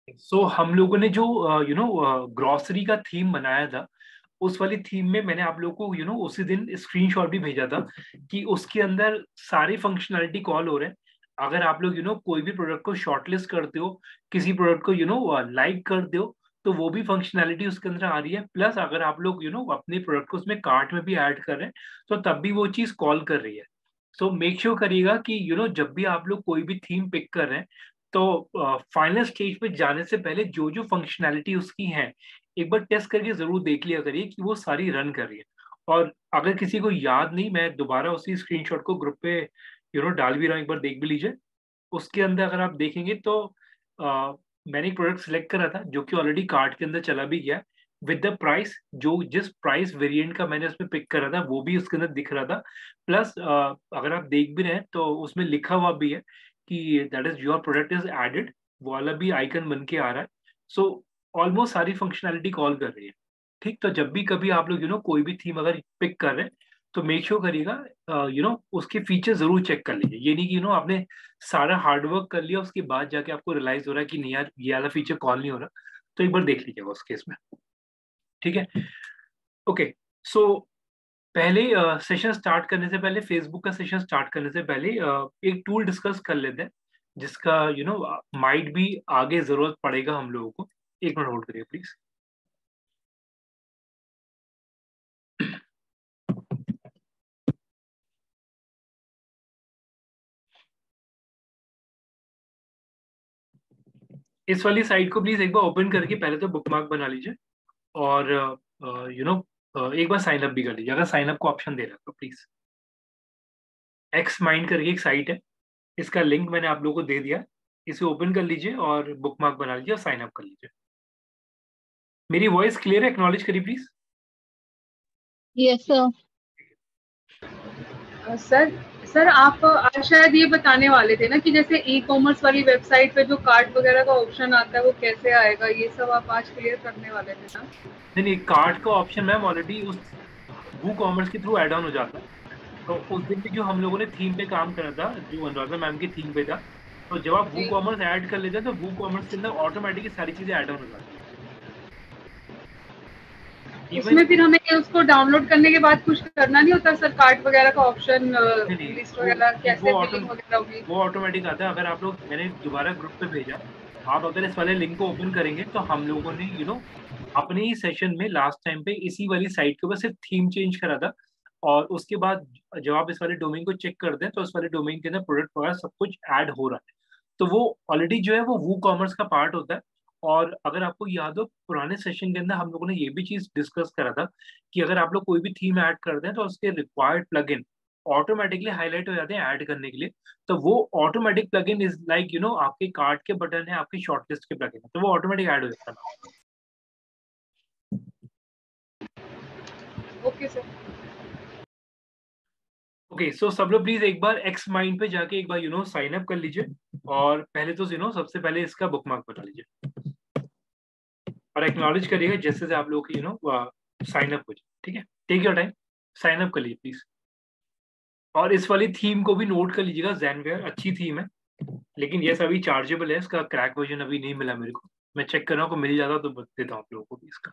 सो हम लोगों ने जो ग्रोसरी का थीम बनाया था, उस वाली थीम में मैंने आप लोगों को उसी दिन स्क्रीनशॉट भी भेजा था कि उसके अंदर सारे फंक्शनैलिटी कॉल हो रहे हैं। अगर आप लोग कोई भी प्रोडक्ट को शॉर्टलिस्ट करते हो, किसी प्रोडक्ट को लाइक करते हो, तो वो भी फंक्शनैलिटी उसके अंदर आ रही है। प्लस अगर आप लोग अपने प्रोडक्ट को उसमें कार्ट में भी ऐड कर रहे हैं, तो तब भी वो चीज कॉल कर रही है। सो मेक श्योर करिएगा कि जब भी आप लोग कोई भी थीम पिक कर रहे हैं, तो फाइनल स्टेज पे जाने से पहले जो जो फंक्शनैलिटी उसकी है, एक बार टेस्ट करके जरूर देख लिया करिए कि वो सारी रन कर रही है। और अगर किसी को याद नहीं, मैं दोबारा उसी स्क्रीनशॉट को ग्रुप पे डाल भी रहा हूँ, एक बार देख भी लीजिए। उसके अंदर अगर आप देखेंगे तो मैंने एक प्रोडक्ट सिलेक्ट करा था जो कि ऑलरेडी कार्ट के अंदर चला भी गया, विद द प्राइस। जो जिस प्राइस वेरिएंट का मैंने उसमें पिक करा था वो भी उसके अंदर दिख रहा था। प्लस अगर आप देख भी रहे हैं तो उसमें लिखा हुआ भी है कि that is your product is added, वो वाला भी आइकन बन के आ रहा है। सो ऑलमोस्ट सारी फंक्शनैलिटी कॉल कर रही है। ठीक, तो जब भी कभी आप लोग कोई भी थीम अगर पिक कर रहे हैं, तो मेक श्योर करिएगा उसके फीचर जरूर चेक कर लीजिए। ये नहीं कि आपने सारा हार्डवर्क कर लिया, उसके बाद जाके आपको रियलाइज हो रहा है कि नहीं यार, ये वाला फीचर कॉल नहीं हो रहा। तो एक बार देख लीजिएगा उस केस में। ठीक है। ओके। सो पहले सेशन स्टार्ट करने से पहले, फेसबुक का सेशन स्टार्ट करने से पहले एक टूल डिस्कस कर लेते हैं, जिसका माइट भी आगे जरूरत पड़ेगा हम लोगों को। एक मिनट होल्ड करिए प्लीज। इस वाली साइट को प्लीज एक बार ओपन करके पहले तो बुकमार्क बना लीजिए। और एक बार साइन अप भी कर लीजिए, अगर साइन अप को ऑप्शन दे रहा है तो प्लीज। एक्स माइंड करके एक साइट है, इसका लिंक मैंने आप लोगों को दे दिया। इसे ओपन कर लीजिए और बुकमार्क बना लीजिए और साइन अप कर लीजिए। मेरी वॉइस क्लियर है? एक्नॉलेज करिए please. Yes sir. Sir sir आप आज शायद ये बताने वाले थे ना कि जैसे ई कॉमर्स वाली वेबसाइट पे जो कार्ट वगैरह का ऑप्शन आता है वो कैसे आएगा, ये सब आप आज क्लियर करने वाले थे ना? नहीं नहीं, कार्ट का ऑप्शन मैम ऑलरेडी उस वू कॉमर्स के थ्रू ऐड ऑन हो जाता है। तो उस दिन भी जो हम लोगों ने थीम पे काम करा था, जो अनुराधा मैम की थीम पे था, तो जब आप वू जी, कॉमर्स ऐड कर लेते हैं तो वू कॉमर्स के अंदर ऑटोमेटिकली सारी चीजें ऐड ऑन हो जाती है। इवन उसमें फिर हमें उसको डाउनलोड करने के बाद कुछ करना नहीं होता सर? कार्ट वगैरह का ऑप्शन, नहीं नहीं, लिस्ट वो वगैरह वो कैसे ऑटो बिलिंग वगैरह होगी? वो ऑटोमेटिक आता है। अगर आप लोग, मैंने दोबारा ग्रुप पे भेजा, आप अगर इस वाले लिंक को ओपन करेंगे तो हम लोगों ने अपने ही सेशन में लास्ट टाइम पे इसी वाली साइट के ऊपर सिर्फ थीम चेंज करा था। और उसके बाद जब आप इस वाले डोमेन को चेक करते हैं तो इस वाले डोमेन के अंदर प्रोडक्ट वगैरह सब कुछ ऐड हो रहा है। तो वो ऑलरेडी जो है वो वू कॉमर्स का पार्ट होता है। और अगर आपको याद हो, पुराने सेशन के अंदर हम लोगों ने ये भी चीज डिस्कस करा था कि अगर आप लोग कोई भी थीम ऐड करते हैं तो उसके रिक्वायर्ड प्लगइन ऑटोमेटिकली हाईलाइट हो जाते हैं ऐड करने के लिए। तो वो ऑटोमेटिक प्लगइन इज लाइक आपके कार्ट के बटन है, आपकी शॉर्टलिस्ट के प्लगइन है, तो वो ऑटोमेटिक ऐड हो जाता है। Okay sir. ओके, सो सब लोग प्लीज एक बार एक्स माइंड पे जाके एक बार साइन अप कर लीजिए। और पहले तो सबसे पहले इसका बुकमार्क बना लीजिए और एक्नॉलेज करिएगा जैसे जैसे आप लोग साइन अप हो जाए। ठीक है, take your time, sign up कर लीजिए प्लीज। और इस वाली थीम को भी नोट कर लीजिएगा, जैनवेयर अच्छी थीम है, लेकिन ये अभी चार्जेबल है, इसका क्रैक वर्जन अभी नहीं मिला मेरे को। मैं चेक कर रहा हूँ, को मिल जाता तो बता देता हूँ आप लोगों को भी इसका।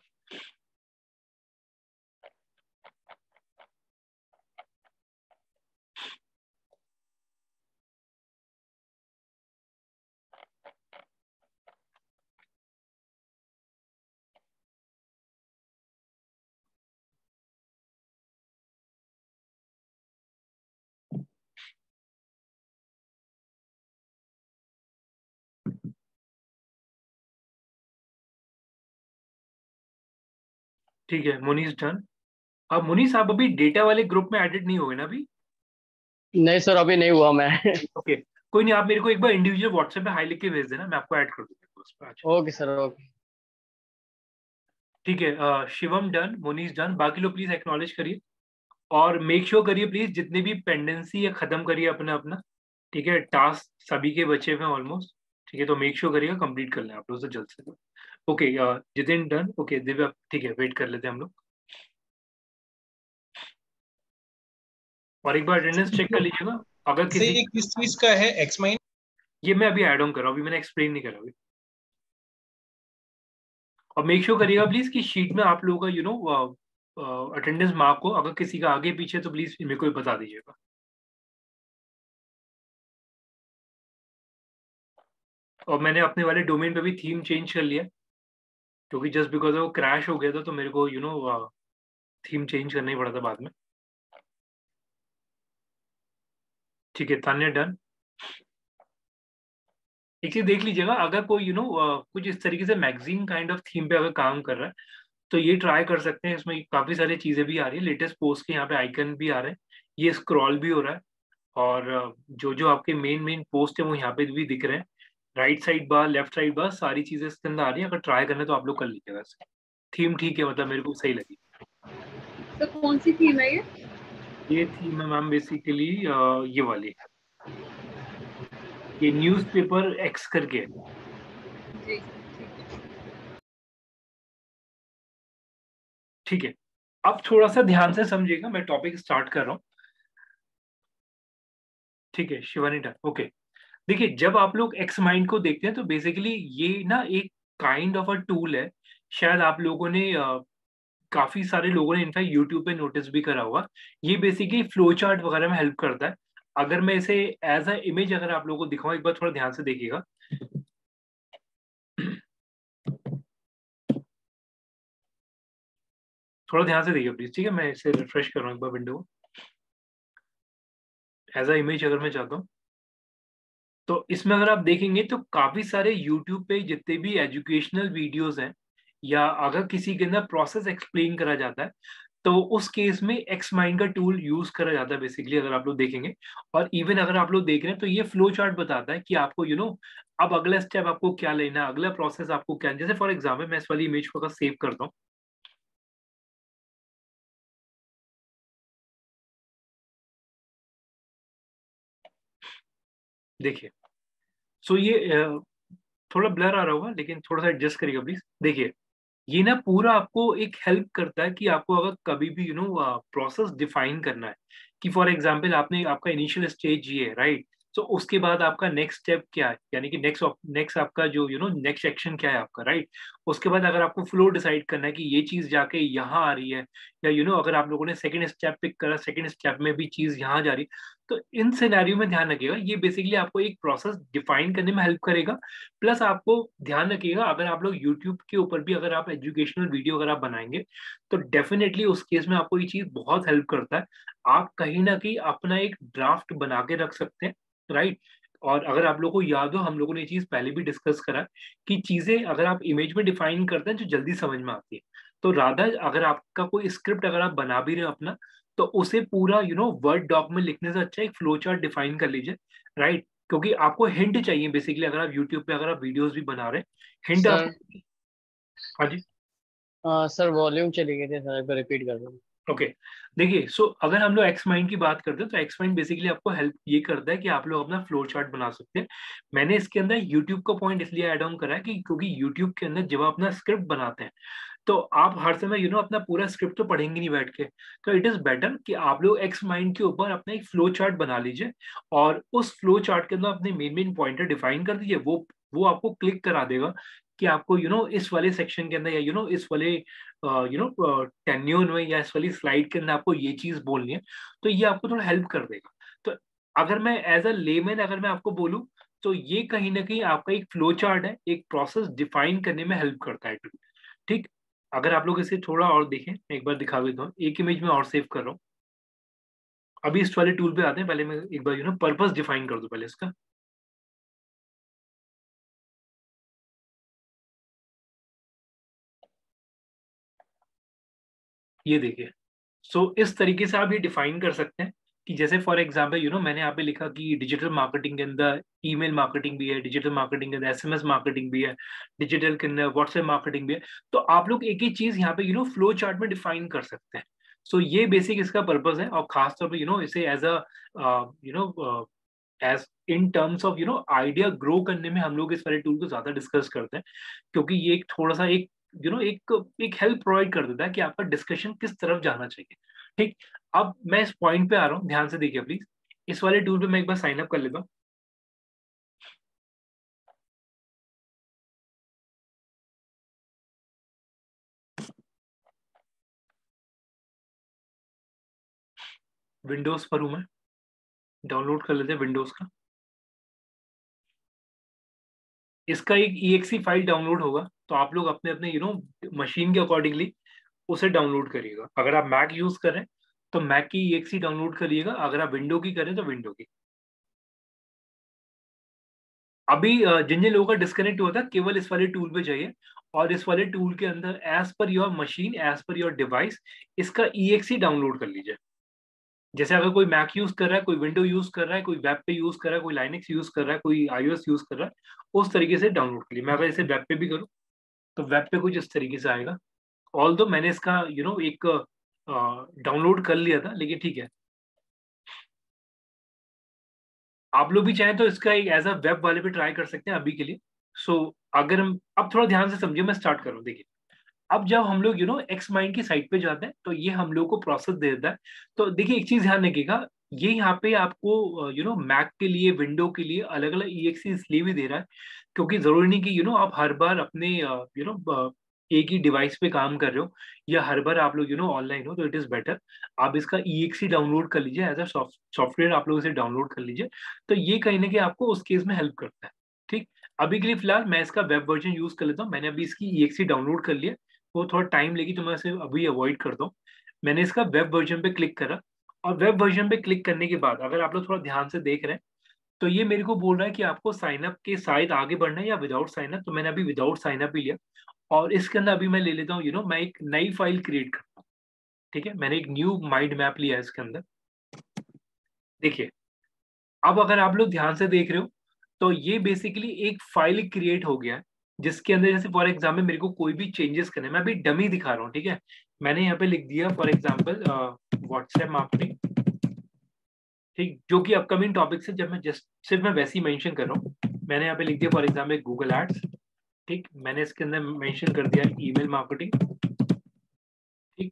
ठीक है, मुनीस डन। अब मुनीस, आप अभी डेटा वाले ग्रुप में एडिट नहीं हुए ना अभी? नहीं सर, अभी नहीं हुआ मैं। ओके, कोई नहीं, आप मेरे को एक बार इंडिविजुअल व्हाट्सएप पे हाई लिख के भेज देना, मैं आपको ऐड कर दूंगा उस पर आज। Okay sir, okay. ठीक है, शिवम डन, मुनीस डन, बाकी लोग प्लीज एक्नॉलेज करिए। और मेक श्योर करिए प्लीज, जितने भी पेंडेंसी है खत्म करिए अपना अपना। ठीक है, टास्क सभी के बचे हुए हैं ऑलमोस्ट। ठीक है, तो मेक श्योर करिएगा कंप्लीट कर लें आप लोग से जल्द से जल्द। Okay, Jitin done, okay Divya, ठीक है, वेट कर लेते हैं हम लोग। और एक बार अटेंडेंस चेक कर लीजिएगा अगर से किसी। ये किस चीज का है एक्स माइन? ये मैं अभी ऐड ऑन कर रहा हूँ, अभी मैंने एक्सप्लेन नहीं करा अभी। और मेक श्योर करिएगा प्लीज कि शीट में आप लोगों का अटेंडेंस मार्क हो, अगर किसी का आगे पीछे तो प्लीज मेरे को भी बता दीजिएगा। और मैंने अपने वाले डोमेन पे भी थीम चेंज कर लिया, क्योंकि जस्ट बिकॉज वो क्रैश हो गया था तो मेरे को थीम चेंज करना ही पड़ा था बाद में। ठीक है तान्या, डन। एक चीज देख लीजिएगा, अगर कोई कुछ इस तरीके से मैगजीन काइंड ऑफ थीम पे अगर काम कर रहा है तो ये ट्राई कर सकते हैं। इसमें काफी सारी चीजें भी आ रही है, लेटेस्ट पोस्ट के यहाँ पे आइकन भी आ रहे हैं, ये स्क्रॉल भी हो रहा है, और जो जो आपके मेन मेन पोस्ट है वो यहाँ पे भी दिख रहे हैं। Right side bar, left side bar, सारी चीजें इसके अंदर आ रही है। अगर ट्राई करना है तो आप लोग कर लीजिएगा। थीम ठीक है, मतलब मेरे को सही लगी। तो कौन सी थीम है ये? ये थीम है मैम बेसिकली ये वाली, ये न्यूज़पेपर एक्स करके है। जी ठीक है। ठीक है, अब थोड़ा सा ध्यान से समझिएगा, मैं टॉपिक स्टार्ट कर रहा हूँ। ठीक है शिवानी, डन, ओके। देखिए, जब आप लोग एक्स माइंड को देखते हैं तो बेसिकली ये ना एक काइंड ऑफ अ टूल है। शायद आप लोगों ने काफी सारे लोगों ने इनफैक्ट यूट्यूब पे नोटिस भी करा होगा। ये बेसिकली फ्लो चार्ट वगैरह में हेल्प करता है। अगर मैं इसे एज अ इमेज अगर आप लोगों को दिखाऊं, एक बार थोड़ा ध्यान से देखिएगा। थोड़ा ध्यान से देखिए प्लीज, ठीक है। मैं इसे रिफ्रेश कर रहा हूँ एक बार विंडो को। एज अ इमेज अगर मैं चाहता हूँ तो इसमें अगर आप देखेंगे तो काफी सारे यूट्यूब पे जितने भी एजुकेशनल वीडियोस हैं, या अगर किसी के अंदर प्रोसेस एक्सप्लेन करा जाता है तो उस केस में एक्स माइंड का टूल यूज करा जाता है बेसिकली, अगर आप लोग देखेंगे। और इवन अगर आप लोग देख रहे हैं तो ये फ्लो चार्ट बताता है कि आपको अब अगला स्टेप आपको क्या लेना है, अगला प्रोसेस आपको क्या। जैसे फॉर एग्जाम्पल मैं इस वाली इमेज को अगर सेव करता हूँ, देखिए। सो ये थोड़ा ब्लर आ रहा होगा, लेकिन थोड़ा सा एडजस्ट करिएगा प्लीज। देखिए, ये ना पूरा आपको एक हेल्प करता है कि आपको अगर कभी भी प्रोसेस डिफाइन करना है, कि फॉर एग्जांपल आपने आपका इनिशियल स्टेज ये है, राइट। तो उसके बाद आपका नेक्स्ट स्टेप क्या है, यानी कि नेक्स्ट नेक्स्ट आपका जो नेक्स्ट एक्शन क्या है आपका, राइट। उसके बाद अगर आपको फ्लो डिसाइड करना है कि ये चीज जाके यहाँ आ रही है, या अगर आप लोगों ने सेकंड स्टेप पिक करा, सेकंड स्टेप में भी चीज यहाँ जा रही, तो इन सिनेरियो में ध्यान रखिएगा, ये बेसिकली आपको एक प्रोसेस डिफाइन करने में हेल्प करेगा। प्लस आपको ध्यान रखिएगा, अगर आप लोग यूट्यूब के ऊपर भी अगर आप एजुकेशनल वीडियो अगर आप बनाएंगे तो डेफिनेटली उस केस में आपको ये चीज बहुत हेल्प करता है। आप कहीं ना कहीं अपना एक ड्राफ्ट बना के रख सकते हैं, राइट। और अगर आप लोगों को याद हो, हम लोगों ने ये चीज पहले भी डिस्कस करा है कि चीजें अगर आप इमेज में डिफाइन करते हैं जो जल्दी समझ में आती है, तो रादर अगर आपका कोई स्क्रिप्ट अगर आप बना भी रहे हो अपना, तो उसे पूरा वर्ड डॉक में लिखने से अच्छा एक फ्लो चार्ट डिफाइन कर लीजिए, राइट। क्योंकि आपको हिंट चाहिए बेसिकली, अगर आप यूट्यूब पे अगर आप वीडियोस भी बना रहे हैं, हिंट सर। आपको। हाँ जी। सर वॉल्यूम चली गई थी सर, एक बार रिपीट कर दो। ओके, देखिए, सो अगर हम लोग एक्स माइंड की बात करते हैं तो एक्स माइंड बेसिकली आपको हेल्प ये करता है कि आप लोग अपना फ्लो चार्ट बना सकते हैं। मैंने इसके अंदर यूट्यूब का पॉइंट इसलिए ऐड ऑन करा है कि क्योंकि यूट्यूब के अंदर जब आप अपना स्क्रिप्ट बनाते हैं तो आप हर समय अपना पूरा स्क्रिप्ट तो पढ़ेंगे नहीं बैठ के। तो इट इज बेटर कि आप लोग एक्स माइंड के ऊपर अपना एक फ्लो चार्ट बना लीजिए, और उस फ्लो चार्ट के अंदर अपने मेन मेन पॉइंटर डिफाइन कर दीजिए। वो आपको क्लिक करा देगा कि आपको इस वाले सेक्शन के अंदर, या इस वाले टेन्योर में, या इस वाली स्लाइड के अंदर आपको ये चीज बोलनी है। तो ये आपको थोड़ा हेल्प कर देगा। तो अगर मैं एज अ लेमैन अगर मैं आपको बोलूं तो ये कहीं ना कहीं आपका एक फ्लो चार्ट है, एक प्रोसेस डिफाइन करने में हेल्प करता है। ठीक। अगर आप लोग इसे थोड़ा और देखें, मैं एक बार दिखा देता हूँ, एक इमेज में और सेव कर रहा हूँ। अभी इस वाले टूल पे आते हैं, पहले मैं एक बार पर्पस डिफाइन कर दूं पहले इसका। ये देखिए, सो इस तरीके से आप ये डिफाइन कर सकते हैं कि जैसे फॉर एग्जांपल मैंने यहाँ पे लिखा कि डिजिटल मार्केटिंग के अंदर ईमेल मार्केटिंग भी है, डिजिटल मार्केटिंग के अंदर एसएमएस मार्केटिंग भी है, डिजिटल के अंदर व्हाट्सएप मार्केटिंग भी है। तो आप लोग एक ही चीज यहाँ पे फ्लो चार्ट में डिफाइन कर सकते हैं। सो ये बेसिक इसका पर्पस है, और खासतौर पर इसे as a edge in terms of idea grow करने में हम लोग इस वाले टूल को ज्यादा डिस्कस करते हैं, क्योंकि ये एक थोड़ा सा एक एक हेल्प प्रोवाइड कर देता है कि आपका डिस्कशन किस तरफ जाना चाहिए। ठीक। अब मैं इस पॉइंट पे आ रहा हूँ, ध्यान से देखिए प्लीज। इस वाले टूल पे मैं एक बार साइन अप कर लेता हूँ। विंडोज पर हूँ मैं, डाउनलोड कर लेते हैं विंडोज का। इसका एक EXE फाइल डाउनलोड होगा, तो आप लोग अपने अपने मशीन के अकॉर्डिंगली उसे डाउनलोड करिएगा। अगर आप मैक यूज करें तो मैक की EXE डाउनलोड करिएगा, अगर आप विंडो की करें तो विंडो की। अभी जिन जिन लोगों का डिस्कनेक्ट हुआ था, केवल इस वाले टूल पे जाइए, और इस वाले टूल के अंदर as per your machine, as per your device, इसका EXE डाउनलोड कर लीजिए। जैसे अगर कोई मैक यूज कर रहा है, कोई विंडो यूज कर रहा है, कोई वेब पे यूज कर रहा है, कोई लाइनेक्स यूज कर रहा है, कोई iOS यूज कर रहा है, उस तरीके से डाउनलोड कर लीजिए। मैं अगर इसे वेब पे भी करूँ तो वेब पे कुछ इस तरीके से आएगा। ऑल दो मैंने इसका एक डाउनलोड कर लिया था, लेकिन ठीक है, आप लोग भी चाहें तो इसका एक एज अ वेब वाले पे ट्राई कर सकते हैं अभी के लिए। सो अगर हम अब थोड़ा ध्यान से समझिए, मैं स्टार्ट कर रहा हूँ। देखिए, अब जब हम लोग एक्स माइंड की साइट पे जाते हैं तो ये हम लोग को प्रोसेस दे देता है। तो देखिए, एक चीज ध्यान रखिएगा, ये यहाँ पे आपको मैक के लिए, विंडो के लिए अलग अलग EXE इसलिए भी दे रहा है क्योंकि जरूरी नहीं कि आप हर बार अपने एक ही डिवाइस पे काम कर रहे हो, या हर बार आप लोग ऑनलाइन हो, तो इट इज बेटर आप इसका EXE डाउनलोड कर लीजिए, एज अ सॉफ्टवेयर आप लोग इसे डाउनलोड कर लीजिए। तो ये कहीं ना कहीं आपको उस केस में हेल्प करता है। ठीक, अभी के लिए फिलहाल मैं इसका वेब वर्जन यूज कर लेता हूँ। मैंने अभी इसकी EXE डाउनलोड कर लिया, वो थोड़ा टाइम लेगी, तो मैं इसे अभी अवॉइड करता हूँ। मैंने इसका वेब वर्जन पे क्लिक करा, और वेब वर्जन पे क्लिक करने के बाद अगर आप लोग थोड़ा ध्यान से देख रहे हैं तो ये मेरे को बोल रहा है कि आपको साइन अप के साथ आगे बढ़ना है या विदाउट साइन अप। तो मैंने अभी विदाउट साइन अप ही लिया, और इसके अंदर अभी मैं ले लेता हूँ मैं एक नई फाइल क्रिएट करता हूँ। ठीक है, मैंने एक न्यू माइंड मैप लिया है इसके अंदर। देखिए, अब अगर आप लोग ध्यान से देख रहे हो तो ये बेसिकली एक फाइल क्रिएट हो गया है, जिसके अंदर जैसे फॉर एग्जाम्पल मेरे को कोई भी चेंजेस करने, मैं अभी डमी दिखा रहा हूँ। ठीक है, मैंने यहाँ पे लिख दिया फॉर एग्जाम्पल व्हाट्सएप मार्केटिंग। ठीक, जो कि अपकमिंग टॉपिक से, जब मैं जस्ट सिर्फ मैं वैसे ही मेंशन कर रहा हूँ। मैंने यहाँ पे लिख दिया फॉर एग्जाम्पल गूगल एड्स। ठीक, मैंने इसके अंदर मेंशन कर दिया ईमेल मार्केटिंग। ठीक,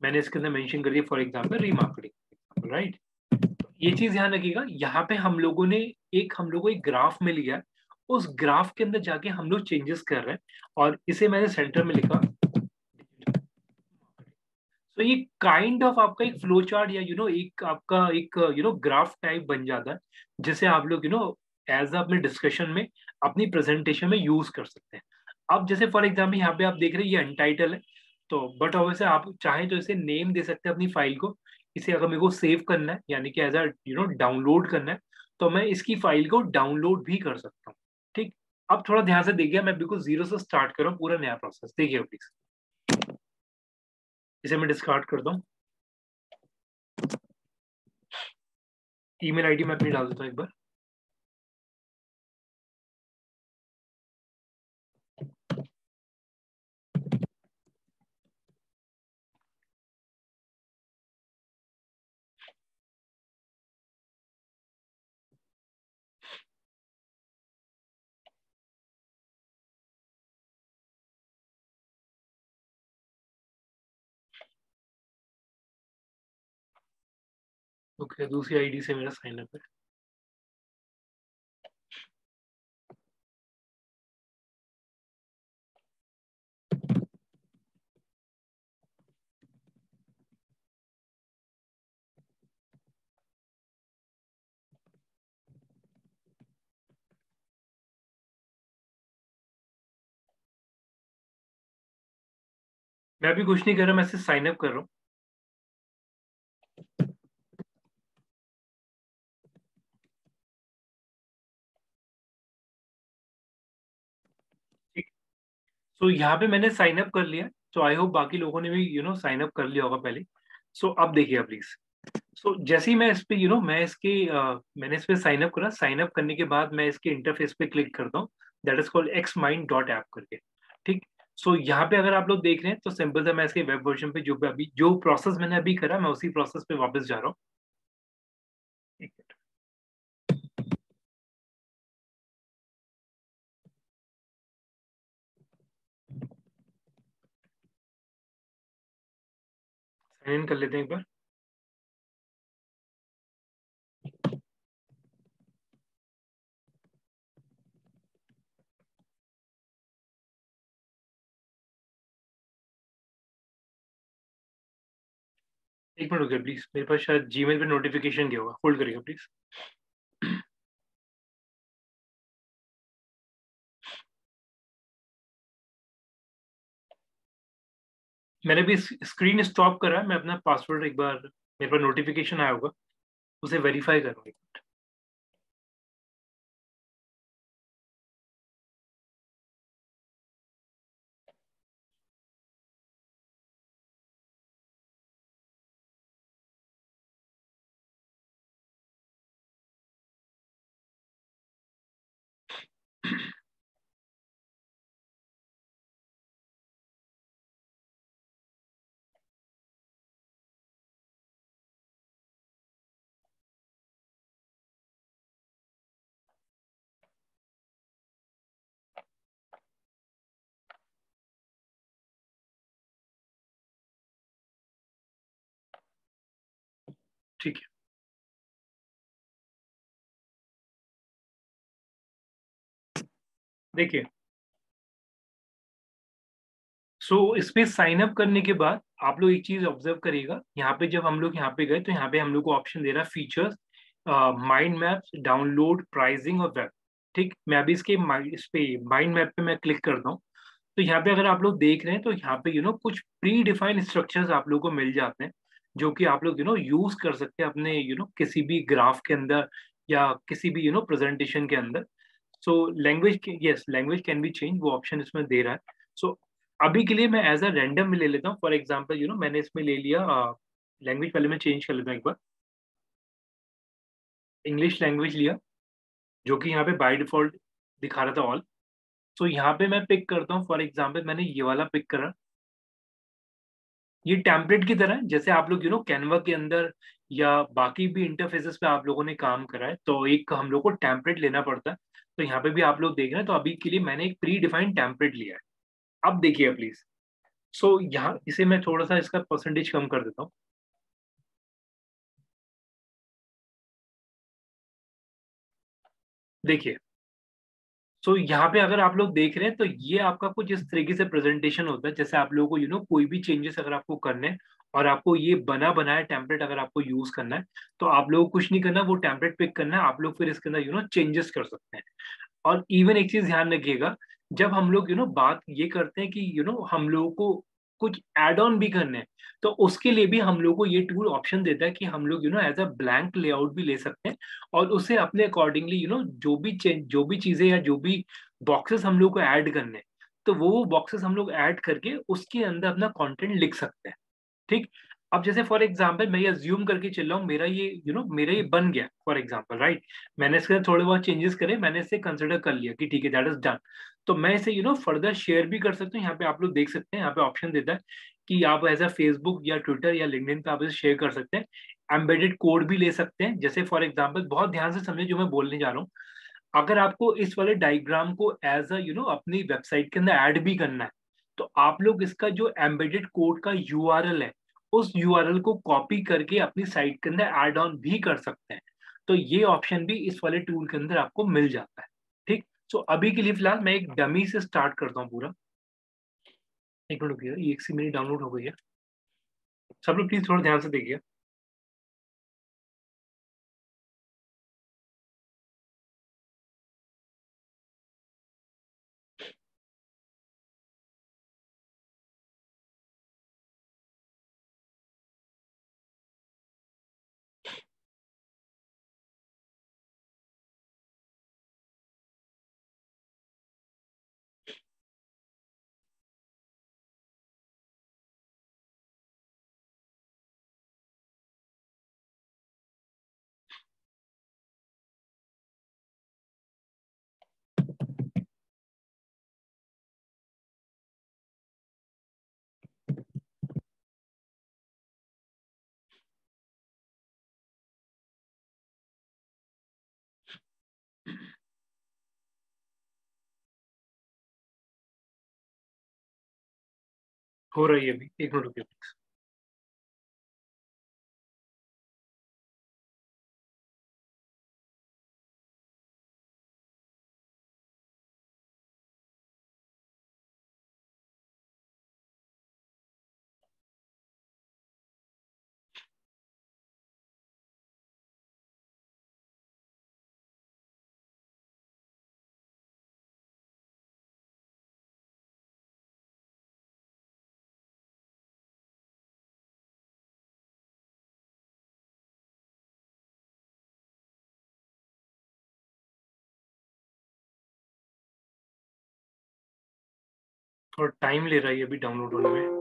मैंने इसके अंदर मेंशन कर दिया फॉर एग्जाम्पल रीमार्केटिंग। राइट, ये चीज ध्यान रखिएगा, यहाँ पे हम लोगों ने हम लोगों को एक ग्राफ में लिया है, उस ग्राफ के अंदर जाके हम लोग चेंजेस कर रहे हैं, और इसे मैंने सेंटर में लिखा। तो ये काइंड ऑफ आपका एक फ्लो चार्ट, या एक आपका एक ग्राफ टाइप बन जाता है, जिसे आप लोग एज अपने डिस्कशन में, अपनी प्रेजेंटेशन में यूज कर सकते हैं। अब जैसे फॉर एग्जाम्पल यहाँ पे आप देख रहे हैं ये अनटाइटल है, तो बट वैसे आप चाहें तो इसे नेम दे सकते हैं अपनी फाइल को। इसे अगर मेरे को सेव करना है, यानी कि एज अ डाउनलोड करना है, तो मैं इसकी फाइल को डाउनलोड भी कर सकता हूँ। ठीक, अब थोड़ा ध्यान से देखिए, मैं बिल्कुल जीरो से स्टार्ट कर रहा हूँ पूरा नया प्रोसेस। देखिए प्लीज, इसे मैं डिस्कार्ड करता हूँ। ईमेल आईडी मैं अपनी डाल देता हूँ एक बार। ओके, दूसरी आईडी से मेरा साइन अप है। मैं अभी कुछ नहीं कर रहा, मैं सिर्फ साइन अप कर रहा हूँ। ठीक, सो यहाँ पे मैंने साइन अप कर लिया, तो आई होप बाकी लोगों ने भी साइन अप कर लिया होगा पहले। सो अब देखिए प्लीज, सो जैसे ही मैं इस पे मैं इसके मैंने इस पे साइन अप करा, साइन अप करने के बाद मैं इसके इंटरफेस पे क्लिक करता हूँ, दैट इज कॉल्ड xmind.app करके। ठीक, सो यहाँ पे अगर आप लोग देख रहे हैं तो सिंपल सा मैं इसके वेब वर्जन पे अभी जो प्रोसेस मैंने अभी करा, मैं उसी प्रोसेस पे वापस जा रहा हूँ। साइन इन कर लेते हैं एक बार। एक मिनट रुकिए प्लीज, मेरे पास शायद जीमेल पे नोटिफिकेशन गया होगा, होल्ड करिएगा प्लीज। मैंने भी स्क्रीन स्टॉप करा, मैं अपना पासवर्ड एक बार, मेरे पास नोटिफिकेशन आया होगा, उसे वेरीफाई करूँगा। ठीक है, देखिए। सो इसमें साइन अप करने के बाद आप लोग एक चीज ऑब्जर्व करिएगा, यहाँ पे जब हम लोग यहाँ पे गए तो यहाँ पे हम लोग को ऑप्शन दे रहा है features, mind maps, download, pricing और वेब। ठीक, मैं अभी इस पे माइंड मैप पे मैं क्लिक करता हूँ। तो यहाँ पे अगर आप लोग देख रहे हैं तो यहाँ पे कुछ प्री डिफाइंड स्ट्रक्चर्स आप लोग को मिल जाते हैं, जो कि आप लोग यूज कर सकते हैं अपने किसी भी ग्राफ के अंदर या किसी भी प्रेजेंटेशन के अंदर। So language, yes, language can be change, वो ऑप्शन इसमें दे रहा है। सो अभी के लिए मैं एज अ रैंडम में ले लेता हूँ। फॉर एग्जाम्पल मैंने इसमें ले लिया लैंग्वेज, पहले मैं चेंज कर लेता हूँ एक बार, इंग्लिश लैंग्वेज लिया, जो कि यहाँ पे बाय डिफॉल्ट दिखा रहा था ऑल। सो यहाँ पे मैं पिक करता हूँ, फॉर एग्जाम्पल मैंने ये वाला पिक करा। ये टेम्पलेट की तरह है, जैसे आप लोग कैनवा के अंदर या बाकी भी इंटरफेसेस पे आप लोगों ने काम करा है, तो एक हम लोग को टेम्पलेट लेना पड़ता है। तो यहाँ पे भी आप लोग देख रहे हैं, तो अभी के लिए मैंने एक प्री डिफाइंड टेम्पलेट लिया है। अब देखिए प्लीज। सो यहाँ इसे मैं थोड़ा सा इसका परसेंटेज कम कर देता हूँ। देखिए, सो यहाँ पे अगर आप लोग देख रहे हैं तो ये आपका कुछ इस तरीके से प्रेजेंटेशन होता है, जैसे आप लोगों को कोई भी चेंजेस अगर आपको करने हैं और आपको ये बना बनाया टेम्पलेट अगर आपको यूज करना है, तो आप लोगों को कुछ नहीं करना, वो टेम्पलेट पिक करना है, आप लोग फिर इसके अंदर चेंजेस कर सकते हैं। और इवन एक चीज ध्यान रखिएगा, जब हम लोग बात ये करते हैं कि हम लोगों को कुछ एड ऑन भी करने हैं, तो उसके लिए भी हम लोग को ये टूल ऑप्शन देता है कि हम लोग एज अ ब्लैंक लेआउट भी ले सकते हैं, और उसे अपने अकॉर्डिंगली जो भी चीजें या जो भी बॉक्सेस हम लोग को ऐड करने हैं, तो वो बॉक्सेस हम लोग ऐड करके उसके अंदर अपना कंटेंट लिख सकते हैं। ठीक, अब जैसे फॉर एग्जाम्पल मैं ये अज्यूम करके चल रहा हूँ, मेरा ये मेरा ये बन गया फॉर एग्जाम्पल, राइट। मैंने इसके अंदर थोड़े बहुत चेंजेस करे, मैंने इसे कंसिडर कर लिया कि ठीक है, दैट इज डन। तो मैं इसे फर्दर शेयर भी कर सकता हूँ। यहाँ पे आप लोग देख सकते हैं, यहाँ पे ऑप्शन देता है कि आप एज अ फेसबुक या ट्विटर या लिंक्डइन पे आप इसे शेयर कर सकते हैं। एम्बेडेड कोड भी ले सकते हैं, जैसे फॉर एग्जाम्पल, बहुत ध्यान से समझे जो मैं बोलने जा रहा हूँ। अगर आपको इस वाले डायग्राम को एज अ अपनी वेबसाइट के अंदर ऐड भी करना है, तो आप लोग इसका जो एम्बेडेड कोड का यूआरएल है, उस यूआरएल को कॉपी करके अपनी साइट के अंदर ऐड ऑन भी कर सकते हैं। तो ये ऑप्शन भी इस वाले टूल के अंदर आपको मिल जाता है। ठीक, सो अभी के लिए फिलहाल मैं एक डमी से स्टार्ट करता हूँ पूरा। एक मिनट रुकिए, ये एक सी मेरी डाउनलोड हो गई है। सब लोग प्लीज थोड़ा ध्यान से देखिए। हो रही है अभी, एक मिनट रुकिए please। और टाइम ले रहा है ये भी डाउनलोड होने में।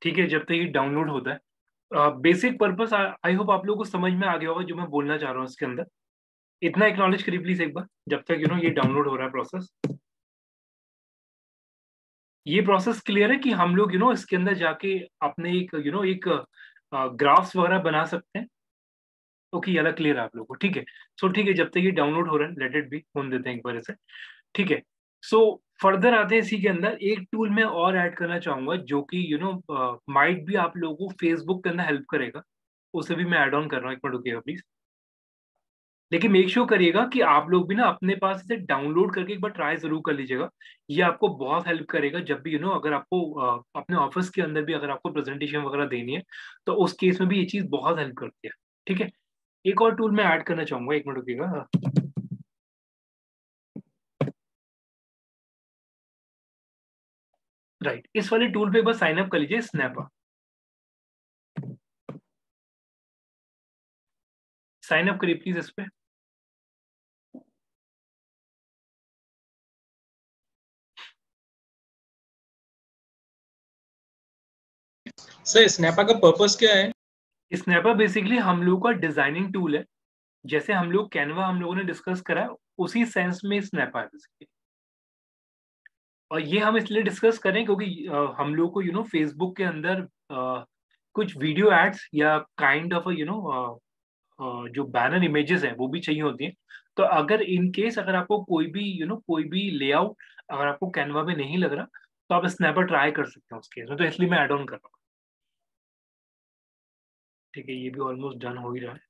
ठीक है, जब तक ये डाउनलोड होता है, बेसिक पर्पस आई होप आप लोगों को समझ में आ गया होगा जो मैं बोलना चाह रहा हूँ इसके अंदर। इतना एक्नॉलेज करिए प्लीज एक बार, जब तक ये डाउनलोड हो रहा है प्रोसेस। ये प्रोसेस क्लियर है कि हम लोग इसके अंदर जाके अपने एक एक ग्राफ्स वगैरह बना सकते हैं। ओके, ये वाला क्लियर है आप लोगों को? ठीक है। सो ठीक है, जब तक ये डाउनलोड हो रहा है लेट इट बी, होने देते हैं एक बार इसे। ठीक है। सो फर्दर आते हैं इसी के अंदर, एक टूल मैं और ऐड करना चाहूंगा जो कि माइट भी आप लोगों को फेसबुक के अंदर हेल्प करेगा। उसे भी मैं ऐड ऑन कर रहा हूँ, एक मिनट रुकिएगा प्लीज। लेकिन मेक श्योर करिएगा कि आप लोग भी ना अपने पास इसे डाउनलोड करके एक बार ट्राई जरूर कर लीजिएगा। ये आपको बहुत हेल्प करेगा जब भी अगर आपको अपने ऑफिस के अंदर भी अगर आपको प्रेजेंटेशन वगैरह देनी है, तो उस केस में भी ये चीज बहुत हेल्प करती है। ठीक है। एक और टूल मैं ऐड करना चाहूंगा, एक मिनट रुकिएगा। राइट, इस वाले टूल पे बस साइन अप कर लीजिए, स्नैपा। साइन अप करिए प्लीज इस पे। सर स्नैपा का पर्पस क्या है? स्नैपा बेसिकली हम लोग का डिजाइनिंग टूल है। जैसे हम लोग कैनवा हम लोगों ने डिस्कस करा है, उसी सेंस में स्नैपा है बेसिकली। और ये हम इसलिए डिस्कस करें क्योंकि हम लोग को फेसबुक के अंदर कुछ वीडियो एड्स या काइंड ऑफ जो बैनर इमेजेस हैं वो भी चाहिए होती हैं। तो अगर इन केस अगर आपको कोई भी कोई भी लेआउट अगर आपको कैनवा में नहीं लग रहा, तो आप स्नैपर ट्राई कर सकते हैं उस केस में। तो इसलिए मैं ऐड ऑन कर रहा हूँ। ठीक है, ये भी ऑलमोस्ट डन हो ही रहा है।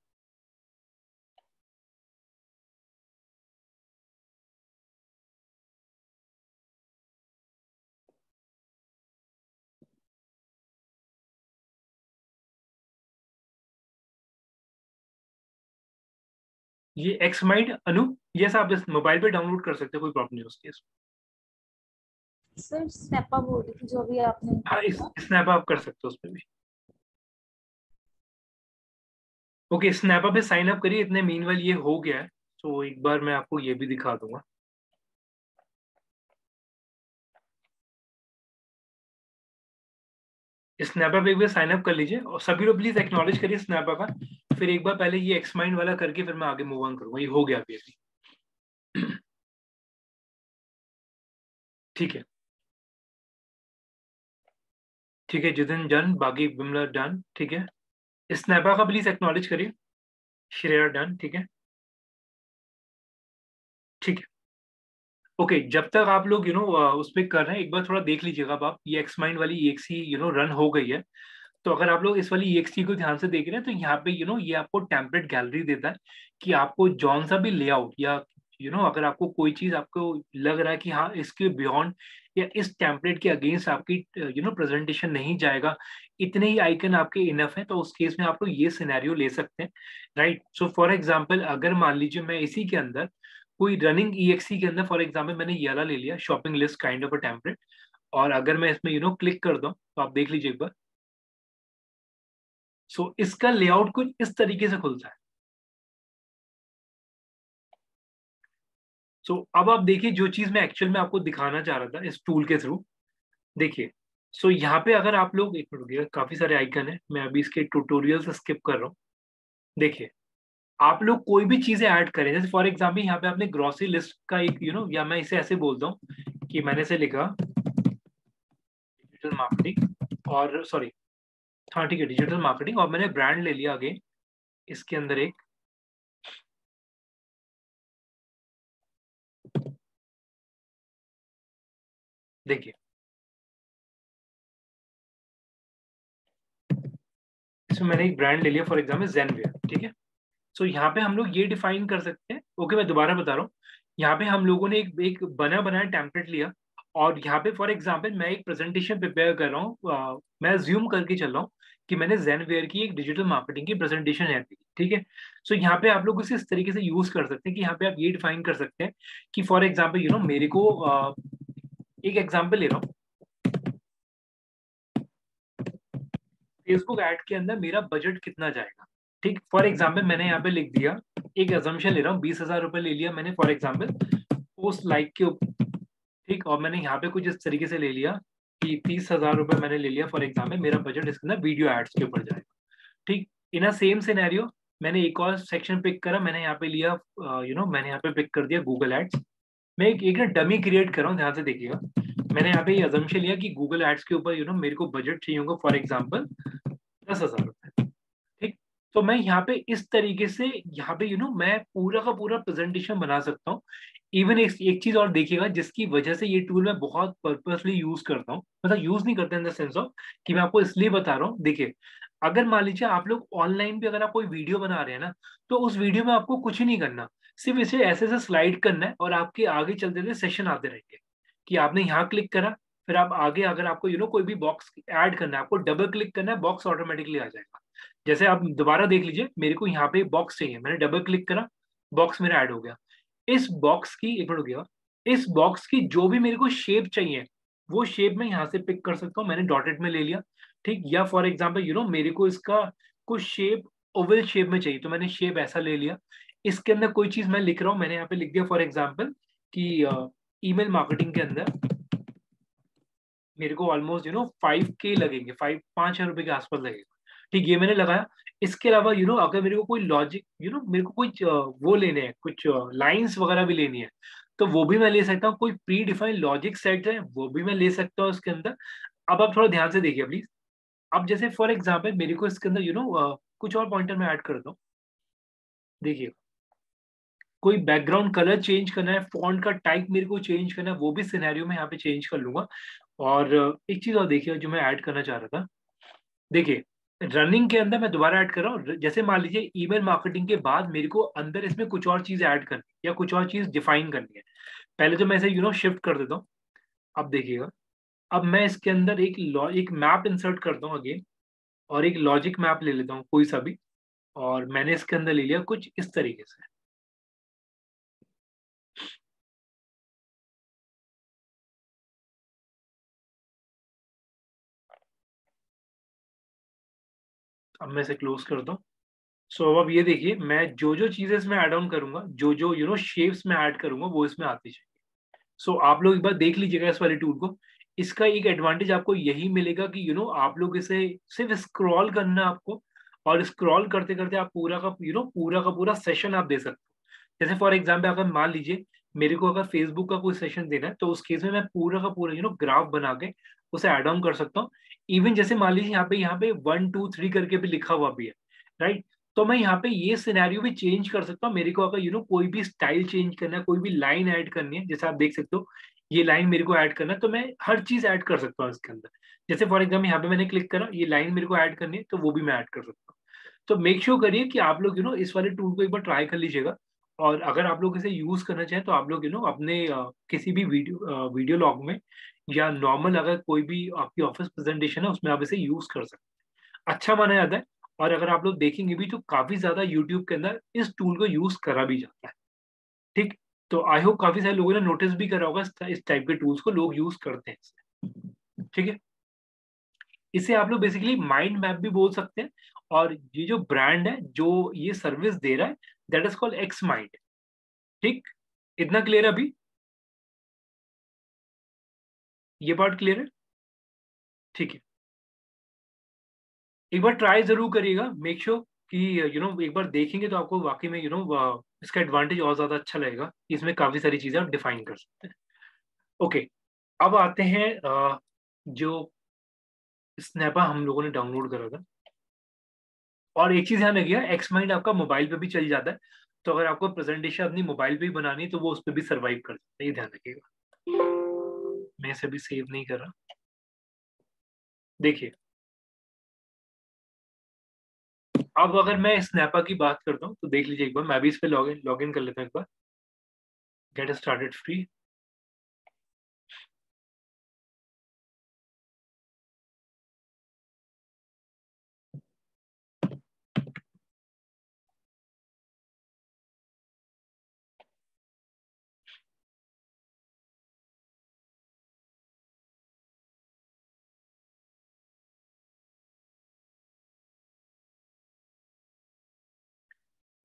ये एक्समाइड अनु, ये सब आप इस मोबाइल पे डाउनलोड कर सकते हो, कोई प्रॉब्लम नहीं है उस केस में। सर स्नैपा बोल रही थी जो भी आपने हाँ, इस स्नैप आप कर सकते हो उस पर भी। ओके, स्नैपा पे साइन अप करिए। इतने मीनवाइल ये हो गया है, तो एक बार मैं आपको ये भी दिखा दूंगा। स्नैपा पे एक बार साइन अप कर लीजिए और सभी लोग प्लीज एक्नॉलेज करिए स्नैपा का। फिर एक बार पहले ये एक्समाइंड वाला करके फिर मैं आगे मूव ऑन करूंगा। ये हो गया अभी अभी। ठीक है। ठीक है, जितिन डन, बाकी बिमला डन। ठीक है, स्नैपा का प्लीज एक्नॉलेज करिए। श्रेया डन। ठीक है। ठीक है। ओके, जब तक आप लोग उस पर कर रहे हैं, एक बार थोड़ा देख लीजिएगा। अब आप ये एक्स माइंड वाली EXE रन हो गई है। तो अगर आप लोग इस वाली EXE को ध्यान से देख रहे हैं, तो यहाँ पे ये आपको टेम्पलेट गैलरी देता है कि आपको जौन सा भी लेआउट या अगर आपको कोई चीज आपको लग रहा है कि हाँ इसके बियॉन्ड या इस टेम्पलेट के अगेंस्ट आपकी प्रेजेंटेशन नहीं जाएगा, इतने ही आइकन आपके इनफ है, तो उस केस में आप लोग ये सिनेरियो ले सकते हैं। राइट। सो फॉर एग्जाम्पल, अगर मान लीजिए मैं इसी के अंदर कोई रनिंग EXE के अंदर फॉर एग्जाम्पल मैंने ये वाला ले लिया, shopping list kind of a template, और अगर मैं इसमें क्लिक कर दूं, तो आप देख लीजिए एक बार। सो इसका लेआउट कुछ इस तरीके से खुलता है। सो अब आप देखिए, जो चीज मैं एक्चुअल में आपको दिखाना चाह रहा था इस टूल के थ्रू, देखिए। सो यहाँ पे अगर आप लोग, एक मिनट रुकिएगा, काफी सारे आइकन है, मैं अभी इसके ट्यूटोरियल से स्किप कर रहा हूँ। देखिए, आप लोग कोई भी चीजें ऐड करें, जैसे फॉर एग्जाम्पल यहाँ पे आपने ग्रोसरी लिस्ट का एक या मैं इसे ऐसे बोलता हूँ कि मैंने इसे लिखा डिजिटल मार्केटिंग, और सॉरी, हाँ ठीक है, डिजिटल मार्केटिंग, और मैंने ब्रांड ले लिया आगे इसके अंदर एक, देखिए इसमें मैंने एक ब्रांड ले लिया फॉर एग्जाम्पल जेनवेयर। ठीक है। सो यहाँ पे हम लोग ये डिफाइन कर सकते हैं। ओके, मैं दोबारा बता रहा हूँ। यहाँ पे हम लोगों ने एक बना बनाया टेम्पलेट लिया, और यहाँ पे फॉर एग्जाम्पल मैं एक प्रेजेंटेशन प्रिपेयर कर रहा हूँ। मैं ज्यूम करके चल रहा हूँ कि मैंने ज़ेनवेयर की एक डिजिटल मार्केटिंग की प्रेजेंटेशन है, ठीक है। सो यहाँ पे आप लोग इसे इस तरीके से यूज कर सकते हैं कि यहाँ पे आप ये डिफाइन कर सकते हैं कि फॉर एग्जाम्पल मेरे को एक एग्जाम्पल ले रहा हूँ, फेसबुक ऐड के अंदर मेरा बजट कितना जाएगा, ठीक। फॉर एग्जाम्पल मैंने यहाँ पे लिख दिया, एक अजम्पशन ले रहा हूँ, 20,000 रुपए ले लिया मैंने फॉर एग्जाम्पल पोस्ट लाइक के ऊपर, ठीक। और मैंने यहाँ पे कुछ इस तरीके से ले लिया कि 30,000 रुपए मैंने ले लिया फॉर एग्जाम्पल, मेरा बजट इसके अंदर वीडियो एड्स के ऊपर जाएगा, ठीक। इन अ सेम सिनेरियो मैंने एक और सेक्शन पिक करा, मैंने यहाँ पे लिया मैंने यहाँ पे पिक कर दिया गूगल एड्स। मैं एक ना डमी क्रिएट कर रहा हूँ, ध्यान से देखिएगा। मैंने यहाँ पे ये अजम्पशन लिया कि गूगल एड्स के ऊपर मेरे को बजट चाहिए होगा फॉर एग्जाम्पल 10,000 रुपए, ठीक। तो मैं यहाँ पे इस तरीके से यहाँ पे मैं पूरा का पूरा प्रेजेंटेशन बना सकता हूँ। इवन एक चीज और देखिएगा जिसकी वजह से ये टूल मैं बहुत पर्पसली यूज करता हूँ, मतलब यूज नहीं करता इन द सेंस ऑफ कि मैं आपको इसलिए बता रहा हूँ। देखिए, अगर मान लीजिए आप लोग ऑनलाइन पे अगर आप कोई वीडियो बना रहे हैं ना, तो उस वीडियो में आपको कुछ नहीं करना, सिर्फ इसे ऐसे ऐसे स्लाइड करना है और आपके आगे चलते हुए सेशन आते रहेंगे कि आपने यहाँ क्लिक करा, फिर आप आगे अगर आपको कोई भी बॉक्स ऐड करना है, आपको डबल क्लिक करना है, बॉक्स ऑटोमेटिकली आ जाएगा। जैसे आप दोबारा देख लीजिए, मेरे को यहाँ पे बॉक्स चाहिए, मैंने डबल क्लिक करा, बॉक्स मेरा ऐड हो गया। इस बॉक्स की एक मिनट हो गया, इस बॉक्स की जो भी मेरे को शेप चाहिए वो शेप मैं यहाँ से पिक कर सकता हूँ, मैंने डॉटेड में ले लिया, ठीक। या फॉर एग्जाम्पल मेरे को इसका कुछ शेप ओवल शेप में चाहिए, तो मैंने शेप ऐसा ले लिया। इसके अंदर कोई चीज मैं लिख रहा हूँ, मैंने यहाँ पे लिख दिया फॉर एग्जाम्पल कि ईमेल मार्केटिंग के अंदर मेरे को ऑलमोस्ट 5K लगेंगे, 5,000 रुपए के आसपास लगेगा, ठीक। ये मैंने लगाया। इसके अलावा अगर मेरे को कोई लॉजिक मेरे को कुछ वो लेने हैं, कुछ लाइंस वगैरह भी लेनी है, तो वो भी मैं ले सकता हूँ। कोई प्री डिफाइंड लॉजिक सेट है वो भी मैं ले सकता हूँ इसके अंदर। अब आप थोड़ा ध्यान से देखिए प्लीज। अब जैसे फॉर एग्जाम्पल मेरे को इसके अंदर कुछ और पॉइंटर मैं ऐड करता हूँ। देखिए, कोई बैकग्राउंड कलर चेंज करना है, फॉन्ट का टाइप मेरे को चेंज करना है, वो भी सिनेरियो में यहाँ पे चेंज कर लूंगा। और एक चीज और देखिए जो मैं ऐड करना चाह रहा था, देखिए रनिंग के अंदर मैं दोबारा ऐड कर रहा हूँ। जैसे मान लीजिए ईमेल मार्केटिंग के बाद मेरे को अंदर इसमें कुछ और चीज ऐड करनी है या कुछ और चीज डिफाइन करनी है। पहले तो मैं इसे शिफ्ट कर देता हूँ। अब देखिएगा, अब मैं इसके अंदर एक मैप इंसर्ट करता हूँ अगेन, और एक लॉजिक मैप ले लेता हूँ कोई सा भी, और मैंने इसके अंदर ले लिया कुछ इस तरीके से। अब मैं इसे क्लोज करता हूँ। सो अब ये देखिए, मैं जो जो चीजें इसमें ऐड ऑन करूंगा, जो जो शेप्स में ऐड करूंगा वो इसमें आती जाएगी। सो आप लोग एक बार देख लीजिएगा इस वाले टूल को। इसका एक एडवांटेज आपको यही मिलेगा कि आप लोग इसे सिर्फ स्क्रॉल करना है आपको, और स्क्रॉल करते करते आप पूरा का पूरा का पूरा सेशन आप दे सकते हो। जैसे फॉर एग्जाम्पल अगर मान लीजिए मेरे को अगर फेसबुक का कोई सेशन देना है, तो उस केस में मैं पूरा का पूरा ग्राफ बना के उसे एड ऑन कर सकता हूँ। इवन जैसे मान लीजिए यहाँ पे 1 2 3 करके भी लिखा हुआ भी है, राइट। तो मैं यहाँ पे ये सिनेरियो भी चेंज कर सकता हूँ। मेरे को अगर कोई भी स्टाइल चेंज करना है, कोई भी लाइन ऐड करनी है, जैसे आप देख सकते हो ये लाइन मेरे को ऐड करना है, तो मैं हर चीज ऐड कर सकता हूँ इसके अंदर। जैसे फॉर एग्जाम्पल यहाँ पे मैंने क्लिक करा, ये लाइन मेरे को ऐड करनी है, तो वो भी मैं ऐड कर सकता हूँ। तो मेक श्योर करिए कि आप लोग इस वाले टूल को एक बार ट्राई कर लीजिएगा। और अगर आप लोग इसे यूज करना चाहें तो आप लोग अपने किसी भी वीडियो लॉग में, या नॉर्मल अगर कोई भी आपकी ऑफिस प्रेजेंटेशन है उसमें आप इसे यूज कर सकते हैं, अच्छा माना जाता है। और अगर आप लोग देखेंगे भी तो काफी ज्यादा यूट्यूब के अंदर इस टूल को यूज करा भी जाता है, ठीक। तो आई होप काफी सारे लोगों ने नोटिस भी करा होगा इस टाइप के टूल्स को लोग यूज करते हैं इसे, ठीक है। इसे आप लोग बेसिकली माइंड मैप भी बोल सकते हैं। और ये जो ब्रांड है जो ये सर्विस दे रहा है, that is called x mind, ठीक। इतना क्लियर है अभी? ये पार्ट क्लियर है? ठीक है। एक बार ट्राई जरूर करिएगा, मेक श्योर कि एक बार देखेंगे तो आपको वाकई में इसका एडवांटेज और ज्यादा अच्छा लगेगा। इसमें काफी सारी चीजें आप डिफाइन कर सकते हैं। ओके, अब आते हैं जो स्नैपा हम लोगों ने डाउनलोड करा था। और एक चीज ध्यान रखिएगा, एक्स माइंड आपका मोबाइल पे भी चल जाता है, तो अगर आपको प्रेजेंटेशन अपनी मोबाइल पे ही बनानी है तो वो उस पर भी सर्वाइव कर सकता है, ये ध्यान रखिएगा। मैं इसे भी सेव नहीं कर रहा। देखिए, अब अगर मैं स्नैपा की बात करता हूँ तो देख लीजिए एक बार, मैं भी इस पे लॉग इन कर लेता हूँ एक बार। Get started free.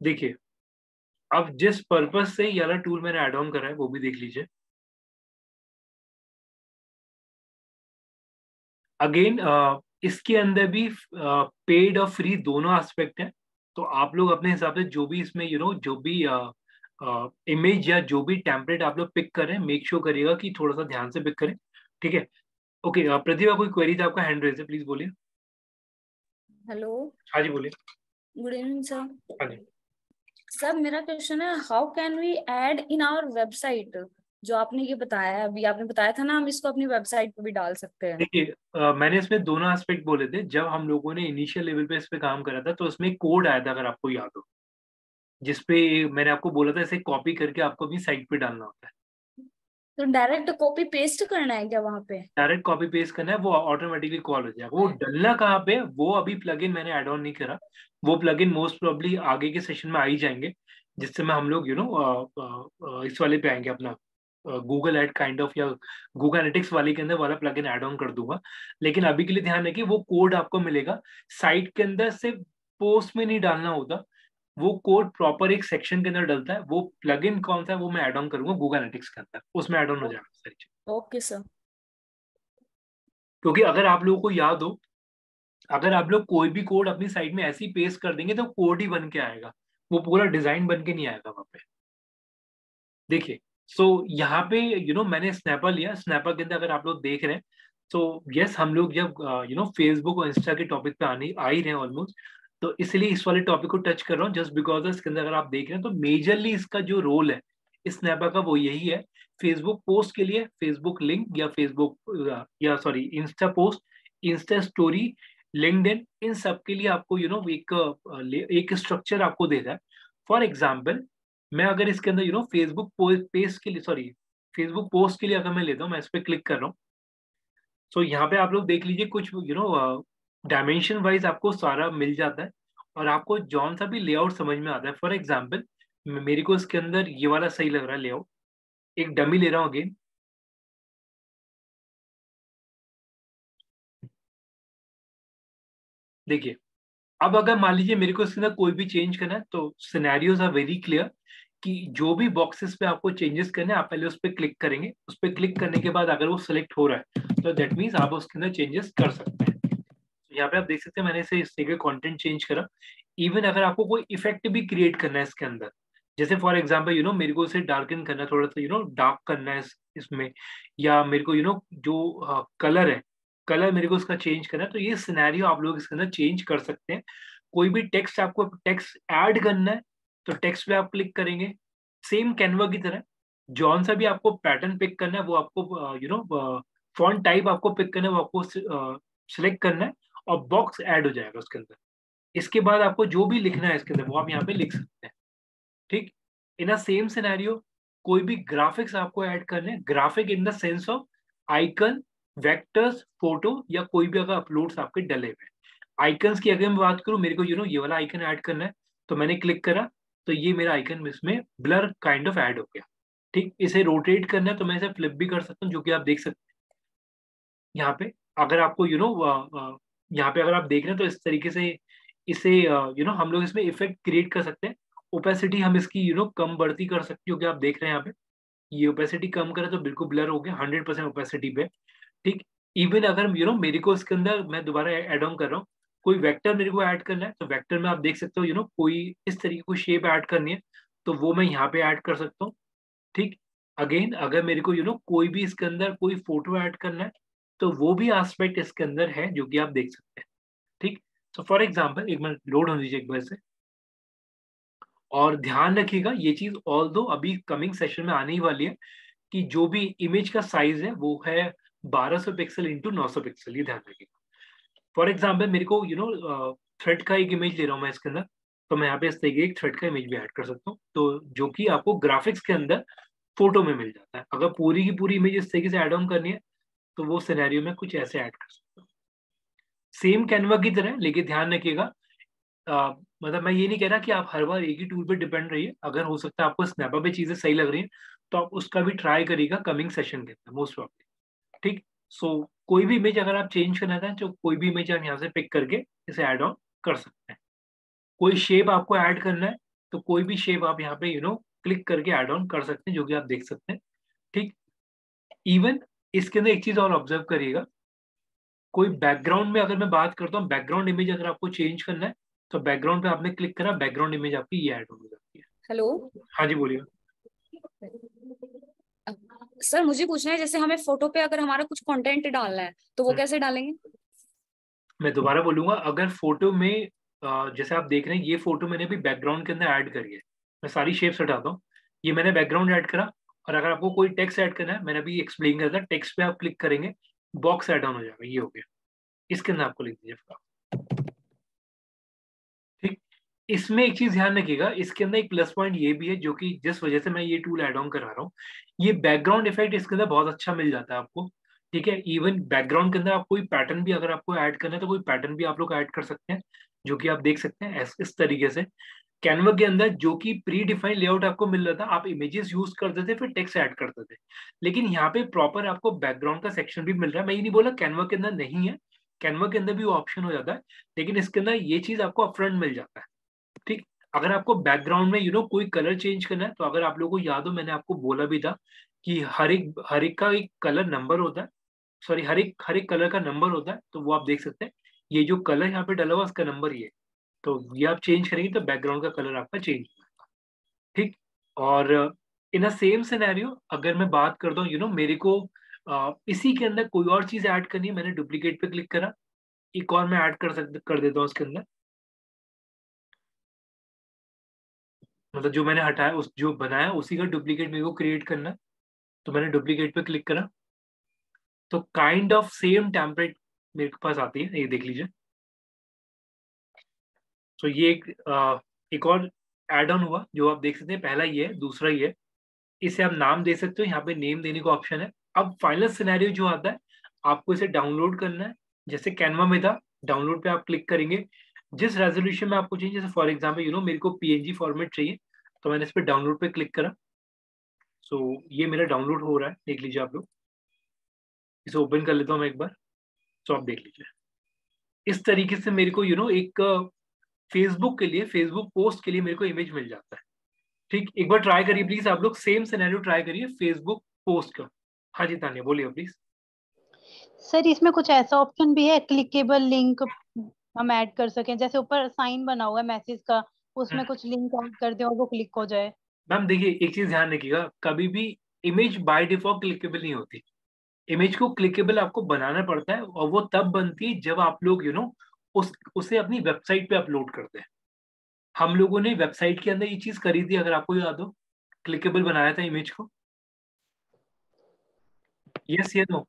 देखिए, अब जिस पर्पस से ये वाला टूल मैंने ऐड ऑन करा है वो भी देख लीजिए। अगेन इसके अंदर भी पेड और फ्री दोनों एस्पेक्ट हैं, तो आप लोग अपने हिसाब से जो भी इसमें जो भी इमेज या जो भी टेम्पलेट आप लोग पिक करें, मेक श्योर करिएगा कि थोड़ा सा ध्यान से पिक करें, ठीक है। ओके, प्रतिभा कोई क्वेरी था, आपका हैंड रेज है, प्लीज बोलिए। हेलो, हाँ जी बोलिए। Good evening sir. हाँ जी। सर मेरा क्वेश्चन है, how can we add in our website? जो आपने ये बताया है, अभी आपने बताया था ना, हम इसको अपनी वेबसाइट पे भी डाल सकते हैं। देखिए, मैंने इसमें दोनों एस्पेक्ट बोले थे। जब हम लोगों ने इनिशियल लेवल पे इस पे काम करा था तो इसमें कोड आया था, अगर आपको याद हो, जिसपे मैंने आपको बोला था इसे कॉपी करके आपको अपनी साइट पे डालना होता है। तो डायरेक्ट कॉपी पेस्ट करना है क्या वहां पे? डायरेक्ट कॉपी पेस्ट करना है, वो ऑटोमेटिकली कॉल हो जाएगा। वो डलना कहाँ पे है, वो अभी प्लगइन मैंने ऐड ऑन नहीं करा। वो प्लगइन मोस्ट प्रोबेबली आगे के सेशन में आ ही जाएंगे, जिससे मैं हम लोग इस वाले पे आएंगे, अपना गूगल एड काइंड ऑफ या गूगल एनालिटिक्स वाले के अंदर वाला प्लगइन ऐड ऑन कर दूंगा। लेकिन अभी के लिए ध्यान रखिए, वो कोड आपको मिलेगा साइट के अंदर, से पोस्ट में नहीं डालना होता। वो कोड प्रॉपर एक सेक्शन के अंदर डलता है। वो प्लगइन कौन सा है वो मैं ऐड ऑन करूंगा गूगल एनालिटिक्स के अंदर, उसमें ऐड ऑन हो जाएगा सारी चीज। Okay sir. क्योंकि अगर आप लोगों को याद हो, अगर आप लोग कोई भी कोड अपनी साइट में ऐसे ही पेस्ट कर देंगे तो कोड ही बन के आएगा, वो पूरा डिजाइन बन के नहीं आएगा वहां पे। देखिए, सो यहाँ पे मैंने स्नैपर लिया। स्नैपर के अंदर अगर आप लोग देख रहे हैं तो यस, हम लोग जब फेसबुक और इंस्टा के टॉपिक पे आने आ ही रहे हैं ऑलमोस्ट, तो इसलिए इस वाले टॉपिक को टच कर रहा हूँ जस्ट बिकॉज इसके अंदर अगर आप देख रहे हैं तो मेजरली इसका जो रोल है इस स्नैपर का वो यही है। फेसबुक पोस्ट के लिए फेसबुक लिंक या फेसबुक या sorry insta post, insta story, LinkedIn, इन सब के लिए आपको एक स्ट्रक्चर आपको देता है। फॉर एग्जाम्पल, मैं अगर इसके अंदर फेसबुक पेज के लिए, सॉरी फेसबुक पोस्ट के लिए अगर मैं लेता हूँ, मैं इस पर क्लिक कर रहा हूँ, सो यहाँ पे आप लोग देख लीजिए कुछ डायमेंशन वाइज आपको सारा मिल जाता है और आपको जौन सा भी लेआउट समझ में आता है। फॉर एग्जाम्पल, मेरे को इसके अंदर ये वाला सही लग रहा है लेआउट। एक डमी ले रहा हूँ अगेन, देखिए। अब अगर मान लीजिए मेरे को इसके अंदर कोई भी चेंज करना है तो सिनेरियोज आर वेरी क्लियर कि जो भी बॉक्सेस पे आपको चेंजेस करने हैं आप पहले उस पर क्लिक करेंगे। उस पर क्लिक करने के बाद अगर वो सिलेक्ट हो रहा है तो दैट मीन्स आप उसके अंदर चेंजेस कर सकते हैं। यहाँ पे आप देख सकते हैं मैंने इस तरह कंटेंट चेंज करा। इवन अगर आपको कोई इफेक्ट भी क्रिएट करना है इसके अंदर, जैसे फॉर एग्जांपल मेरे को इसे डार्कन करना है, थोड़ा सा डार्क करना है इसमें, या मेरे को जो कलर है, कलर मेरे को उसका चेंज करना है, तो ये सिनेरियो आप लोग इसके अंदर चेंज कर सकते हैं। कोई भी टेक्स्ट आपको टेक्स्ट ऐड करना है तो टेक्स्ट पे आप क्लिक करेंगे, सेम कैनवा की तरह। जौन सा भी आपको पैटर्न पिक करना है वो आपको फॉन्ट टाइप आपको पिक करना है, वो आपको सिलेक्ट करना है और बॉक्स ऐड हो जाएगा उसके अंदर। इसके बाद आपको जो भी लिखना है इसके अंदर वो आप यहाँ पे लिख सकते हैं, ठीक। इन अ सेम सिनेरियो, कोई भी ग्राफिक्स आपको ऐड करने, graphic in the sense of icon, vectors, photo, या कोई भी अगर अपलोड्स आपके डले हुए। आइकन्स की अगर मैं बात करूं, मेरे को ये वाला आइकन ऐड करना है तो मैंने क्लिक करा तो ये मेरा आइकन इसमें ब्लर काइंड ऑफ ऐड हो गया, ठीक। इसे रोटेट करना है तो मैं इसे फ्लिप भी कर सकता हूँ, जो कि आप देख सकते हैं यहाँ पे। अगर आपको यहाँ पे अगर आप देख रहे हैं तो इस तरीके से इसे हम लोग इसमें इफेक्ट क्रिएट कर सकते हैं। ओपेसिटी हम इसकी कम बढ़ती कर सकते हैं, क्योंकि आप देख रहे हैं यहाँ पे ये ओपेसिटी कम करे तो बिल्कुल ब्लर हो गया 100% ओपेसिटी पे, ठीक। इवन अगर मेरे को इसके अंदर मैं दोबारा एड ऑन कर रहा हूँ, कोई वेक्टर मेरे को ऐड करना है तो वेक्टर में आप देख सकते हो कोई इस तरीके को शेप ऐड करनी है तो वो मैं यहाँ पे ऐड कर सकता हूँ, ठीक। अगेन अगर मेरे को कोई भी इसके अंदर कोई फोटो ऐड करना है तो वो भी एस्पेक्ट इसके अंदर है, जो कि आप देख सकते हैं, ठीक। सो फॉर एग्जाम्पल, एक मिनट लोड होने दीजिए एक बार से। और ध्यान रखिएगा ये चीज ऑल दो अभी कमिंग सेशन में आने ही वाली है कि जो भी इमेज का साइज है वो है 1200 पिक्सल इंटू 900 पिक्सल, ये ध्यान रखिएगा। फॉर एग्जाम्पल, मेरे को थ्रेड का एक इमेज ले रहा हूँ मैं इसके अंदर, तो मैं यहाँ पे इस तरीके एक थ्रेड का इमेज भी ऐड कर सकता हूँ, तो जो कि आपको ग्राफिक्स के अंदर फोटो में मिल जाता है। अगर पूरी की पूरी इमेज इस तरीके से ऐड ऑन करनी है तो वो सिनेरियो में कुछ ऐसे ऐड कर सकते हो, सेम कैनवा की तरह। लेकिन ध्यान रखिएगा, मतलब मैं ये नहीं कह रहा कि आप हर बार एक ही टूल पे डिपेंड रहिए। अगर हो सकता है आपको स्नैपर पे चीजें सही लग रही हैं तो आप उसका भी ट्राई करिएगा कमिंग सेशन के अंदर मोस्ट प्रॉब्ली, ठीक। सो कोई भी इमेज अगर आप चेंज करना चाहें तो कोई भी इमेज आप यहाँ से पिक करके इसे ऐड ऑन कर सकते हैं। कोई शेप आपको ऐड करना है तो कोई भी शेप आप यहाँ पे क्लिक करके ऐड ऑन कर सकते हैं, जो कि आप देख सकते हैं। ठीक, इवन इसके अंदर एक चीज और ऑब्जर्व करिएगा, कोई बैकग्राउंड में अगर मैं बात करता हूँ, बैकग्राउंड इमेज अगर आपको चेंज करना है तो बैकग्राउंड पे आपने क्लिक करा, बैकग्राउंड इमेज आपकी ये ऐड हो जाती है। हेलो हाँ जी बोलिए। सर, मुझे पूछना है, जैसे हमें फोटो पे अगर हमारा कुछ कंटेंट डालना है तो वो कैसे डालेंगे? मैं दोबारा बोलूंगा, अगर फोटो में जैसे आप देख रहे हैं, ये फोटो मैंने अभी बैकग्राउंड के अंदर ऐड करी है। मैं सारी शेप्स हटाता हूँ, ये मैंने बैकग्राउंड ऐड करा। और अगर आपको कोई टेक्स्ट ऐड करना है, मैंने अभी एक्सप्लेन करा था, टेक्स्ट पे आप क्लिक करेंगे, बॉक्स ऐड ऑन हो जाएगा, ये हो गया। इसके अंदर आपको लिख दीजिए। ठीक, इसमें एक चीज ध्यान रखिएगा, इसके अंदर एक प्लस पॉइंट ये भी है, जो कि जिस वजह से मैं ये टूल ऐड ऑन करा रहा हूँ, ये बैकग्राउंड इफेक्ट इसके अंदर बहुत अच्छा मिल जाता है आपको। ठीक है, इवन बैकग्राउंड के अंदर आप कोई पैटर्न भी अगर आपको ऐड करना है तो कोई पैटर्न भी आप लोग ऐड कर सकते हैं, जो कि आप देख सकते हैं इस तरीके से। कैनवा के अंदर जो कि प्री डिफाइंड लेआउट आपको मिल रहा था, आप इमेजेस यूज करते थे, फिर टेक्स्ट ऐड करते थे, लेकिन यहाँ पे प्रॉपर आपको बैकग्राउंड का सेक्शन भी मिल रहा है। मैं ये नहीं बोला कैनवा के अंदर नहीं है, कैनवा के अंदर भी वो ऑप्शन हो जाता है, लेकिन इसके अंदर ये चीज आपको अपफ्रंट मिल जाता है। ठीक, अगर आपको बैकग्राउंड में कोई कलर चेंज करना है, तो अगर आप लोगों को याद हो, मैंने आपको बोला भी था कि हर एक का एक कलर नंबर होता है, सॉरी हर एक कलर का नंबर होता है, तो वो आप देख सकते हैं। ये जो कलर यहाँ पे डला हुआ उसका नंबर ये, तो ये आप चेंज करेंगे तो बैकग्राउंड का कलर आपका चेंज हो जाएगा। ठीक, और इन अ सेम सिनेरियो अगर मैं बात करता हूँ, मेरे को इसी के अंदर कोई और चीज ऐड करनी है, मैंने डुप्लीकेट पे क्लिक करा, एक और मैं ऐड कर देता हूँ उसके अंदर, मतलब जो मैंने हटाया, उस जो बनाया उसी का डुप्लीकेट मेरे को क्रिएट करना है, तो मैंने डुप्लीकेट पे क्लिक करा, तो काइंड ऑफ सेम टेम्पलेट मेरे पास आती है, ये देख लीजिए। तो ये एक और एड ऑन हुआ, जो आप देख सकते हैं, पहला ये है, दूसरा ये है। इसे आप नाम दे सकते हो, यहाँ पे नेम देने का ऑप्शन है। अब फाइनल सिनेरियो जो आता है, आपको इसे डाउनलोड करना है, जैसे कैनवा में था, डाउनलोड पे आप क्लिक करेंगे, जिस रेजोल्यूशन में आपको चाहिए, जैसे फॉर एग्जाम्पल मेरे को पीएनजी फॉर्मेट चाहिए, तो मैंने इस पर डाउनलोड पे क्लिक करा। सो ये मेरा डाउनलोड हो रहा है, देख लीजिए आप लोग। इसे ओपन कर लेता हूँ मैं एक बार, तो आप देख लीजिए। इस तरीके से मेरे को एक फेसबुक के लिए, फेसबुक पोस्ट के लिए मेरे को इमेज मिल जाता है। ठीक, एक बार ट्राई करिए प्लीज, आप लोग सेम सिनेरियो ट्राई करिए फेसबुक पोस्ट का। हाँ जी तानिया बोलिए प्लीज। सर इसमें कुछ ऐसा ऑप्शन भी है क्लिकेबल लिंक हम ऐड कर सकें, जैसे ऊपर साइन बना हुआ है मैसेज का, उसमें कुछ लिंक ऐड कर दें और वो क्लिक हो जाए? मैम देखिए, एक चीज ध्यान रखिएगा, कभी भी इमेज बाय डिफॉल्ट क्लिकेबल नहीं होती। इमेज को क्लिकेबल आपको बनाना पड़ता है, और वो तब बनती है जब आप लोग उसे अपनी वेबसाइट पे अपलोड करते हैं। हम लोगों ने वेबसाइट के अंदर ये चीज करी थी, अगर आपको याद हो, क्लिकेबल बनाया था इमेज को। यस या नो?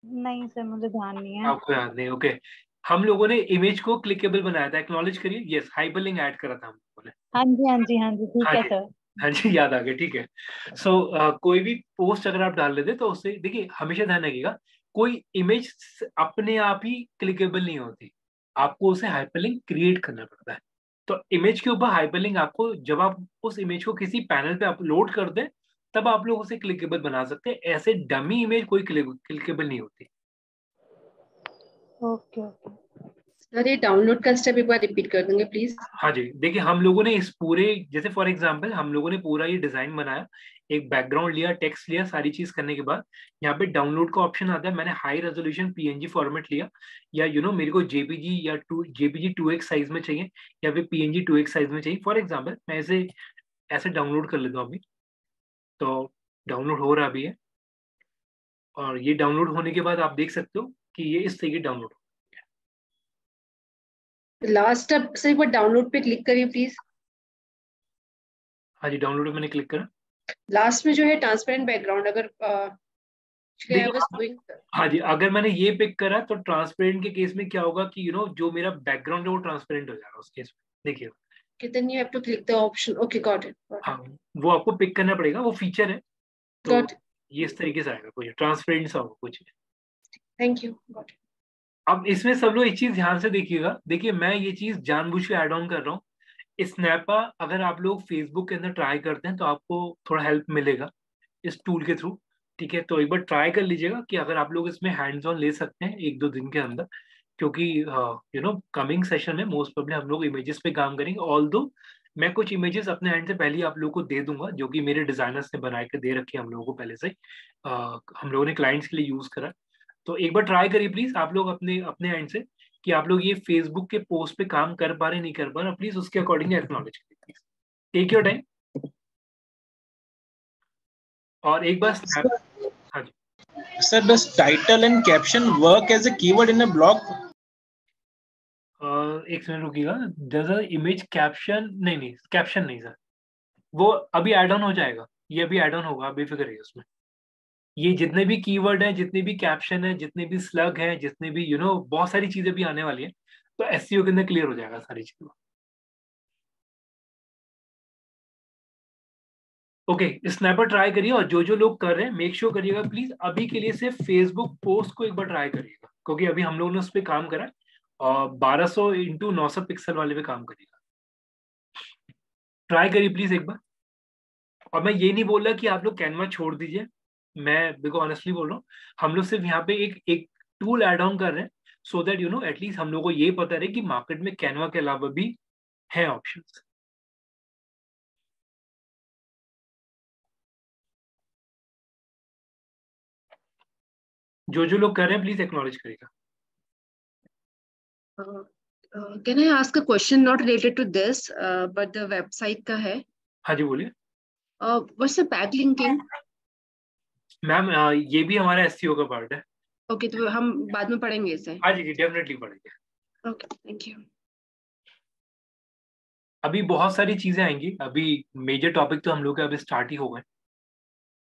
नहीं सर, मुझे ध्यान नहीं है। आपको याद नहीं? ओके, हम लोगों ने इमेज को क्लिकेबल बनाया था, एक्नॉलेज करिए। यस, हाइपरलिंक ऐड करा था हम लोगों ने। हाँ जी हाँ जी हाँ जी, ठीक हाँ है जी, सर। हाँ जी याद आ गया, ठीक है। कोई भी पोस्ट अगर आप डाल लेते, तो उससे देखिए हमेशा ध्यान रखिएगा, कोई इमेज अपने आप ही क्लिकेबल नहीं होती, आपको उसे हाइपरलिंक क्रिएट करना पड़ता है। तो इमेज के ऊपर हाइपरलिंक आपको, जब आप उस इमेज को किसी पैनल पे अपलोड कर दें, तब आप लोग उसे क्लिकेबल बना सकते हैं। ऐसे डमी इमेज कोई क्लिकेबल नहीं होती। ओके ओके सर ये डाउनलोड का स्टेप एक बार रिपीट कर देंगे प्लीज? हाँ जी, देखिए हम लोगों ने इस पूरे, जैसे फॉर एग्जांपल हम लोगों ने पूरा ये डिजाइन बनाया, एक बैकग्राउंड लिया, टेक्स्ट लिया, सारी चीज करने के बाद यहाँ पे डाउनलोड का ऑप्शन आता है। मैंने हाई रेजोल्यूशन पीएनजी फॉर्मेट लिया, या मेरे को जेपीजी या जेपीजी 2x साइज में चाहिए, या फिर पीएनजी 2x साइज में चाहिए। फॉर एग्जाम्पल मैं इसे ऐसे डाउनलोड कर लेता हूँ अभी, तो डाउनलोड हो रहा भी है, और ये डाउनलोड होने के बाद आप देख सकते हो कि ये इस तरीके डाउनलोड। लास्ट स्टेप से एक बार डाउनलोड पे क्लिक करिए प्लीज। हाँ जी, डाउनलोड मैंने क्लिक करा। लास्ट में जो है ट्रांसपेरेंट बैकग्राउंड, अगर हाँ जी, अगर मैंने ये पिक करा, तो ट्रांसपेरेंट के केस में क्या होगा कि जो मेरा बैकग्राउंड है वो ट्रांसपेरेंट हो जाएगा उस केस में। देखिए, then you have to click the option. Okay, got it. हाँ, वो आपको पिक करना पड़ेगा, वो फीचर है, तो Got it. ये इस तरीके से आएगा, कुछ ट्रांसपेरेंट सा होगा कुछ। Thank you. Got it. अब इसमें सब लोग एक चीज ध्यान से देखिएगा, देखिए मैं ये चीज जानबूझ के ऐड ऑन कर रहा हूँ। स्नैपा अगर आप लोग फेसबुक के अंदर ट्राई करते हैं, तो आपको थोड़ा हेल्प मिलेगा इस टूल के थ्रू। ठीक है, तो एक बार ट्राई कर लीजिएगा कि अगर आप लोग इसमें हैंड्स ऑन ले सकते हैं 1-2 दिन के अंदर, क्योंकि कमिंग सेशन में मोस्ट प्रोबेबली हम लोग इमेजेस पे काम करेंगे। ऑल्दो मैं कुछ इमेजेस अपने एंड से पहले ही आप लोगों को दे दूंगा, जो कि मेरे डिजाइनर्स ने बना के दे रखे हैं हम लोगों को पहले से। हम लोगों ने क्लाइंट्स के लिए यूज करा। तो एक बार ट्राई करिए प्लीज आप लोग अपने अपने एंड से कि आप लोग ये फेसबुक के पोस्ट पे काम कर पा रहे नहीं कर पा रहे, प्लीज उसके अकॉर्डिंग एक्नॉलेज करिए प्लीज। Take your time. और एक बार हाँ जी Sir, does title and caption work as a keyword in a blog? एक मिनट रुकिएगा। डज अ इमेज कैप्शन, नहीं कैप्शन नहीं सर, वो अभी ऐड ऑन हो जाएगा, ये अभी ऐड ऑन होगा, आप बेफिक्र रहिए उसमें। ये जितने भी कीवर्ड हैं, जितने भी कैप्शन है, जितने भी स्लग हैं, जितने भी बहुत सारी चीजें भी आने वाली हैं, तो एसईओ के अंदर क्लियर हो जाएगा सारी चीजें। ओके, स्नैपर ट्राई करिए, और जो जो लोग कर रहे हैं मेक श्योर करिएगा प्लीज अभी के लिए सिर्फ फेसबुक पोस्ट को एक बार ट्राई करिएगा, क्योंकि अभी हम लोगों ने उस पर काम करा और 1200 इंटू 900 पिक्सल वाले पे काम करिएगा। ट्राई करिए प्लीज एक बार। और मैं ये नहीं बोल रहा कि आप लोग कैनवा छोड़ दीजिए, मैं बिल्कुल ऑनेस्टली बोल रहा हूँ, हम लोग सिर्फ यहाँ पे एक एक टूल ऐड ऑन कर रहे हैं, सो दैट एटलीस्ट हम लोग को ये पता रहे कि मार्केट में कैनवा के अलावा भी है ऑप्शंस। जो जो लोग कर रहे हैं प्लीज एक्नॉलेज करेगा। Can I ask a question not related to this, but the website का है? हाँ जी बोलिए। What's the backlinking? मैम ये भी हमारा एसईओ का पार्ट है। Okay, तो हम बाद में पढ़ेंगे इसे। हाँ जी डेफिनेटली पढ़ेंगे। Okay, thank you. अभी बहुत सारी चीजें आएंगी, अभी मेजर टॉपिक तो हम लोग के अभी स्टार्ट ही हो गए।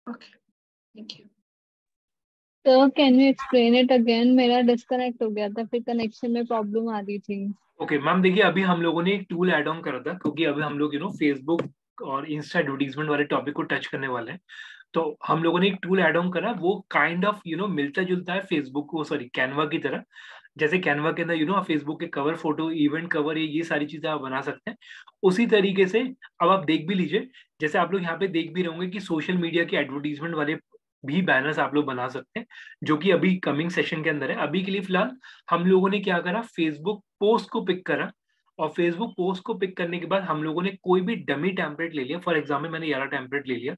Okay, thank you. तो can you explain it again? मेरा डिस्कनेक्ट हो गया था, फिर कनेक्शन में प्रॉब्लम आ रही थी। ओके मैम, देखिए अभी हम लोगों ने एक टूल ऐड ऑन करा था, क्योंकि अभी हम लोग फेसबुक और इंस्टा एडवर्टीजमेंट वाले टॉपिक को टच करने वाले हैं। तो हम लोगों ने एक टूल ऐड ऑन करा, वो काइंड ऑफ मिलता जुलता है फेसबुक को, सॉरी कैनवा की तरह। जैसे कैनवा के अंदर आप फेसबुक के कवर फोटो, इवेंट कवर, ये सारी चीजें आप बना सकते हैं। उसी तरीके से अब आप देख भी लीजिए, जैसे आप लोग यहाँ पे देख भी रहोगे कि सोशल मीडिया के एडवर्टीजमेंट वाले भी बैनर्स आप लोग बना सकते हैं, जो कि अभी कमिंग सेशन के अंदर है। अभी के लिए फिलहाल हम लोगों ने क्या करा, फेसबुक पोस्ट को पिक करा, और फेसबुक पोस्ट को पिक करने के बाद हम लोगों ने कोई भी डमी टेम्पलेट ले लिया। फॉर एग्जाम्पल मैंने यारा टेम्पलेट ले लिया,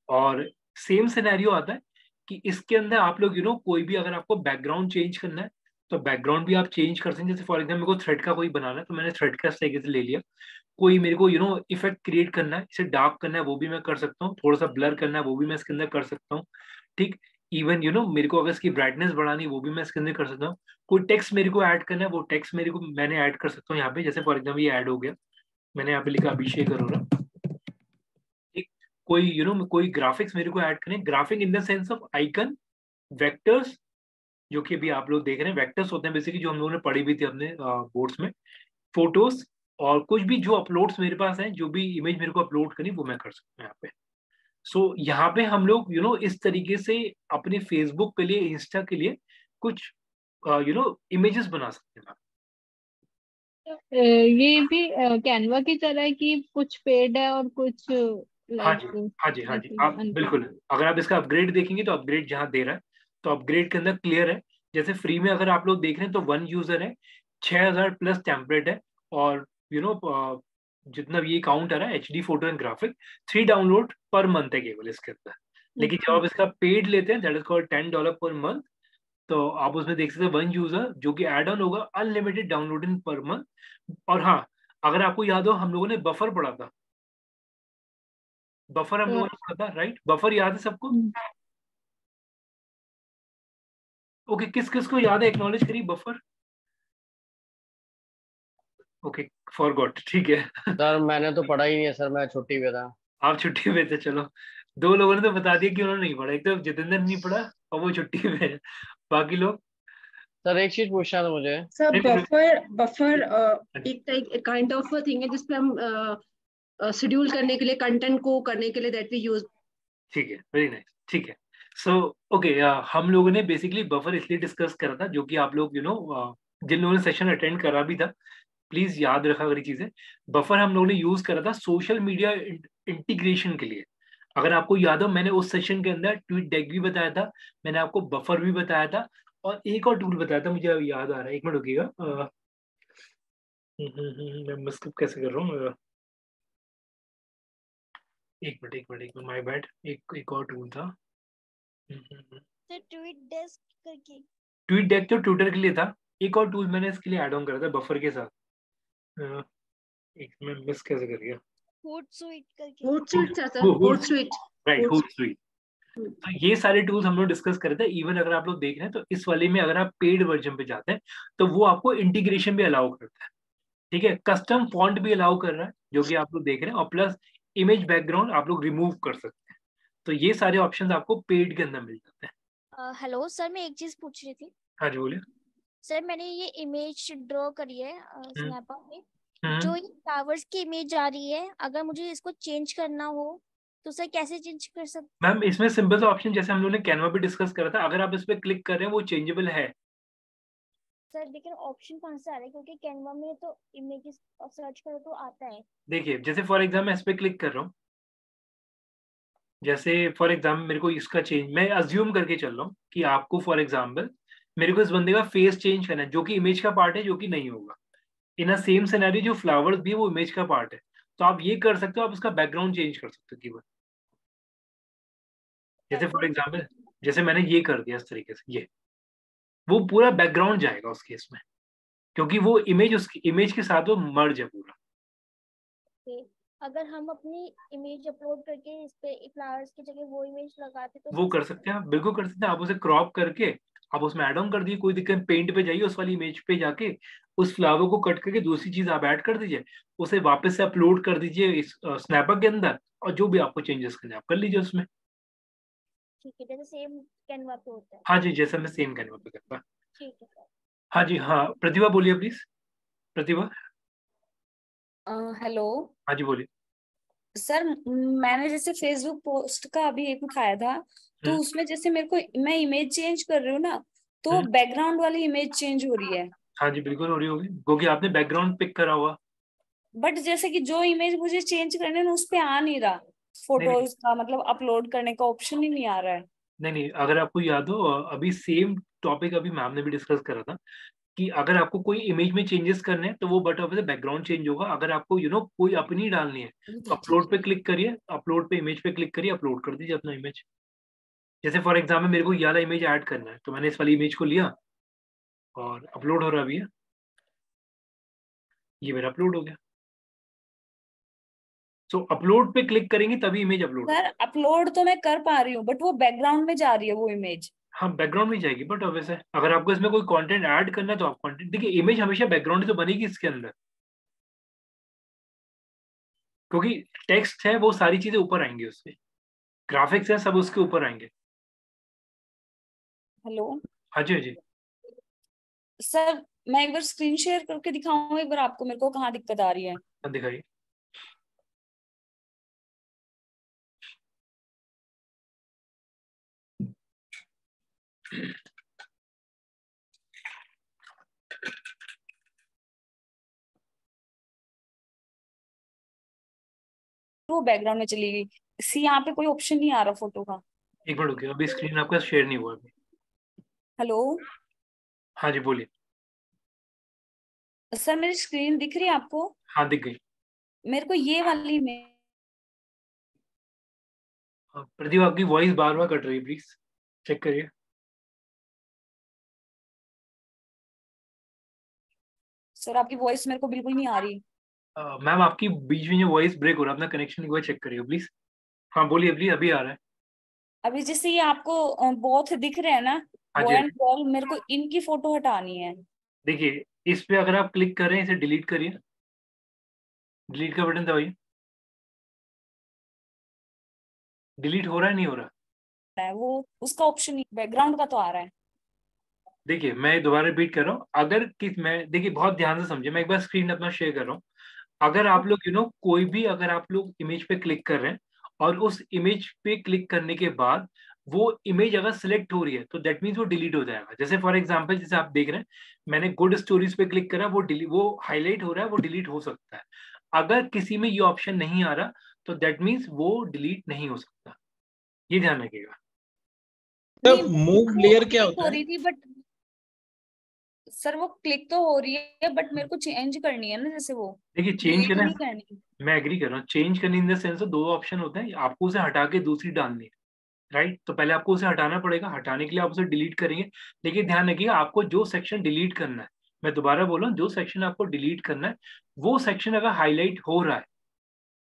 और सेम सिनेरियो आता है कि इसके अंदर आप लोग कोई भी अगर आपको बैकग्राउंड चेंज करना है तो बैकग्राउंड भी आप चेंज कर सकते हैं। जैसे फॉर एग्जाम्पल मेरे को थ्रेड का कोई बनाना है, तो मैंने थ्रेड का इस तरीके से ले लिया। कोई मेरे को इफेक्ट क्रिएट करना है, इसे डार्क करना है, वो भी मैं कर सकता हूँ। थोड़ा सा ब्लर करना है, वो भी मैं इसके अंदर कर सकता हूँ। ठीक, इवन मेरे को अगर इसकी ब्राइटनेस बढ़ानी है, वो भी मैं इसके अंदर कर सकता हूँ। कोई टेक्स्ट मेरे को ऐड करना है, वो टेक्स्ट मेरे को मैंने ऐड कर सकता हूँ यहाँ पे। जैसे फॉर एग्जाम्पल ये ऐड हो गया, मैंने यहाँ पे लिखा अभिषेक अरोरा। ठीक, कोई कोई ग्राफिक्स मेरे को ऐड करें, graphic in the sense of icon, vectors, जो कि अभी आप लोग देख रहे हैं वेक्टर्स होते हैं बेसिकली, जो हम लोगों ने पढ़ी भी थी अपने बोर्ड्स में। फोटोज और कुछ भी जो अपलोड्स मेरे पास हैं, जो भी इमेज मेरे को अपलोड करनी, वो मैं कर सकता हूँ यहाँ पे। सो यहाँ पे हम लोग इस तरीके से अपने फेसबुक के लिए, इंस्टा के लिए कुछ इमेजेस बना सकते हैं। ये भी कैनवा की तरह है कि कुछ पेड है और कुछ हाँ जी हाँ जी हाँ जी, आप बिल्कुल, अगर आप इसका अपग्रेड देखेंगे तो अपग्रेड जहाँ दे रहा है, तो अपग्रेड के अंदर क्लियर है। जैसे फ्री में अगर आप लोग देख रहे हैं तो 1 यूजर है, 6000 प्लस टेम्पलेट है, और जितना भी ये काउंट आ रहा है HD photo and graphic, 3 download per month है केवल इसके अंदर। लेकिन जब आप इसका पेड लेते हैं, that is called $10 per month, तो आप उसमें देख सकते हैं 1 यूजर, जो कि एड ऑन होगा, अनलिमिटेड डाउनलोडिंग पर मंथ। और हाँ, अगर आपको याद हो हम लोगों ने बफर पढ़ा था, बफर हम लोगों ने पढ़ा था, राइट? बफर याद है सबको? ओके, किस किस को याद है, एक्नॉलेज करिए बफर। ओके, फॉरगॉट, ठीक है। सर मैंने तो पढ़ा ही नहीं है सर, मैं छुट्टी पे था। आप छुट्टी पे थे, चलो 2 लोगों ने तो बता दिया कि उन्होंने नहीं पढ़ा, एक तो जितेंद्र नहीं पढ़ा और वो छुट्टी पे है, बाकी लोग। सर एक चीज पूछना था मुझे। सर बफर एक काइंड ऑफ थिंग है जिसपे हम शेड्यूल करने के लिए, कंटेंट को करने के लिए, दैट वी यूज। ठीक है, वेरी नाइस, ठीक है। सो ओके, हम लोगों ने बेसिकली बफर इसलिए डिस्कस करा था, जो कि आप लोग जिन लोगों ने सेशन अटेंड करा भी था, प्लीज याद रखा अगर चीजें। बफर हम लोगों ने यूज करा था सोशल मीडिया इंटीग्रेशन के लिए। अगर आपको याद हो, मैंने उस सेशन के अंदर ट्वीट डेक भी बताया था, मैंने आपको बफर भी बताया था, और एक और टूल बताया था, मुझे अब याद आ रहा है, एक मिनट रुकिएगा। मैं मिस्किप कैसे कर रहा हूँ, एक मिनट, माय बैड। एक और टूल था, ट्वीट डेस्क करके। ट्वीट डेक तो ट्विटर के लिए था, एक और टूल मैंने इसके लिए ऐड ऑन करा था बफर के साथ। एक मैं मिस कैसे कर गया, होटसुइट करके। होटसुइट सर, होटसुइट, राइट, होटसुइट। तो ये सारे टूल्स हम लोग डिस्कस कर रहे थे। इवन अगर आप लोग देख रहे हैं तो इस वाले में अगर आप पेड वर्जन पे जाते हैं तो वो आपको इंटीग्रेशन भी अलाउ करता है, ठीक है। कस्टम फॉन्ट भी अलाउ कर रहा है जो कि आप लोग देख रहे हैं, और प्लस इमेज बैकग्राउंड आप लोग रिमूव कर सकते हैं। तो ये सारे ऑप्शंस आपको पेड के अंदर मिल जाते हैं। हेलो सर, मैं एक चीज पूछ रही थी। हाँ जी बोलिए। सर मैंने ये इमेज ड्रॉ करी है स्नैप में, जो हम्म, ये फ्लावर्स की इमेज आ रही है, अगर मुझे इसको चेंज करना हो तो सर कैसे चेंज कर सकते? मैम इसमें सिंपल सा ऑप्शन, जैसे हम लोगों ने कैनवा पे डिस्कस करा था, अगर आप इस पे क्लिक कर रहे हैं वो चेंजेबल है। सर लेकिन ऑप्शन कहाँ से आ रहा है, क्योंकि कैनवा में तो इमेजेस सर्च करो तो आता है। देखिए जैसे फॉर एग्जाम्पल मैं इस पे क्लिक कर रहा हूँ, जैसे फॉर एग्जाम्पल मेरे को इसका चेंज, मैं अज्यूम करके चल रहा हूँ कि आपको फॉर एग्जाम्पल मेरे को इस बंदे का फेस चेंज करना है, जो कि इमेज का पार्ट है, जो कि नहीं होगा। इन अ सेम सिनेरियो जो फ्लावर्स भी है वो इमेज का पार्ट है, तो आप ये कर सकते हो, आप उसका बैकग्राउंड चेंज कर सकते हो केवल। जैसे फॉर एग्जाम्पल जैसे मैंने ये कर दिया इस तरीके से, ये वो पूरा बैकग्राउंड जाएगा उस केस में, क्योंकि वो इमेज उसकी इमेज के साथ वो मर्ज है पूरा। अगर हम अपनी इमेज अपलोड करके इस पे फ्लावर्स की जगह वो इमेज लगाते तो वो कर सकते हैं आप, बिल्कुल कर सकते हैं। आप उसे क्रॉप करके आप उसमें ऐड ऑन कर दीजिए, कोई दिक्कत। पेंट पे जाइए, उस वाली इमेज पे जाके उस फ्लावर को कट करके दूसरी चीज आप ऐड कर दीजिए, उसे वापस से अपलोड कर दीजिए इस स्नैपर के अंदर, और जो भी आपको चेंजेस करने आप कर लीजिए उसमें। ठीक है, जैसे सेम कैनवा पे होता है। हाँ जी, जैसा मैं सेम कैनवा पे करता। ठीक है सर। हाँ जी, हाँ प्रतिभा बोलिए प्लीज। प्रतिभा। हेलो हाँ जी बोलिए। सर, मैंने जैसे फेसबुक पोस्ट का अभी एक उठाया था, तो उसमें जैसे मेरे को, मैं इमेज चेंज कर रही हूँ ना, तो बैकग्राउंड वाली इमेज चेंज हो रही है। हाँ जी बिल्कुल हो रही होगी, क्योंकि आपने बैकग्राउंड पिक करा हुआ। बट जैसे कि जो इमेज मुझे चेंज करने है ना, उस पे आ नहीं रहा, नहीं फोटोज का मतलब अपलोड करने का ऑप्शन ही नहीं आ रहा है। नहीं नहीं, अगर आपको याद हो अभी सेम टॉपिक अभी मैम ने भी डिस्कस करा था कि अगर आपको कोई इमेज में चेंजेस करने हैं तो वो बट ऑफ बैकग्राउंड चेंज होगा। अगर आपको कोई अपनी डालनी है तो अपलोड पे क्लिक करिए, अपलोड पे इमेज पे क्लिक करिए, अपलोड कर दीजिए अपना इमेज। जैसे फॉर एग्जाम्पल मेरे को ये वाला इमेज ऐड करना है, तो मैंने इस वाली इमेज को लिया और अपलोड हो रहा भी है, ये मेरा अपलोड हो गया। सो अपलोड पे क्लिक करेंगे तभी इमेज अपलोड सर अपलोड तो मैं कर पा रही हूँ, बट वो बैकग्राउंड में जा रही है वो इमेज। हाँ बैकग्राउंड में जाएगी, बट ऑब्वियस है अगर आपको इसमें कोई कंटेंट ऐड करना है तो आप कंटेंट देखिए, इमेज हमेशा बैकग्राउंड तो बनेगी इसके अंदर, क्योंकि टेक्स्ट है वो सारी चीजें ऊपर आएंगी, उसके ग्राफिक्स है सब उसके ऊपर आएंगे। हेलो हाँ जी, हाँ जी। सर, मैं एक बार स्क्रीन शेयर करके दिखाऊँ एक बार आपको, मेरे को कहाँ दिक्कत आ रही है। दिखाइए। वो बैकग्राउंड में चली गई। सी यहाँ पे कोई ऑप्शन नहीं आ रहा फोटो का। एक मिनट रुकिए, अभी स्क्रीन आपका शेयर नहीं हुआ अभी। हेलो हाँ जी बोलिए। सर, मेरी स्क्रीन दिख रही है आपको? हाँ दिख गई। मेरे को ये वाली में प्रदीप आपकी वॉइस बार बार कट रही है, प्लीज चेक करिए। सर आपकी वॉइस मेरे को बिल्कुल नहीं आ रही। मैम आपकी बीच में जो वॉइस ब्रेक हो रहा है, अपना कनेक्शन एक बार चेक करिए प्लीज। हाँ बोलिए प्लीज, अभी आ रहा है। अभी जैसे ये आपको बोथ दिख रहे हैं ना, हाँ बॉय जी, एंड गर्ल, मेरे को इनकी फोटो हटानी है। देखिए इस पे अगर आप क्लिक करें, इसे डिलीट करिए, डिलीट का बटन दबाइए। डिलीट हो रहा है, नहीं हो रहा? वो उसका ऑप्शन नहीं, बैकग्राउंड का तो आ रहा है। देखिए मैं दोबारा रिपीट कर रहा हूँ, अगर किस मैं देखिए बहुत ध्यान से समझे, मैं एक बार स्क्रीन अपना शेयर कर रहा हूँ। अगर आप लोग कोई भी अगर आप लोग इमेज पे क्लिक कर रहे हैं और उस इमेज पे क्लिक करने के बाद वो इमेज अगर सिलेक्ट हो रही है तो दैट मीन्स वो डिलीट हो जाएगा। जैसे फॉर एग्जांपल जैसे आप देख रहे हैं, मैंने गुड स्टोरीज पे क्लिक करा, वो हाईलाइट हो रहा है, वो डिलीट हो सकता है। अगर किसी में ये ऑप्शन नहीं आ रहा तो दैट मीन्स वो डिलीट नहीं हो सकता, ये ध्यान रखिएगा। तो मूव लेयर क्या होता हो है? रही थी, बट सर वो क्लिक तो हो रही है बट मेरे को चेंज करनी है ना, जैसे वो देखिए चेंज डिलीट करना, नहीं करनी। मैं एग्री कर रहा हूँ, चेंज करने इन द सेंस दो ऑप्शन होते हैं, आपको उसे हटा के दूसरी डालनी है, राइट। तो पहले आपको उसे हटाना पड़ेगा, हटाने के लिए आप उसे डिलीट करेंगे। लेकिन ध्यान रखिएगा आपको जो सेक्शन डिलीट करना है, मैं दोबारा बोल रहा हूँ, जो सेक्शन आपको डिलीट करना है वो सेक्शन अगर हाईलाइट हो रहा है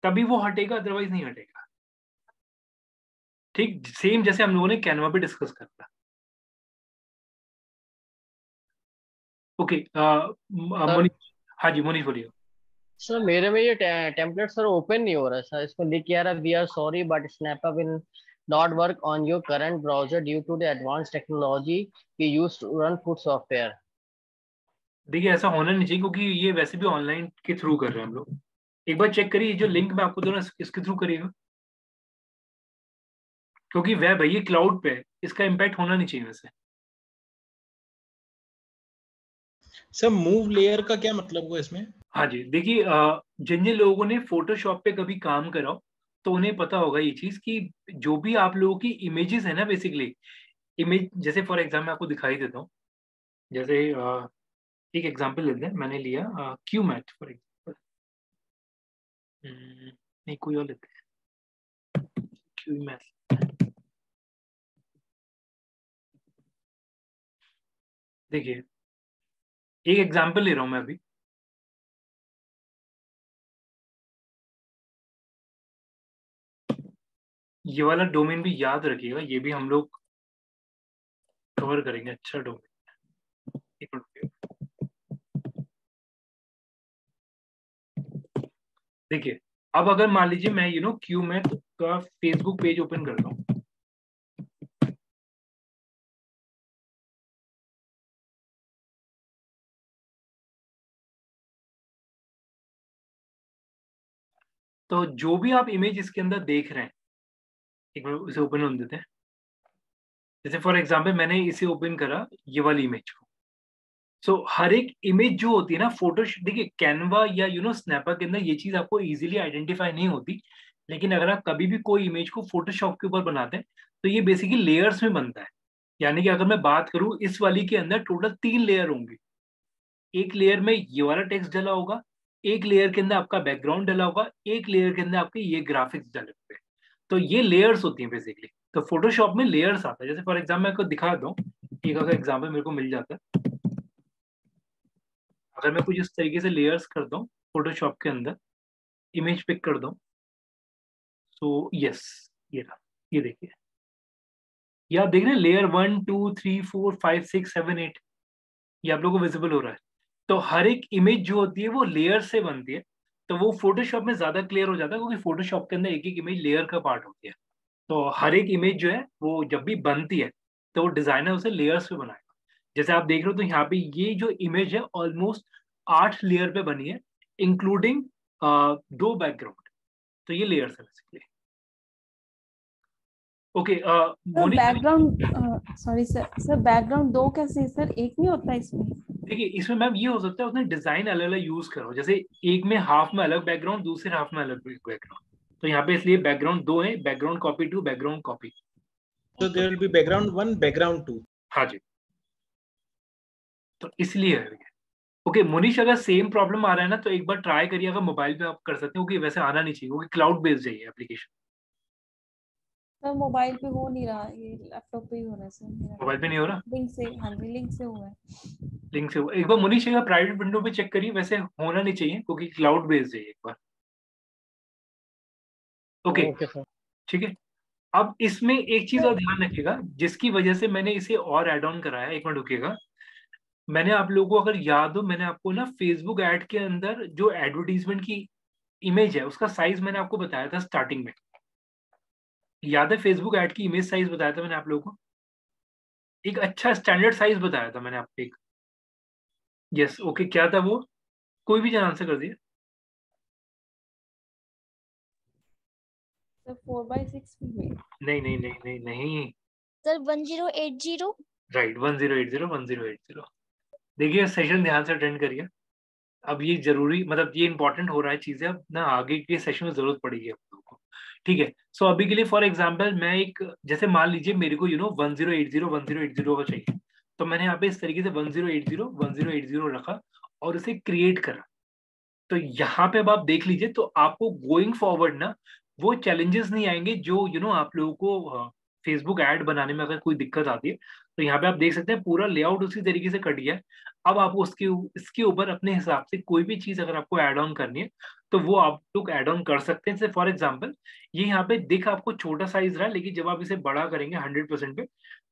तभी वो हटेगा, अदरवाइज नहीं हटेगा। ठीक सेम जैसे हम लोगों ने कैनवा पे डिस्कस करता। ओके मोनिश, हाँ जी मोनिश बोलिए। सर मेरे में ये टेम्पलेट सर ओपन नहीं हो रहा है सर, इसको लिख के आ रहा है we are sorry but Snapup will not work on your current browser due to the advance technology we used to run food software. देखिए ऐसा होना नहीं चाहिए क्योंकि ये वैसे भी ऑनलाइन के थ्रू कर रहे हैं हम लोग। एक बार चेक करिए जो लिंक मैं आपको दे रहा हूँ इसके थ्रू करिएगा, क्योंकि वेब है, ये क्लाउड पे है, इसका इम्पैक्ट होना नहीं चाहिए वैसे। सर मूव लेयर का क्या मतलब हुआ इसमें? हाँ जी देखिए जिन जिन लोगों ने फोटोशॉप पे कभी काम करा हो तो उन्हें पता होगा ये चीज कि जो भी आप लोगों की इमेजेस है ना, बेसिकली इमेज, जैसे फॉर एग्जाम्पल आपको दिखाई देता हूँ, जैसे एक एग्जांपल लेते हैं, मैंने लिया क्यूमैट फॉर एग्जांपल, नहीं कोई और लेते हैं क्यूमैट। देखिए एक एग्जांपल ले रहा हूं मैं अभी, ये वाला डोमेन भी याद रखिएगा, ये भी हम लोग कवर करेंगे। अच्छा डोमेन, एक मिनट देखिए। अब अगर मान लीजिए मैं क्यूमैट का फेसबुक पेज ओपन करता हूँ, तो जो भी आप इमेज इसके अंदर देख रहे हैं, एक मिनट इसे ओपन होने देते हैं। जैसे फॉर एग्जांपल मैंने इसे ओपन करा, ये वाली इमेज को। सो हर एक इमेज जो होती है ना फोटो, देखिए कैनवा या स्नैपर के अंदर ये चीज आपको इजीली आइडेंटिफाई नहीं होती, लेकिन अगर आप कभी भी कोई इमेज को फोटोशॉप के ऊपर बनाते हैं तो ये बेसिकली लेयर्स में बनता है। यानी कि अगर मैं बात करूं इस वाली के अंदर टोटल 3 लेयर होंगे। एक लेयर में ये वाला टेक्स्ट डला होगा, एक लेयर के अंदर आपका बैकग्राउंड डला होगा, एक लेयर के अंदर आपके ये ग्राफिक्स डले होंगे। तो ये लेयर्स होती हैं बेसिकली। तो फोटोशॉप में लेयर्स आता है। जैसे फॉर एग्जाम्पल मैं आपको दिखा दूं, एक अगर एग्जाम्पल मेरे को मिल जाता है, अगर मैं कुछ इस तरीके से लेयर्स करता हूँ फोटोशॉप के अंदर, इमेज पिक कर दूं, सो यस ये रहा, ये देखिए, ये आप देख रहे हैं लेयर 1 2 3 4 5 6 7 8, ये आप लोगों को विजिबल हो रहा है। तो हर एक इमेज जो होती है वो लेयर से बनती है, तो वो फोटोशॉप में ज्यादा क्लियर हो जाता है क्योंकि फोटोशॉप के अंदर एक एक इमेज लेयर का पार्ट होती है। तो हर एक इमेज जो है वो जब भी बनती है तो वो डिजाइनर उसे लेयर्स पे बनाएगा। जैसे आप देख रहे हो तो यहाँ पे ये जो इमेज है ऑलमोस्ट 8 लेयर पे बनी है, इंक्लूडिंग 2 बैकग्राउंड। तो ये लेयर्स है basically. Okay background, sorry sir background 2 कैसे सर, एक नहीं होता इसमें? देखिए इसमें मैम ये हो सकता है उसने डिजाइन अलग अलग यूज करो, जैसे एक में हाफ में अलग बैकग्राउंड, दूसरे हाफ में अलग बैकग्राउंड। तो यहाँ पे इसलिए बैकग्राउंड 2 है, background copy 2, background copy. So there will be background 1, background 2. हाँ जी, तो इसलिए है। ओके मोनिश, अगर सेम प्रॉब्लम आ रहा है ना तो एक बार ट्राई करिए, अगर मोबाइल पे आप कर सकते हो, क्योंकि वैसे आना नहीं चाहिए क्योंकि क्लाउड बेस्ड है ये एप्लीकेशन। सर मोबाइल पे हो नहीं रहा, ये लैपटॉप पे ही हो रहा है सर मेरा। मोबाइल पे नहीं हो रहा? लिंक से, हाँ जी लिंक से हुआ है। लिंक से हुआ, एक बार मोनिश एक बार प्राइवेट विंडो पे चेक करिए, वैसे होना नहीं चाहिए क्योंकि क्लाउड बेस्ड है एक बार। ओके ठीक है। अब इसमें एक चीज और ध्यान रखिएगा जिसकी वजह से मैंने इसे और ऐड ऑन कराया, एक मिनट रुकिएगा। मैंने आप लोगों को अगर याद हो, मैंने आपको ना फेसबुक ऐड के अंदर जो एडवर्टीजमेंट की इमेज है उसका साइज मैंने आपको बताया था स्टार्टिंग में, याद है? फेसबुक ऐड की इमेज साइज बताया था मैंने आप लोगों को, एक अच्छा स्टैंडर्ड साइज बताया था मैंने आपको एक। यस ओके, क्या था वो? कोई भी जन आंसर कर दिया। 4x6 में नहीं नहीं नहीं नहीं नहीं सर 1080। राइट 1080 देखिए सेशन ध्यान से अटेंड करिए। अब ये जरूरी, मतलब ये इंपॉर्टेंट हो रहा है चीजें, अब ना आगे के सेशन में जरूरत पड़ेगी आप लोगों को। ठीक है, सो अभी के लिए फॉर एग्जांपल मैं एक, जैसे मान लीजिए मेरे को 1080 का चाहिए, तो मैंने यहाँ पे इस तरीके से 1080 रखा और उसे क्रिएट करा। तो यहाँ पे अब आप देख लीजिए, तो आपको गोइंग फॉरवर्ड ना वो चैलेंजेस नहीं आएंगे जो आप लोगों को फेसबुक ऐड बनाने में अगर कोई दिक्कत आती है। तो यहाँ पे आप देख सकते हैं पूरा लेआउट उसी तरीके से कट गया है। अब आप इसके ऊपर अपने हिसाब से कोई भी चीज अगर आपको ऐड ऑन करनी है तो वो आप लोग ऐड ऑन कर सकते हैं। जैसे फॉर एग्जाम्पल ये यहाँ पे दिख आपको छोटा साइज रहा है, लेकिन जब आप इसे बड़ा करेंगे 100% पे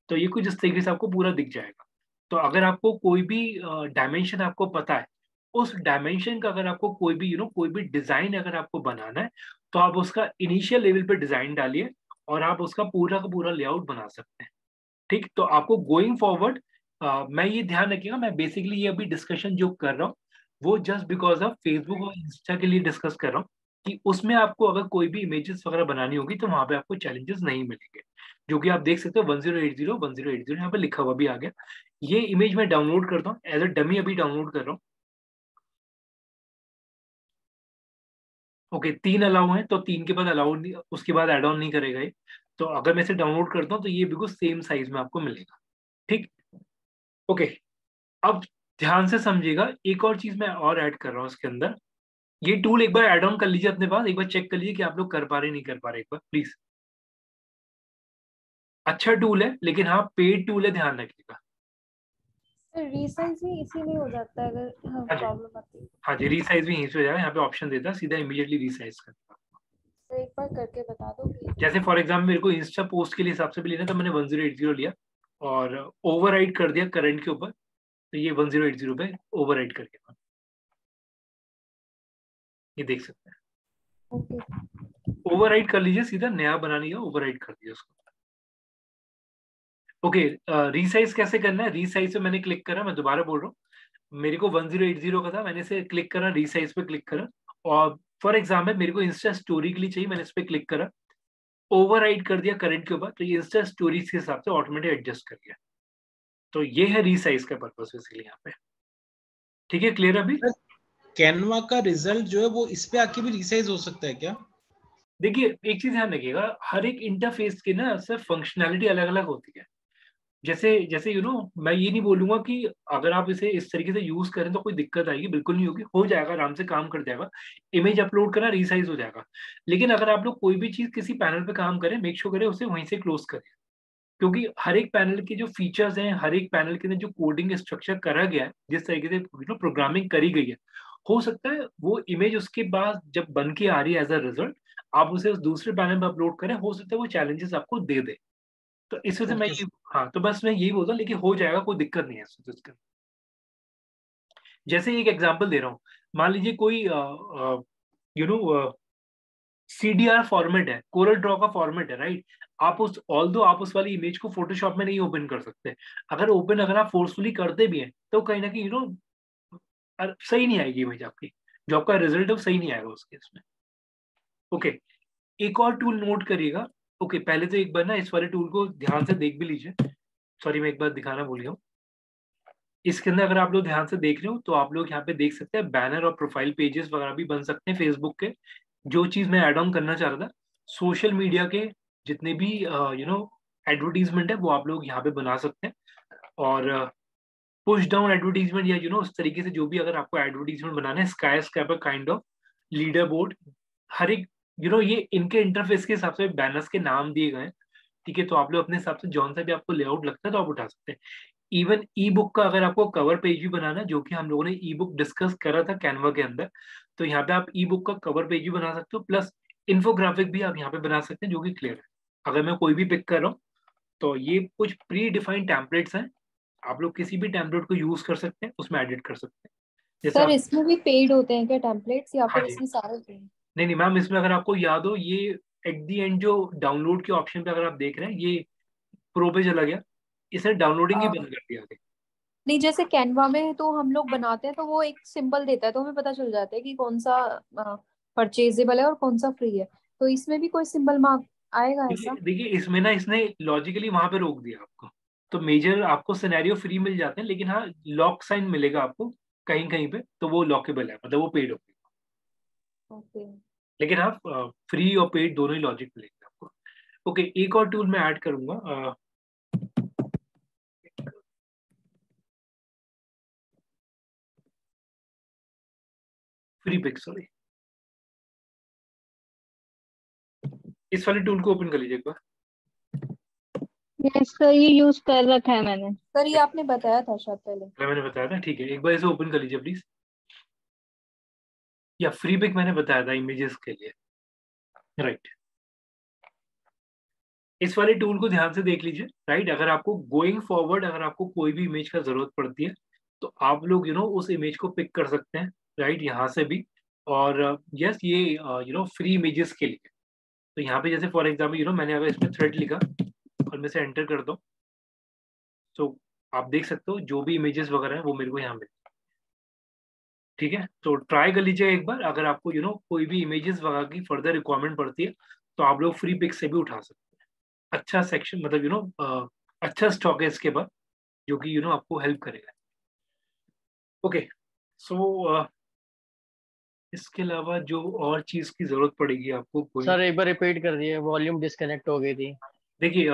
तो ये कुछ इस तरीके से आपको पूरा दिख जाएगा। तो अगर आपको कोई भी डायमेंशन आपको पता है, उस डायमेंशन का अगर आपको कोई भी कोई भी डिजाइन अगर आपको बनाना है तो आप उसका इनिशियल लेवल पे डिजाइन डालिए और आप उसका पूरा का पूरा लेआउट बना सकते हैं। ठीक, तो आपको गोइंग फॉरवर्ड मैं ये ध्यान रखिएगा, मैं बेसिकली ये अभी डिस्कशन जो कर रहा हूँ वो जस्ट बिकॉज ऑफ फेसबुक और इंस्टा के लिए डिस्कस कर रहा हूँ कि उसमें आपको अगर कोई भी इमेजेस वगैरह बनानी होगी तो वहां पे आपको चैलेंजेस नहीं मिलेंगे। जो कि आप देख सकते हो 1080 यहाँ पे लिखा हुआ भी आ गया। ये इमेज मैं डाउनलोड करता हूँ एज अ डमी, अभी डाउनलोड कर रहा हूँ। ओके, 3 अलाउ है तो 3 के बाद अलाउ नहीं, उसके बाद एड ऑन नहीं करेगा ये। तो अगर मैं इसे डाउनलोड करता हूँ तो ये बिल्कुल सेम साइज में आपको मिलेगा। ठीक, ओके। अब ध्यान से समझिएगा, एक और चीज मैं और ऐड कर रहा हूँ इसके अंदर। ये टूल एक बार ऐड ऑन कर लीजिए अपने पास, एक बार चेक कर लीजिए कि आप लोग कर पा रहे नहीं कर पा रहे, एक बार प्लीज। अच्छा टूल है लेकिन हाँ पेड टूल है, ध्यान रखिएगा। रीसाइज भी इसीलिए हो जाता है अगर प्रॉब्लम आती है। हाँ जी, रीसाइज भी यहीं से हो जाएगा, यहाँ पे ऑप्शन देता है सीधा इमीडिएटली रीसाइज करता है। तो एक बार करके बता दो। जैसे फॉर एग्जाम्पल मेरे को इंस्टा पोस्ट के लिए हिसाब से भी लेना, तो मैंने 1080 लिया और ओवरराइड कर दिया करंट के ऊपर, तो ये 1080 पे ओवरराइड कर दिया, ये देख सकते हैं। ओवरराइड कर लीजिए, सीधा नया बनाने का ओवरराइड कर दिया उसको। ओके, रीसाइज कैसे करना है? रीसाइज पे मैंने क्लिक करा, मैं दोबारा बोल रहा हूँ, मेरे को 1080 का था, मैंने इसे क्लिक करा, रीसाइज पे क्लिक करा और फॉर एग्जाम्पल मेरे को इंस्टा स्टोरी के लिए चाहिए, मैंने इस पे क्लिक करा, ओवरराइड कर दिया करंट के ऊपर, तो ये इंस्टा स्टोरीज के हिसाब से ऑटोमेटिक एडजस्ट कर दिया। तो ये है रीसाइज का पर्पस बेसिकली यहाँ पे। ठीक है, क्लियर अभी? कैनवा का रिजल्ट जो है वो इस पे आके भी रीसाइज हो सकता है क्या? देखिए एक चीज ध्यान रखिएगा, हर एक इंटरफेस की ना सिर्फ फंक्शनैलिटी अलग अलग होती है। जैसे जैसे मैं ये नहीं बोलूंगा कि अगर आप इसे इस तरीके से यूज करें तो कोई दिक्कत आएगी, बिल्कुल नहीं होगी, हो जाएगा, आराम से काम कर जाएगा, इमेज अपलोड करना रीसाइज हो जाएगा। लेकिन अगर आप लोग कोई भी चीज किसी पैनल पे काम करें, मेक श्योर करें उसे वहीं से क्लोज करें, क्योंकि हर एक पैनल के जो फीचर्स हैं, हर एक पैनल के अंदर जो कोडिंग स्ट्रक्चर करा गया है, जिस तरीके से प्रोग्रामिंग करी गई है, हो सकता है वो इमेज उसके बाद जब बन के आ रही है एज अ रिजल्ट, आप उसे उस दूसरे पैनल में अपलोड करें, हो सकता है वो चैलेंजेस आपको दे दे। तो इस वजह से मैं ये, हाँ तो बस मैं यही बोलता हूँ, लेकिन हो जाएगा, कोई दिक्कत नहीं है इसका। जैसे एक एग्जांपल दे रहा हूँ, मान लीजिए कोई CDR फॉर्मेट है, कोरल ड्रॉ का फॉर्मेट है, राइट? आप उस वाली इमेज को फोटोशॉप में नहीं ओपन कर सकते। अगर आप फोर्सफुली करते भी हैं तो कहीं ना कहीं सही नहीं आएगी इमेज आपकी, जो आपका रिजल्ट है वो सही नहीं आएगा उस केस में। ओके, एक और टूल नोट करिएगा। ओके, पहले तो एक बार ना इस वाले टूल को ध्यान से देख भी लीजिए। सॉरी, मैं एक बार दिखाना भूल गया हूँ। इसके अंदर अगर आप लोग ध्यान से देख रहे हो तो आप लोग यहाँ पे देख सकते हैं बैनर और प्रोफाइल पेजेस वगैरह भी बन सकते हैं फेसबुक के। जो चीज मैं ऐड ऑन करना चाह रहा था, सोशल मीडिया के जितने भी एडवर्टीजमेंट है वो आप लोग यहाँ पे बना सकते हैं। और पुश डाउन एडवर्टीजमेंट या उस तरीके से जो भी अगर आपको एडवर्टीजमेंट बनाना है, skyscraper kind of leader board, हर एक ये इनके इंटरफेस के हिसाब से बैनर्स के नाम दिए गए हैं। ठीक है, तो आप लोग अपने हिसाब से जौन सा भी आपको लेआउट लगता है तो आप उठा सकते हैं। इवन ई बुक का अगर आपको कवर पेज भी बनाना है, जो कि हम लोगों ने ई बुक डिस्कस करा था कैनवा के अंदर, तो यहाँ पे आप ई बुक का कवर पेज भी बना सकते हो, प्लस इन्फोग्राफिक भी आप यहाँ पे बना सकते हैं, जो कि क्लियर है। अगर मैं कोई भी पिक कर रहा हूँ तो ये कुछ प्री डिफाइंड टेम्पलेट्स हैं, आप लोग किसी भी टेम्पलेट को यूज कर सकते हैं, उसमें एडिट कर सकते हैं। सर इसमें भी पेड होते हैं क्या टेम्पलेट्स, या फिर हाँ इसमें सारे पेड? नहीं मैम, इसमें अगर आपको याद हो, ये एट दी एंड जो डाउनलोड के ऑप्शन पे अगर आप देख रहे हैं, ये प्रो पे चला गया, इसने डाउनलोडिंग ही बंद कर दिया। नहीं, जैसे कैनवा में तो हम लोग बनाते हैं तो वो एक सिंबल देता है तो हमें पता चल जाता है कि कौन सा परचेजेबल है और कौन सा फ्री है। तो इसमें भी कोई सिंबल मार्क आएगा ऐसा? देखिए इसमें ना इसने लॉजिकली वहां पे रोक दिया आपको, तो मेजर आपको सिनेरियो फ्री मिल जाते हैं, लेकिन हाँ लॉक साइन मिलेगा आपको कहीं कहीं पे, तो वो लॉकेबल है, मतलब वो पेड होगा। ओके, लेकिन आप फ्री और पेड दोनों ही लॉजिक मिलेंगे आपको। ओके, एक और टूल मैं ऐड करूंगा, फ्री पिक, सॉरी। इस वाले टूल को ओपन कर लीजिए एक बार। यस सर, ये यूज कर रखा है मैंने। सर ये आपने बताया था शायद पहले। मैंने बताया था, ठीक है, एक बार इसे ओपन कर लीजिए प्लीज। या फ्री पिक मैंने बताया था इमेजेस के लिए, राइट। इस वाले टूल को ध्यान से देख लीजिए, राइट। अगर आपको गोइंग फॉरवर्ड अगर आपको कोई भी इमेज का जरूरत पड़ती है तो आप लोग उस इमेज को पिक कर सकते हैं, राइट, यहाँ से भी। और यस ये फ्री इमेजेस के लिए। तो यहाँ पे जैसे फॉर एग्जाम्पल मैंने अगर इसमें थ्रेड लिखा और मैं इसे एंटर करता हूँ तो आप देख सकते हो जो भी इमेजेस वगैरह हैं वो मेरे को यहाँ मिल, ठीक है। तो ट्राई कर लीजिए एक बार, अगर आपको कोई भी इमेजेस वगैरह की फर्दर रिक्वायरमेंट पड़ती है तो आप लोग फ्री पिक से भी उठा सकते हैं। अच्छा सेक्शन, मतलब अच्छा स्टॉक है इसके पास जो कि आपको हेल्प करेगा। ओके, सो इसके अलावा जो और चीज की जरूरत पड़ेगी आपको कोई, सर एक बार रिपीट कर दिए, वॉल्यूम डिस्कनेक्ट हो गई थी। देखिए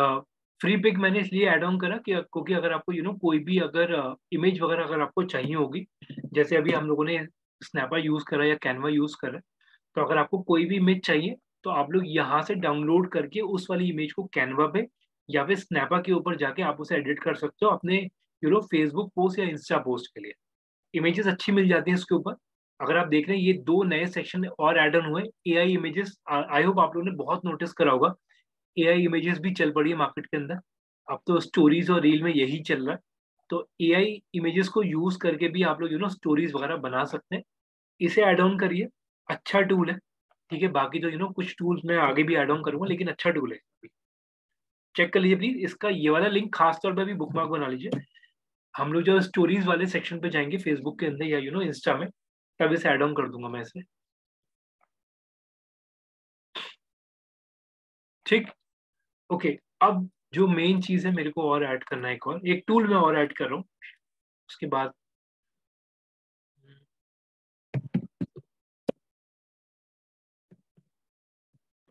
फ्री पिक मैंने इसलिए ऐड ऑन करा कि क्योंकि अगर आपको कोई भी अगर इमेज वगैरह अगर आपको चाहिए होगी, जैसे अभी हम लोगों ने स्नैपा यूज करा या कैनवा यूज करा, तो अगर आपको कोई भी इमेज चाहिए तो आप लोग यहाँ से डाउनलोड करके उस वाली इमेज को कैनवा पे या फिर स्नैपा के ऊपर जाके आप उसे एडिट कर सकते हो अपने फेसबुक पोस्ट या इंस्टा पोस्ट के लिए। इमेजेस अच्छी मिल जाती हैं इसके ऊपर। अगर आप देख रहे हैं ये 2 नए सेक्शन और एड ऑन हुए, एआई इमेजेस। आई होप आप लोगों ने बहुत नोटिस करा होगा, एआई इमेजेस भी चल पड़ी है मार्केट के अंदर। अब तो स्टोरीज और रील में यही चल रहा है। तो एआई इमेजेस को यूज करके भी आप लोग स्टोरीज वगैरह बना सकते हैं। इसे ऐड ऑन करिए, अच्छा टूल है, ठीक है। बाकी तो कुछ टूल्स मैं आगे भी ऐड ऑन करूंगा, लेकिन अच्छा टूल है, चेक कर लीजिए प्लीज। इसका ये वाला लिंक खास तौर पे भी बुकमार्क बना लीजिए। हम लोग जब स्टोरीज वाले सेक्शन पे जाएंगे फेसबुक के अंदर या इंस्टा में, तब इसे ऐड ऑन कर दूंगा मैं इसे, ठीक। ओके, अब जो मेन चीज है मेरे को और ऐड करना है, एक टूल मैं और ऐड कर रहा हूँ उसके बाद।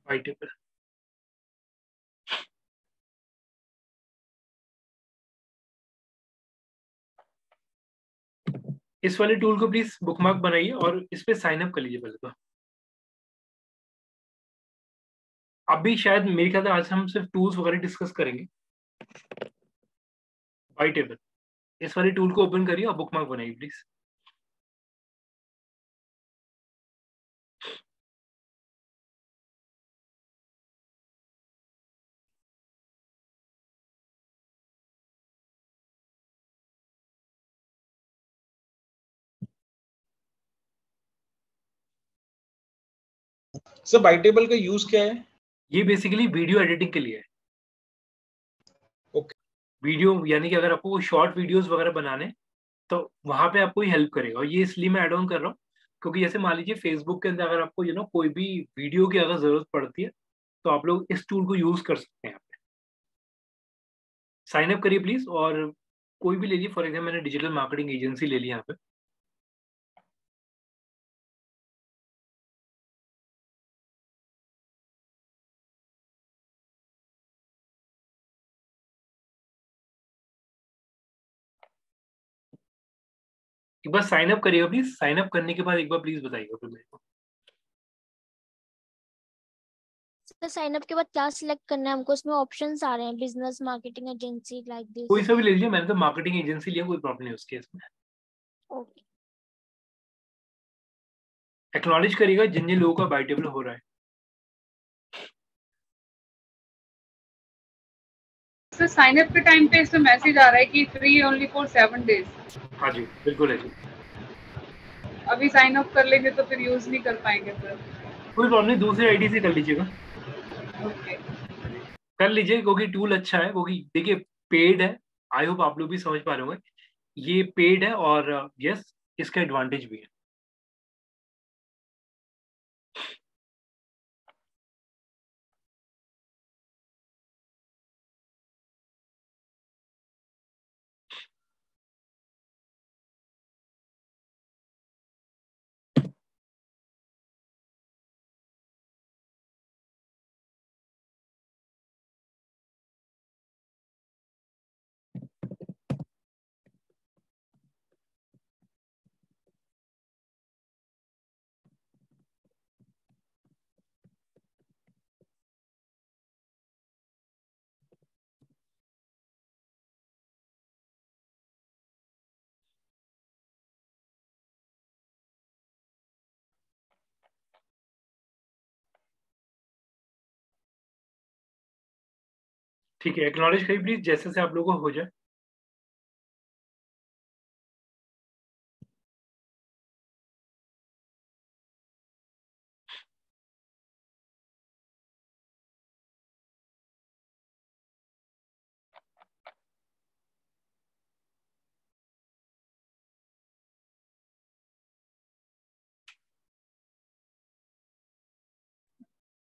वाइट पेपर, इस वाले टूल को प्लीज बुकमार्क बनाइए और इस पे साइन अप कर लीजिए पहले तो। अभी शायद मेरे ख्याल से आज हम सिर्फ टूल्स वगैरह डिस्कस करेंगे। वाइट टेबल, इस वाले टूल को ओपन करिए और बुकमार्क बनाइए प्लीज। सर बाइटेबल का यूज क्या है? ये बेसिकली वीडियो एडिटिंग के लिए है। ओके। वीडियो यानी कि अगर आपको शॉर्ट वीडियोस वगैरह बनाने तो वहां पे आपको हेल्प करेगा। और ये इसलिए मैं ऐड ऑन कर रहा हूँ क्योंकि जैसे मान लीजिए फेसबुक के अंदर अगर आपको कोई भी वीडियो की अगर जरूरत पड़ती है तो आप लोग इस टूल को यूज कर सकते हैं। साइन अप करिए प्लीज, और कोई भी ले लीजिए। फॉर एग्जाम्पल मैंने डिजिटल मार्केटिंग एजेंसी ले ली यहाँ पे। एक बार साइन अप करिएगा प्लीज। साइन अप करने के बाद एक बार प्लीज बताइएगा फिर मेरे को। सर साइन अप के बाद क्या सिलेक्ट करना है हमको? उसमें ऑप्शंस आ रहे हैं, बिजनेस मार्केटिंग एजेंसी लाइक कोई दिस। सा भी ले लीजिए, मैंने तो मार्केटिंग एजेंसी लिया, कोई प्रॉब्लम नहीं उस केस में। ओके एक्नॉलेज करिएगा जिन जिन लोगों का बाइटेबल हो रहा है। सर साइन अप के टाइम पे इसमें मैसेज आ रहा है कि फ्री ओनली फॉर 7 days। हाँ जी बिल्कुल है जी। अभी साइन अप कर लेंगे तो फिर यूज नहीं कर पाएंगे सर। कोई प्रॉब्लम नहीं, दूसरे आईडी से कर लीजिएगा। ओके कर लीजिए क्योंकि टूल अच्छा है, क्योंकि देखिए पेड है। आई होप आप लोग भी समझ पा रहे होंगे ये पेड है, और यस इसका एडवांटेज भी है। ठीक है, एक्नॉलेज करिए प्लीज, जैसे से आप लोगों को हो जाए।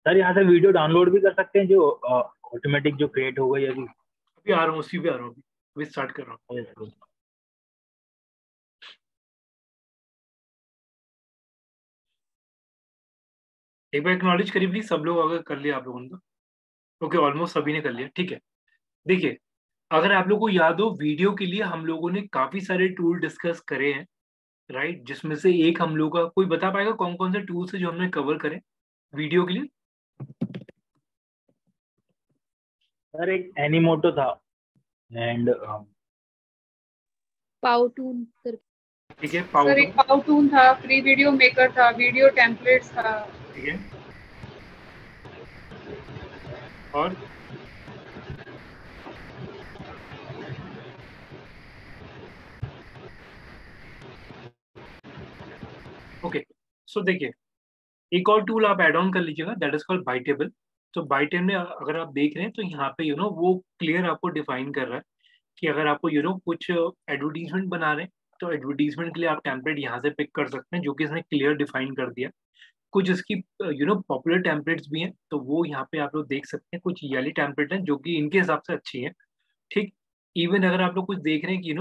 सर यहाँ से वीडियो डाउनलोड भी कर सकते हैं जो ऑटोमेटिक जो क्रिएट हो गई अभी? अभी आ रहा हूँ, उसी पे आ रहा हूँ, अभी स्टार्ट कर रहा हूँ। Yes, एक बार एक्नॉलेज करिए प्लीज, सब लोग अगर कर लिया आप लोगों ने तो। ओके, ऑलमोस्ट सभी ने कर लिया, ठीक है। देखिए, अगर आप लोगों को याद हो, वीडियो के लिए हम लोगों ने काफी सारे टूल डिस्कस करे हैं, राइट, जिसमें से एक हम लोग का, कोई बता पाएगा कौन कौन से टूल्स है जो हमने कवर करे वीडियो के लिए? सर एक एनीमोटो था एंड पाउटून ठीक है, सर एक पाउटून था, फ्री वीडियो मेकर था, वीडियो टेम्पलेट्स था। ठीक है, और ओके, सो देखिए, एक और टूल आप एड ऑन कर लीजिएगा, दैट इज कॉल्ड बाइटेबल। तो बाइटेबल में अगर आप देख रहे हैं तो यहाँ पे वो क्लियर आपको डिफाइन कर रहा है कि अगर आपको कुछ एडवर्टीजमेंट बना रहे हैं तो एडवर्टीजमेंट के लिए आप टेम्पलेट यहाँ से पिक कर सकते हैं, जो कि इसने क्लियर डिफाइन कर दिया। कुछ इसकी पॉपुलर टेम्पलेट्स भी हैं, तो वो यहाँ पे आप लोग देख सकते हैं। कुछ वाली टेम्पलेट हैं जो कि इनके हिसाब से अच्छी हैं, ठीक। इवन अगर आप लोग कुछ देख रहे हैं कि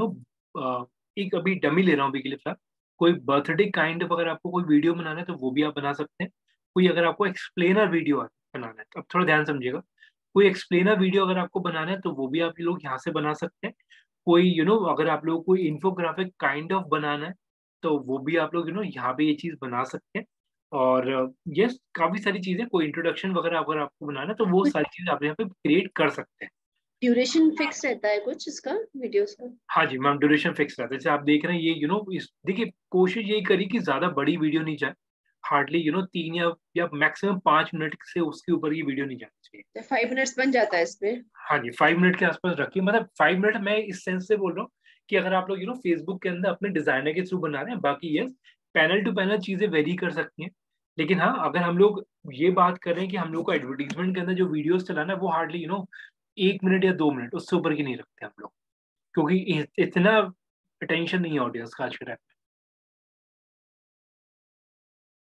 एक अभी डमी ले रहा हूँ अभी के लिए फिलहाल, कोई बर्थडे काइंड ऑफ अगर आपको कोई वीडियो बनाना है तो वो भी आप बना सकते हैं। कोई अगर आपको एक्सप्लेनर वीडियो बनाना है, तो अब थोड़ा ध्यान समझिएगा, कोई एक्सप्लेनर वीडियो अगर आपको बनाना है तो वो भी आप लोग यहाँ से बना सकते हैं। कोई अगर आप लोग कोई इन्फोग्राफिक काइंड ऑफ बनाना है तो वो भी आप लोग यहाँ पे ये चीज बना सकते हैं। और यस, काफी सारी चीजें, कोई इंट्रोडक्शन वगैरह अगर आपको बनाना है तो वो सारी चीजें आप यहाँ पे क्रिएट कर सकते हैं। ड्यूरेशन फिक्स रहता है कुछ इसका वीडियोस का? हाँ जी मैम, ड्यूरेशन फिक्स रहता है। जैसे आप देख रहे हैं ये इस देखिए, कोशिश यही करी कि ज्यादा बड़ी वीडियो नहीं जाए, हार्डली 3 या मैक्सिमम 5 मिनट से उसके ऊपर ये वीडियो नहीं जानी चाहिए। 5 मिनट्स बन जाता है इसमें? हाँ जी, 5 मिनट के आसपास रखिए। मतलब 5 मिनट मैं इस सेंस से बोल रहा हूँ कि अगर आप लोग फेसबुक के अंदर अपने डिजाइनर के थ्रू बना रहे हैं, बाकी यस, पैनल टू पैनल चीजें वेरी कर सकती हैं। लेकिन हाँ, अगर हम लोग ये बात कर रहे हैं कि हम लोग को एडवर्टीजमेंट के अंदर जो वीडियोस चलाना है वो हार्डली 1 मिनट या 2 मिनट, उससे ऊपर की नहीं रखते हम लोग, क्योंकि इतना अटेंशन नहीं है ऑडियंस का आज के टाइम में।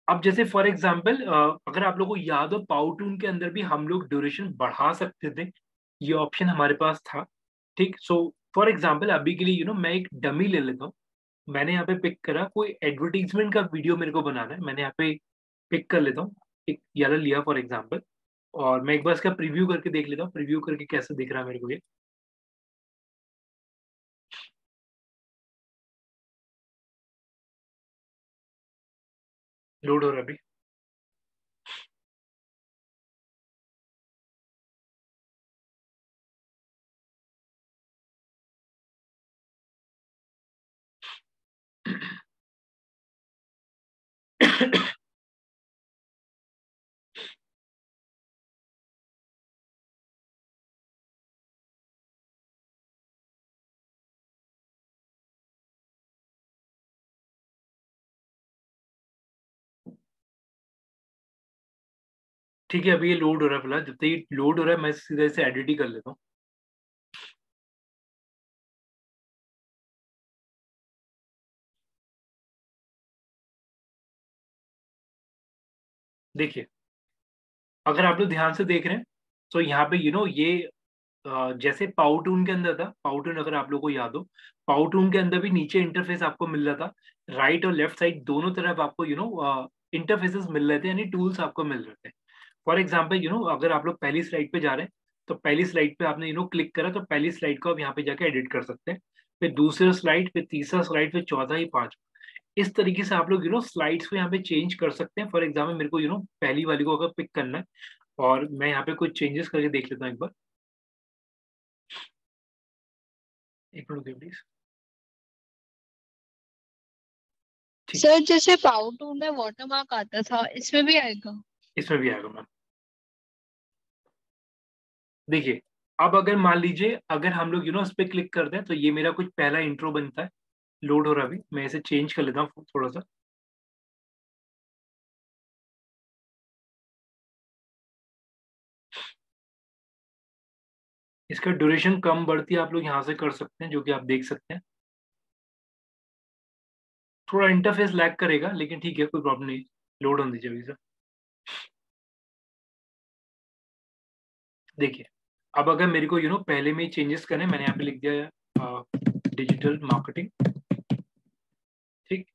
अब जैसे फॉर एग्जांपल, अगर आप लोगों को याद हो, पावरटून के अंदर भी हम लोग ड्यूरेशन बढ़ा सकते थे, ये ऑप्शन हमारे पास था, ठीक। सो फॉर एग्जांपल अभी के लिए मैं एक डमी ले लेता हूँ। मैंने यहाँ पे पिक करा, कोई एडवर्टीजमेंट का वीडियो मेरे को बनाना है, मैंने यहाँ पे पिक कर लेता हूँ, एक ये लिया फॉर एग्जाम्पल, और मैं एक बार इसका प्रीव्यू करके देख लेता हूँ, प्रीव्यू करके कैसे दिख रहा है मेरे को ये। लोड हो रहा है अभी। ठीक है, अभी ये लोड हो रहा है फिलहाल। जब तक ये लोड हो रहा है मैं सीधे से एडिट ही कर लेता हूँ। देखिए, अगर आप लोग ध्यान से देख रहे हैं तो यहाँ पे ये जैसे पावरटून के अंदर था, पावरटून अगर आप लोग को याद हो, पावरटून के अंदर भी नीचे इंटरफेस आपको मिल रहा था, राइट और लेफ्ट साइड दोनों तरफ आपको इंटरफेसेस मिल रहे थे, यानी टूल्स आपको मिल रहे थे। फॉर एग्जाम्पल अगर आप लोग पहली स्लाइड पे जा रहे हैं तो पहली स्लाइड पे आपने क्लिक करा तो पहली स्लाइड को आप यहाँ पे जाके एडिट कर सकते हैं, फिर दूसरा स्लाइड, फिर तीसरा स्लाइड, फिर चौथा, ही 5। इस तरीके से आप लोग स्लाइड्स को यहाँ पे चेंज कर सकते हैं। फॉर एग्जाम्पल मेरे को पहली वाली को अगर पिक करना है और मैं यहाँ पे कुछ चेंजेस करके देख लेता हूँ एक बार, एक मिनट प्लीज। सर जैसे पावरटून में वाटरमार्क आता था, इसमें भी आएगा? इसमें भी आएगा मैम। देखिए, अब अगर मान लीजिए अगर हम लोग उस पर क्लिक करते हैं तो ये मेरा कुछ पहला इंट्रो बनता है, लोड हो रहा है अभी, मैं इसे चेंज कर लेता हूँ थोड़ा सा। इसका ड्यूरेशन कम बढ़ती आप लोग यहाँ से कर सकते हैं, जो कि आप देख सकते हैं। थोड़ा इंटरफेस लैग करेगा लेकिन ठीक है, कोई प्रॉब्लम नहीं, लोड होने दीजिए अभी से। देखिए अब अगर मेरे को पहले में चेंजेस करने, मैंने यहाँ पे लिख दिया डिजिटल मार्केटिंग, ठीक।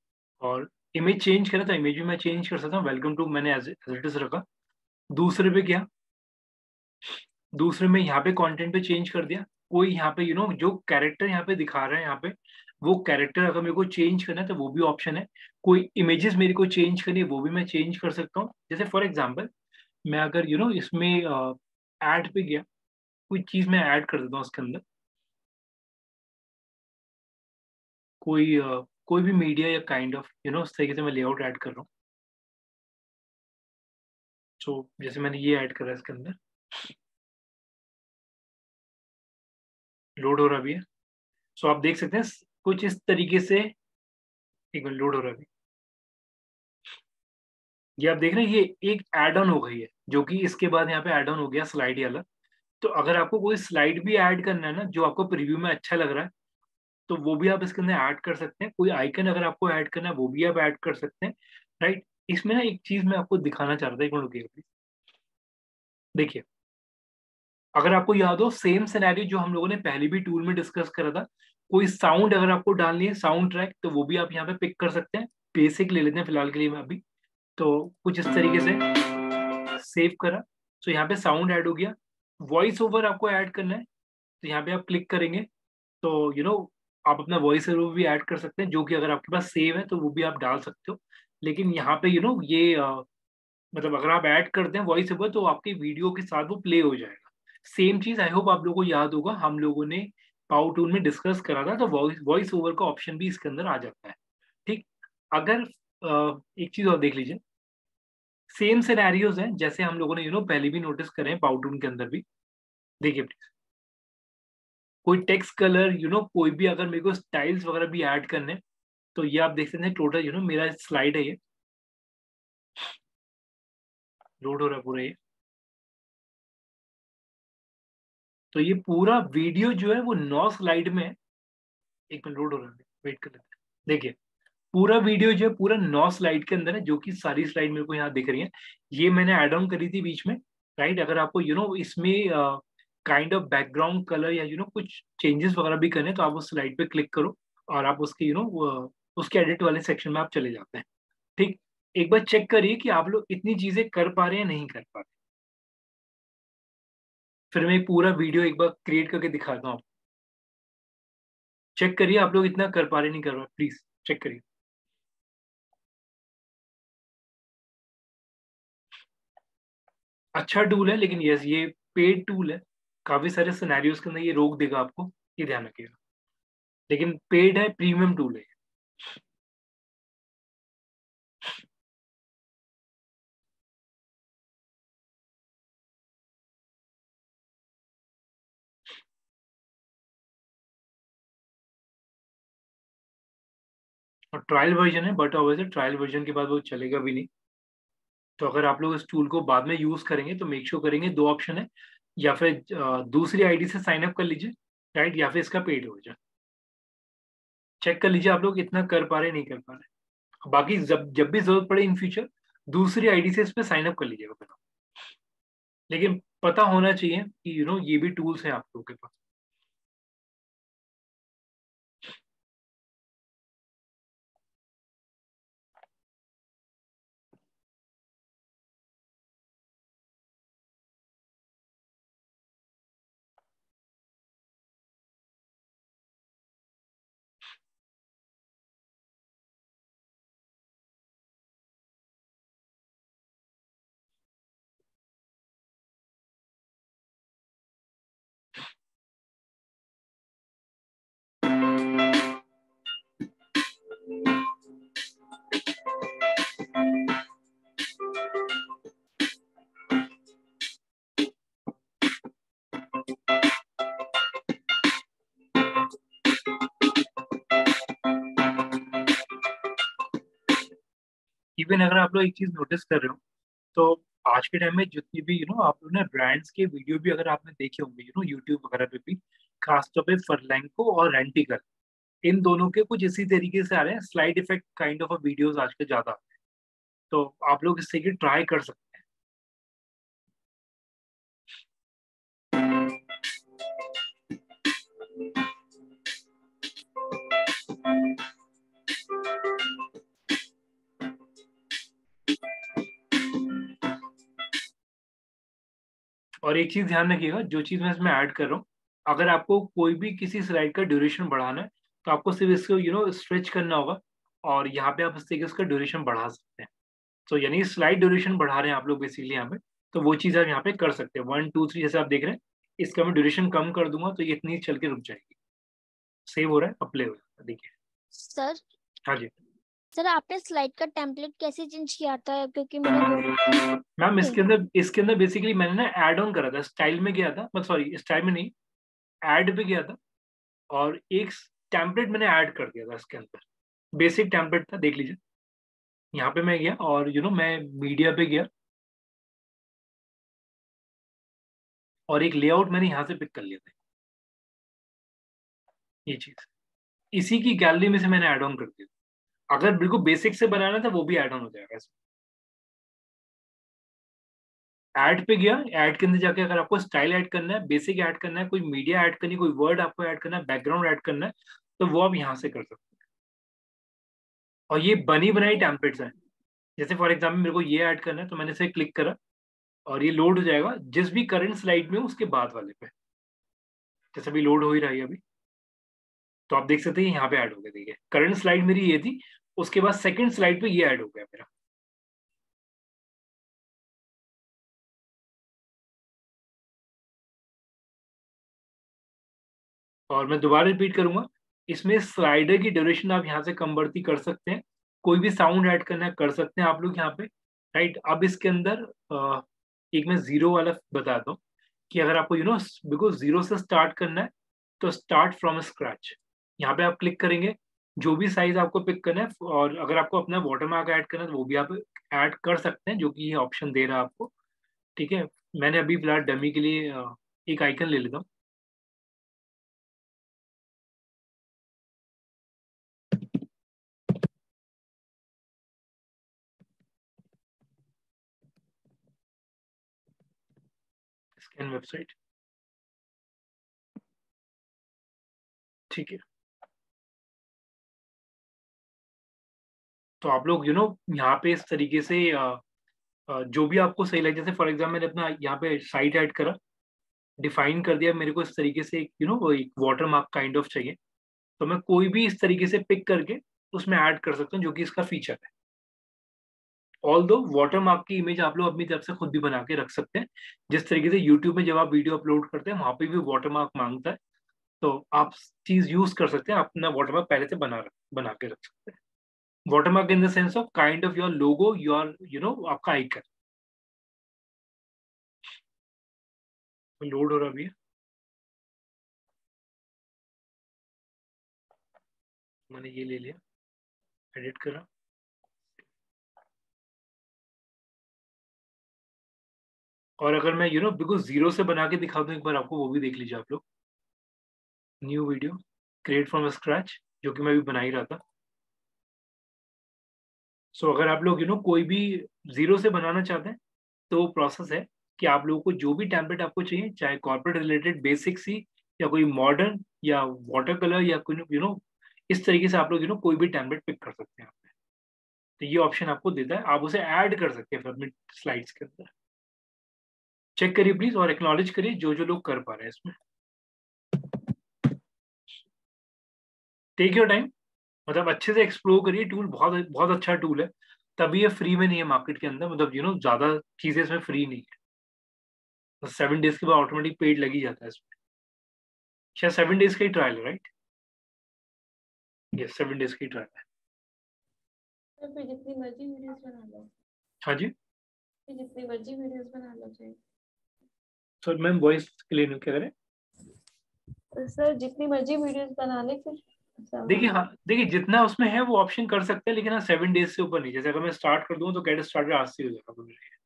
और इमेज चेंज करा तो इमेज भी मैं चेंज कर सकता हूँ, वेलकम टू मैंने एज इट इज रखा। दूसरे पे क्या, दूसरे में यहाँ पे कंटेंट पे चेंज कर दिया। कोई यहाँ पे जो कैरेक्टर यहाँ पे दिखा रहा है, यहाँ पे वो कैरेक्टर अगर मेरे को चेंज करना है तो वो भी ऑप्शन है। कोई इमेजेस मेरे को चेंज करनी है वो भी मैं चेंज कर सकता हूँ। जैसे फॉर एग्जांपल मैं अगर इसमें ऐड पे गया, कोई चीज मैं ऐड कर देता हूँ उसके अंदर, कोई कोई भी मीडिया या काइंड ऑफ उस तरीके से मैं लेआउट ऐड कर रहा हूँ। सो जैसे मैंने ये ऐड करा है इसके अंदर, लोड हो रहा भी है। सो आप देख सकते हैं कुछ इस तरीके से, एक मिनट, लोड हो रहा है अभी। ये आप देख रहे हैं ये एक एड ऑन हो गई है, जो कि इसके बाद यहाँ पे एड ऑन हो गया स्लाइड वाला। तो अगर आपको कोई स्लाइड भी ऐड करना है ना जो आपको प्रीव्यू में अच्छा लग रहा है, तो वो भी आप इसके अंदर ऐड कर सकते हैं। कोई आइकन अगर आपको ऐड करना है वो भी आप ऐड कर सकते हैं, राइट। इसमें ना एक चीज मैं आपको दिखाना चाह रहा था, एक मिनट रुकिएगा प्लीज। देखिए अगर आपको याद हो सेम सिनेरियो जो हम लोगों ने पहले भी टूल में डिस्कस करा था, कोई साउंड अगर आपको डालनी है, साउंड ट्रैक, तो वो भी आप यहाँ पे पिक कर सकते हैं। बेसिक ले लेते हैं फिलहाल के लिए मैं अभी। तो कुछ इस तरीके से सेव करा, तो यहाँ पे साउंड ऐड हो गया। वॉइस ओवर आपको ऐड करना है तो यहाँ पे आप क्लिक करेंगे तो आप अपना वॉइस ओवर भी ऐड कर सकते हैं, जो कि अगर आपके पास सेव है तो वो भी आप डाल सकते हो। लेकिन यहाँ पे ये मतलब अगर आप ऐड करते हैं वॉइस ओवर तो आपके वीडियो के साथ वो प्ले हो जाएगा। सेम चीज आई होप आप लोगों को याद होगा, हम लोगों ने पावर टूल में डिस्कस करा था, तो वॉइस ओवर का ऑप्शन भी इसके अंदर आ जाता है, ठीक। अगर एक चीज और देख लीजिए, सेम सिनेरियोज हैं जैसे हम लोगों ने पहले भी नोटिस करे हैं पावर टूल के अंदर भी। देखिए प्लीज, कोई टेक्स्ट कलर कोई भी अगर मेरे को स्टाइल्स वगैरह भी ऐड करने हैं, तो ये आप देख सकते हैं टोटल मेरा स्लाइड है, ये लोड हो रहा है पूरा ये। तो ये पूरा वीडियो जो है वो 9 स्लाइड में है। एक मिनट, लोड हो रहा है, वेट कर लेते हैं। देखिए पूरा वीडियो जो है पूरा 9 स्लाइड के अंदर है, जो कि सारी स्लाइड मेरे को यहाँ दिख रही है। ये मैंने ऐड ऑन करी थी बीच में, राइट। अगर आपको इसमें काइंड ऑफ बैकग्राउंड कलर या कुछ चेंजेस वगैरह भी करने तो आप उस स्लाइड पे क्लिक करो और आप उसके उसके एडिट वाले सेक्शन में आप चले जाते हैं, ठीक। एक बार चेक करिए कि आप लोग इतनी चीजें कर पा रहे हैं नहीं कर पा रहे। फिर मैं एक पूरा वीडियो एक बार क्रिएट करके दिखाता हूँ, चेक करिए आप लोग इतना कर पा रहे नहीं कर पा रहे, प्लीज चेक करिए। अच्छा टूल है लेकिन यस ये पेड टूल है, काफी सारे सिनेरियोज के अंदर ये रोक देगा आपको, ये ध्यान रखिएगा। लेकिन पेड है, प्रीमियम टूल है। और ट्रायल वर्जन है, बट ऑब्वियसली ट्रायल वर्जन के बाद वो चलेगा भी नहीं। तो अगर आप लोग इस टूल को बाद में यूज करेंगे तो मेक श्योर करेंगे, दो ऑप्शन है, या फिर दूसरी आईडी से साइन अप कर लीजिए, राइट, या फिर इसका पेड वर्जन। चेक कर लीजिए आप लोग इतना कर पा रहे नहीं कर पा रहे। बाकी जब जब भी जरूरत पड़े इन फ्यूचर दूसरी आईडी से इस पे साइन अप कर लीजिएगा फिर। लेकिन पता होना चाहिए कि ये भी टूल्स हैं आप लोगों के पास। इवन अगर आप लोग एक चीज नोटिस कर रहे हो तो आज के टाइम में जितनी भी आप लोग ने ब्रांड्स के वीडियो भी अगर आपने देखे होंगे यूट्यूब वगैरह पे भी, खासतौर पे फरलैंको और रेंटिकल, इन दोनों के कुछ इसी तरीके से आ रहे हैं, slide effect kind of videos आज के ज्यादा। तो आप लोग इससे की ट्राई कर सकते हैं। और एक चीज ध्यान रखिएगा, जो चीज मैं इसमें ऐड कर रहा हूँ, अगर आपको कोई भी किसी स्लाइड का ड्यूरेशन बढ़ाना है तो आपको सिर्फ इसको स्ट्रेच करना होगा और यहाँ पे आप इस तरीके से ड्यूरेशन बढ़ा सकते हैं। तो यानी स्लाइड ड्यूरेशन बढ़ा रहे हैं आप लोग बेसिकली यहाँ पे, तो वो चीज आप यहाँ पे कर सकते हैं। 1 2 3 जैसे आप देख रहे हैं, इसका मैं ड्यूरेशन कम कर दूंगा तो ये इतनी चल के रुक जाएगी। सेव हो रहा है, अप्लाई हो रहा है, देखिए। सर हाँ जी सर, आपने स्लाइड का टेम्पलेट कैसे चेंज किया था? क्योंकि मेरे मैम इसके अंदर बेसिकली मैंने ना ऐड ऑन करा था, स्टाइल में गया था, मतलब सॉरी स्टाइल में नहीं, ऐड पे गया था और एक टेम्पलेट मैंने ऐड कर दिया था इसके अंदर। बेसिक टेम्पलेट था, देख लीजिए। यहाँ पे मैं गया और मैं मीडिया पे गया और एक लेआउट मैंने यहाँ से पिक कर लिया था, ये चीज इसी की गैलरी में से मैंने ऐड ऑन कर दिया। अगर बिल्कुल बेसिक से बनाना था वो भी ऐड ऑन हो जाएगा इसमें। ऐड पे गया, ऐड के अंदर जाके अगर आपको स्टाइल ऐड करना है, बेसिक ऐड करना है, कोई मीडिया ऐड करनी है, कोई वर्ड आपको ऐड करना है, बैकग्राउंड ऐड करना है, तो वो आप यहाँ से कर सकते हैं। और ये बनी बनाई टेम्पलेट्स हैं। जैसे फॉर एग्जाम्पल मेरे को ये ऐड करना है तो मैंने इसे क्लिक करा और ये लोड हो जाएगा जिस भी करंट स्लाइड में उसके बाद वाले पे। जैसे अभी लोड हो ही रहा है अभी, तो आप देख सकते हैं यहाँ पे ऐड हो गया। देखिए करंट स्लाइड मेरी ये थी, उसके बाद सेकंड स्लाइड पे ये ऐड हो गया मेरा। और मैं दोबारा रिपीट करूंगा, इसमें स्लाइडर की ड्यूरेशन आप यहाँ से कम बढ़ती कर सकते हैं, कोई भी साउंड ऐड करना है कर सकते हैं आप लोग यहाँ पे, राइट। अब इसके अंदर एक मैं जीरो वाला बताता हूँ कि अगर आपको बिल्कुल जीरो से स्टार्ट करना है तो स्टार्ट फ्रॉम स्क्रैच, यहाँ पे आप क्लिक करेंगे, जो भी साइज आपको पिक करना है, और अगर आपको अपना वाटरमार्क ऐड करना है तो वो भी आप ऐड कर सकते हैं, जो कि ये ऑप्शन दे रहा है आपको। ठीक है, मैंने अभी फिलहाल डमी के लिए एक आइकन ले लेता हूँ। स्कैन वेबसाइट, ठीक है। तो आप लोग यहाँ पे इस तरीके से जो भी आपको सही लगे, जैसे फॉर एग्जाम्पल मैंने अपना यहाँ पे साइट ऐड करा, डिफाइन कर दिया, मेरे को इस तरीके से एक वाटर मार्क काइंड ऑफ चाहिए, तो मैं कोई भी इस तरीके से पिक करके उसमें ऐड कर सकता हूँ, जो कि इसका फीचर है। ऑल दो वाटर मार्क की इमेज आप लोग अपनी तरफ से खुद भी बना के रख सकते हैं, जिस तरीके से यूट्यूब में जब आप वीडियो अपलोड करते हैं वहां पे भी वाटर मार्क मांगता है, तो आप चीज यूज कर सकते हैं, अपना वाटर मार्क पहले से बना के रख सकते हैं। Watermark in the sense of kind of your logo, your आपका आइकन। लोड हो रहा भी है, मैंने ये ले लिया, एडिट करा, और अगर मैं बिल्कुल जीरो से बना के दिखा दूं एक बार आपको, वो भी देख लीजिए आप लोग। New video, create from scratch, जो कि मैं भी बना ही रहा था। सो अगर आप लोग कोई भी जीरो से बनाना चाहते हैं तो प्रोसेस है कि आप लोगों को जो भी टेम्पलेट आपको चाहिए, चाहे कॉर्पोरेट रिलेटेड बेसिक सी या कोई मॉडर्न या वाटर कलर या कोई इस तरीके से आप लोग कोई भी टेम्पलेट पिक कर सकते हैं आप। तो ये ऑप्शन आपको देता है, आप उसे ऐड कर सकते हैं अपने स्लाइड्स के अंदर। चेक करिए प्लीज और एक्नॉलेज करिए जो जो लोग कर पा रहे हैं इसमें। टेक योर टाइम, मतलब अच्छे से एक्सप्लोर करिए, टूल बहुत बहुत अच्छा टूल है, तभी ये फ्री में नहीं है मार्केट के अंदर, मतलब ज्यादा चीजें इसमें फ्री नहीं है। 7 डेज के बाद ऑटोमेटिक पेड लग ही जाता है इसमें, शायद 7 डेज का ही ट्रायल है, राइट? यस 7 डेज की ट्रायल है। फिर जितनी मर्जी वीडियोस बना लो। हाँ जी, फिर जितनी मर्जी वीडियोस बना लो चाहिए। सर मैम वॉइस क्लियर नहीं, क्या करें? सर जितनी मर्जी वीडियोस बना ले, फिर देखिए हाँ, देखिए जितना उसमें है वो ऑप्शन कर सकते हैं, लेकिन हाँ 7 डेज से ऊपर नहीं। जैसे अगर मैं स्टार्ट कर दूँ तो गेट स्टार्टेड आज से हो जाएगा मेरे लिए,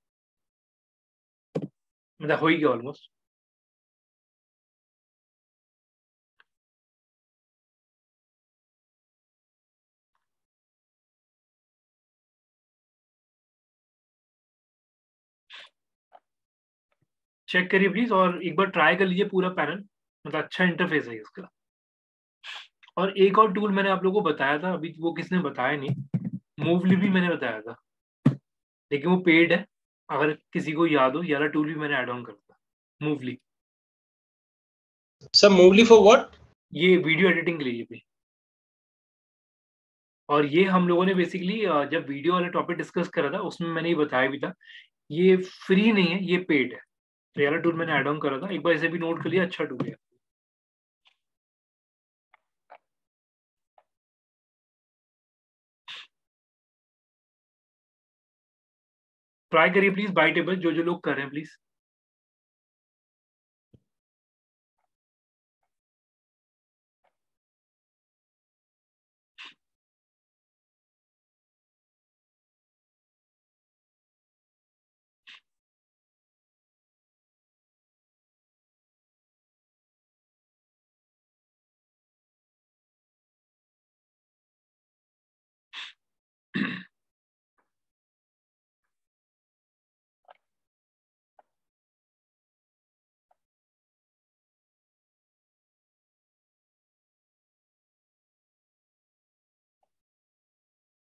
मतलब हो ही गया ऑलमोस्ट। चेक करिए प्लीज, और एक बार ट्राई कर लीजिए पूरा पैनल, मतलब अच्छा इंटरफेस है इसका। और एक और टूल मैंने आप लोगों को बताया था, अभी वो किसने बताया नहीं, मूवली भी मैंने बताया था, लेकिन वो पेड है। अगर किसी को याद हो, ये वाला टूल भी मैंने ऐड ऑन कर दिया, Moovly. Sir Moovly for what? ये वीडियो एडिटिंग के लिए भी। और ये हम लोगों ने बेसिकली जब वीडियो वाला टॉपिक डिस्कस करा था उसमें मैंने ये बताया भी था, ये फ्री नहीं है, ये पेड है। तो ये वाला टूल मैंने ऐड ऑन करा था, एक बार इसे भी नोट कर लिया, अच्छा टूल है। ट्राई करिए प्लीज बाय टेबल, जो जो लोग कर रहे हैं प्लीज।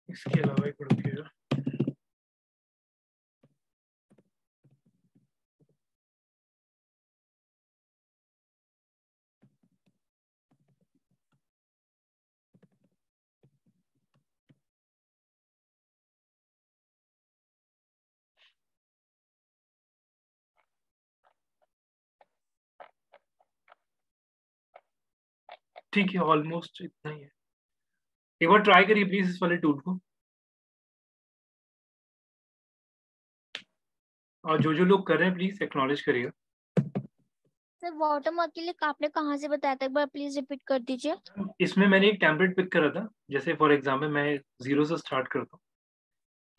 इसके अलावा एक रुकिएगा, ठीक है ऑलमोस्ट इतना ही है। एक बार ट्राई करिए प्लीज इस वाले टूल को, और जो जो लोग कर रहे हैं प्लीज एक्नॉलेज करिएगा। सर वाटरमार्क के लिए आपने कहाँ से बताया था, एक बार प्लीज रिपीट कर दीजिए। इसमें मैंने एक टेम्पलेट पिक करा था, जैसे फॉर एग्जाम्पल मैं 0 से स्टार्ट करता हूँ,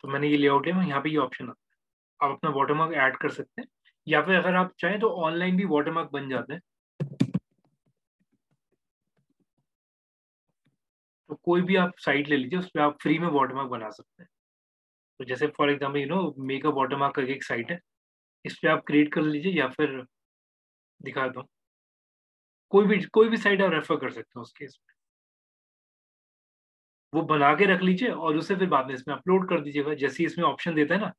तो मैंने ये लेआउट लिया, यहाँ पे ये ऑप्शन आता है, आप अपना वाटरमार्क ऐड कर सकते हैं, या फिर अगर आप चाहें तो ऑनलाइन भी वाटरमार्क बन जाते हैं। तो कोई भी आप साइट ले लीजिए, उस पर आप फ्री में वाटरमार्क बना सकते हैं। तो जैसे for example make a watermark करके एक साइट है, इस पर आप क्रिएट कर लीजिए, या फिर दिखा दो, कोई भी साइट आप रेफर कर सकते हो उस केस में। वो बना के रख लीजिए और उसे फिर बाद में इसमें अपलोड कर दीजिएगा। जैसे ही इसमें ऑप्शन देता है ना,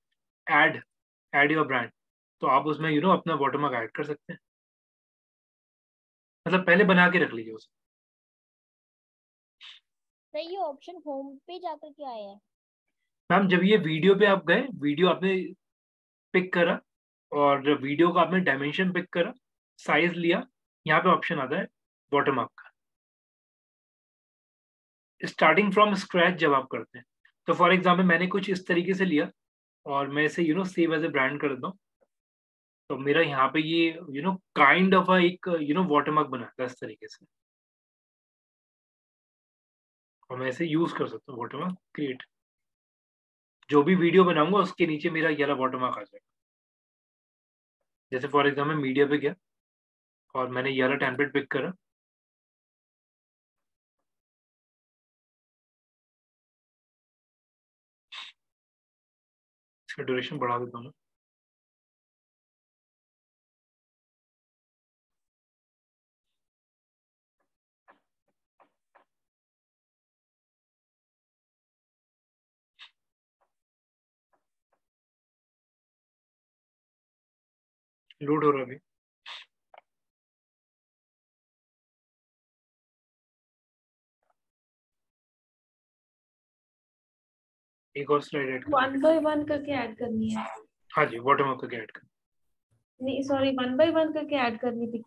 ऐड योर ब्रांड, तो आप उसमें अपना वाटरमार्क ऐड कर सकते हैं। मतलब पहले बना के रख लीजिए उसे। सर ये ऑप्शन होम पे जाकर के आया है। मैम जब ये वीडियो पे आप गए, वीडियो आपने पिक करा, और वीडियो का आपने डायमेंशन पिक करा, साइज लिया, यहाँ पे ऑप्शन आता है वाटरमार्क का, स्टार्टिंग फ्रॉम स्क्रैच जब आप करते हैं। तो फॉर एग्जाम्पल मैंने कुछ इस तरीके से लिया, और मैं इसे सेव एज ए ब्रांड कर देता हूँ, तो मेरा यहाँ पे ये काइंड ऑफ एक वाटरमार्क बनाता है इस तरीके से, और मैं इसे यूज कर सकता हूँ वाटरमार्क क्रिएट। जो भी वीडियो बनाऊंगा उसके नीचे मेरा ये वाटरमार्क आ जाएगा। जैसे फॉर एग्जाम्पल मीडिया पे गया और मैंने ये वाला टेम्पलेट पिक करा, इसका ड्यूरेशन बढ़ा देता हूँ। लोड हो रहा है अभी। एक और स्लाइड ऐड करनी 1 by 1 करके ऐड करनी है। हाँ जी, वाटरमार्क करके ऐड करनी। नहीं सॉरी 1 by 1 करके ऐड करनी थी।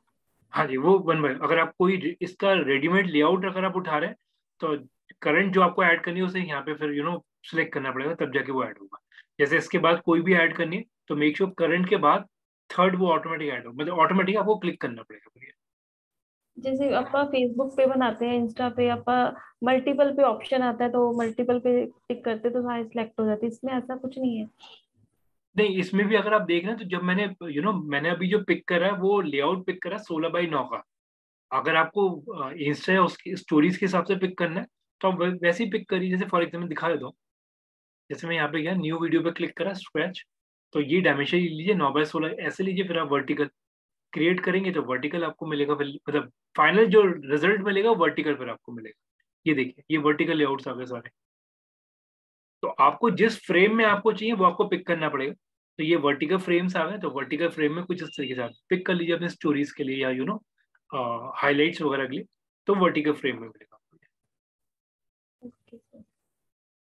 हाँ जी, वो 1 बाय, अगर आप कोई इसका रेडीमेड लेआउट अगर आप उठा रहे हैं, तो करंट जो आपको ऐड करनी है उसे यहाँ पे फिर सिलेक्ट करना पड़ेगा, तब जाके वो ऐड होगा। जैसे इसके बाद कोई भी ऐड करनी है तो मेक श्योर करंट के बाद थर्ड वो ऑटोमेटिक ऐड हो, मतलब ऑटोमेटिक आपको क्लिक करना पड़ेगा। जैसे अपना फेसबुक पे बनाते हैं, इंस्टा पे अपना मल्टीपल पे ऑप्शन आता है, तो मल्टीपल पे टिक करते तो सारे सिलेक्ट हो जाते, इसमें ऐसा कुछ नहीं है। नहीं, इसमें भी अगर आप देख रहे हैं तो जब मैंने मैंने अभी जो पिक करा है वो लेआउट पिक करा 16:9 का। अगर आपको इंस्टा या उसकी स्टोरीज के हिसाब से पिक करना है तो आप वैसे ही पिक करिए। जैसे फॉर एग्जाम्पल दिखा देता हूँ, जैसे मैं यहाँ पे गया न्यू वीडियो पे क्लिक करा स्क्रैच, तो ये डायमेंशन लीजिए 9:16 ऐसे लीजिए, फिर आप वर्टिकल क्रिएट करेंगे तो वर्टिकल आपको मिलेगा, फिर मतलब फाइनल जो रिजल्ट मिलेगा वर्टिकल फिर आपको मिलेगा। ये देखिए ये वर्टिकल लेआउट्स आ गए सारे। तो आपको जिस फ्रेम में आपको चाहिए वो आपको पिक करना पड़ेगा। तो ये वर्टिकल फ्रेम्स आ गए, तो वर्टिकल फ्रेम में कुछ इस तरीके से आप पिक कर लीजिए अपने स्टोरीज के लिए या हाईलाइट्स वगैरह के लिए, तो वर्टिकल फ्रेम में मिलेगा।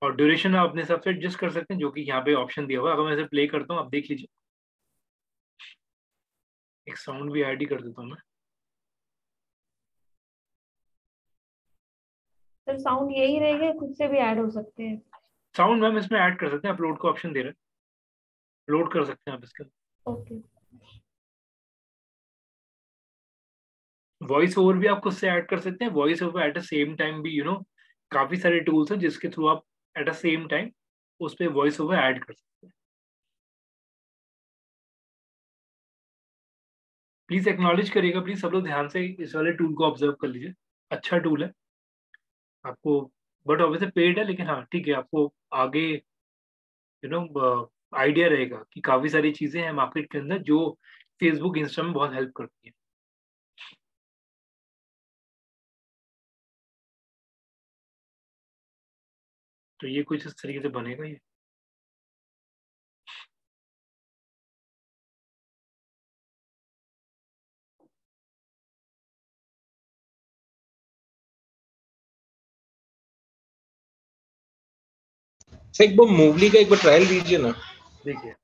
और ड्यूरेशन आप अपने हिसाब से एडजस्ट कर सकते हैं, जो कि यहाँ पे ऑप्शन दिया हुआ है। अगर मैं इसे प्ले करता हूँ आप देख लीजिए, एक साउंड भी ऐड ही कर देता हूँ मैं। सर साउंड यही रहेगा, खुद से भी ऐड हो सकते हैं? साउंड मैम इसमें ऐड कर सकते हैं, अपलोड का ऑप्शन दे रहे हैं, अपलोड कर सकते हैं आप इसके। ओके। वॉइस ओवर भी आप खुद से ऐड कर सकते हैं। Voice over at the same time भी काफी सारे टूल्स हैं जिसके थ्रू आप एट द सेम टाइम उस पर वॉइस ओवर ऐड कर सकते हैं। प्लीज एक्नॉलेज करिएगा, प्लीज सब लोग ध्यान से इस वाले टूल को ऑब्जर्व कर लीजिए। अच्छा टूल है आपको, बट ऑब्वियसली पेड है, लेकिन हाँ ठीक है, आपको आगे आइडिया रहेगा कि काफी सारी चीजें हैं मार्केट के अंदर जो फेसबुक इंस्टा में बहुत हेल्प करती है। तो ये कुछ इस तरीके से बनेगा ये। सर एक बार मूवली का एक बार ट्रायल दीजिए ना। देखिए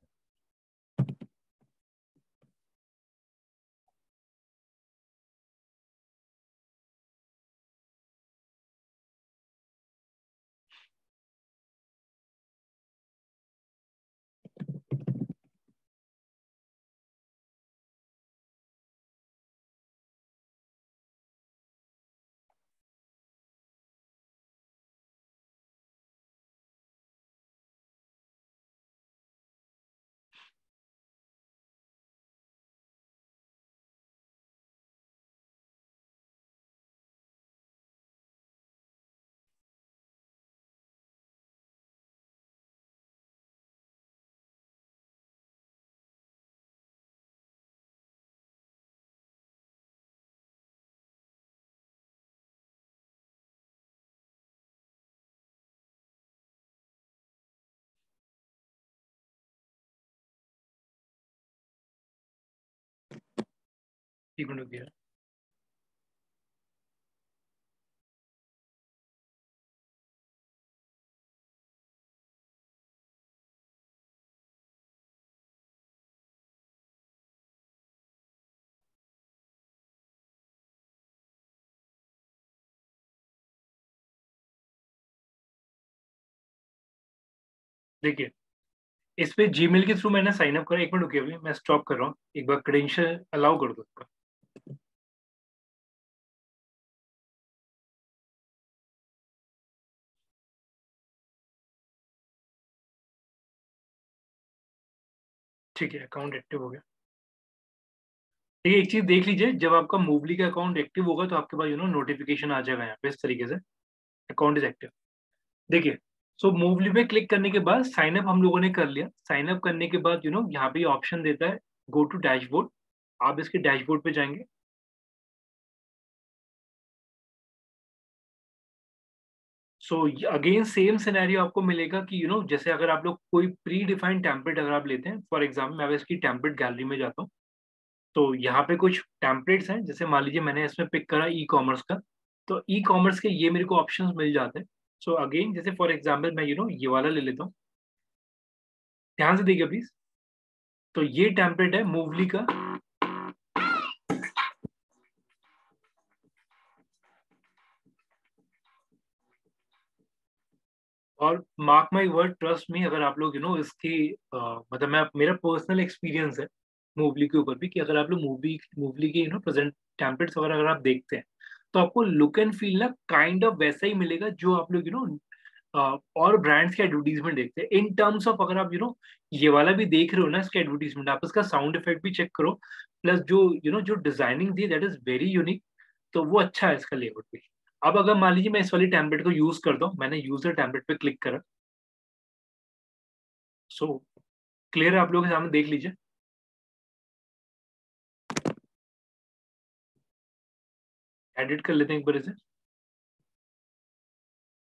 एक मिनट रुकिए। देखिए इस पे जीमेल के थ्रू मैंने साइन अप करा। एक मिनट रुकिए, अभी मैं स्टॉप कर रहा हूँ, एक बार क्रेडेंशियल अलाउ कर दो इसका। ठीक है, अकाउंट एक्टिव हो गया। देखिए एक चीज देख लीजिए, जब आपका मूवली का अकाउंट एक्टिव होगा तो आपके पास नोटिफिकेशन आ जाएगा यहाँ पे इस तरीके से, अकाउंट इज एक्टिव। देखिए सो मूवली पे क्लिक करने के बाद साइन अप हम लोगों ने कर लिया। साइन अप करने के बाद यहाँ पे ऑप्शन देता है गो टू डैशबोर्ड। आप इसके डैशबोर्ड पे जाएंगे। सो अगेन सेम सिनेरियो आपको मिलेगा कि जैसे अगर आप लोग कोई प्री डिफाइंड टेम्पलेट अगर आप लेते हैं, फॉर एग्जाम्पल मैं अगर इसकी टेम्पलेट गैलरी में जाता हूँ तो यहाँ पे कुछ टेम्पलेट्स हैं। जैसे मान लीजिए मैंने इसमें पिक करा ई कॉमर्स का, तो ई कॉमर्स के ये मेरे को ऑप्शंस मिल जाते हैं। सो अगेन जैसे फॉर एग्जाम्पल मैं ये वाला ले लेता हूँ, ध्यान से देखिए प्लीज। तो ये टेम्पलेट है मूवली का, और मार्क माई वर्ड ट्रस्ट में, अगर आप लोग इसकी मतलब मैं मेरा पर्सनल एक्सपीरियंस है मूवली के ऊपर भी, कि अगर आप लोग मूवली के प्रेजेंट टेम्पलेट्स वगैरह अगर आप देखते हैं तो आपको लुक एंड फील ना काइंड ऑफ वैसा ही मिलेगा जो आप लोग और ब्रांड्स के एडवर्टीजमेंट देखते हैं इन टर्म्स ऑफ। अगर आप ये वाला भी देख रहे हो ना इसका एडवर्टीजमेंट, आप इसका साउंड इफेक्ट भी चेक करो, प्लस जो जो designing the that is very unique, तो वो अच्छा है इसका लेआउट भी। अब अगर मान लीजिए मैं इस वाली टेम्पलेट को यूज करता हूँ, मैंने यूजर टेम्पलेट पे क्लिक करा, सो क्लियर है आप लोगों के सामने, देख लीजिए। एडिट कर लेते हैं एक बार इसे,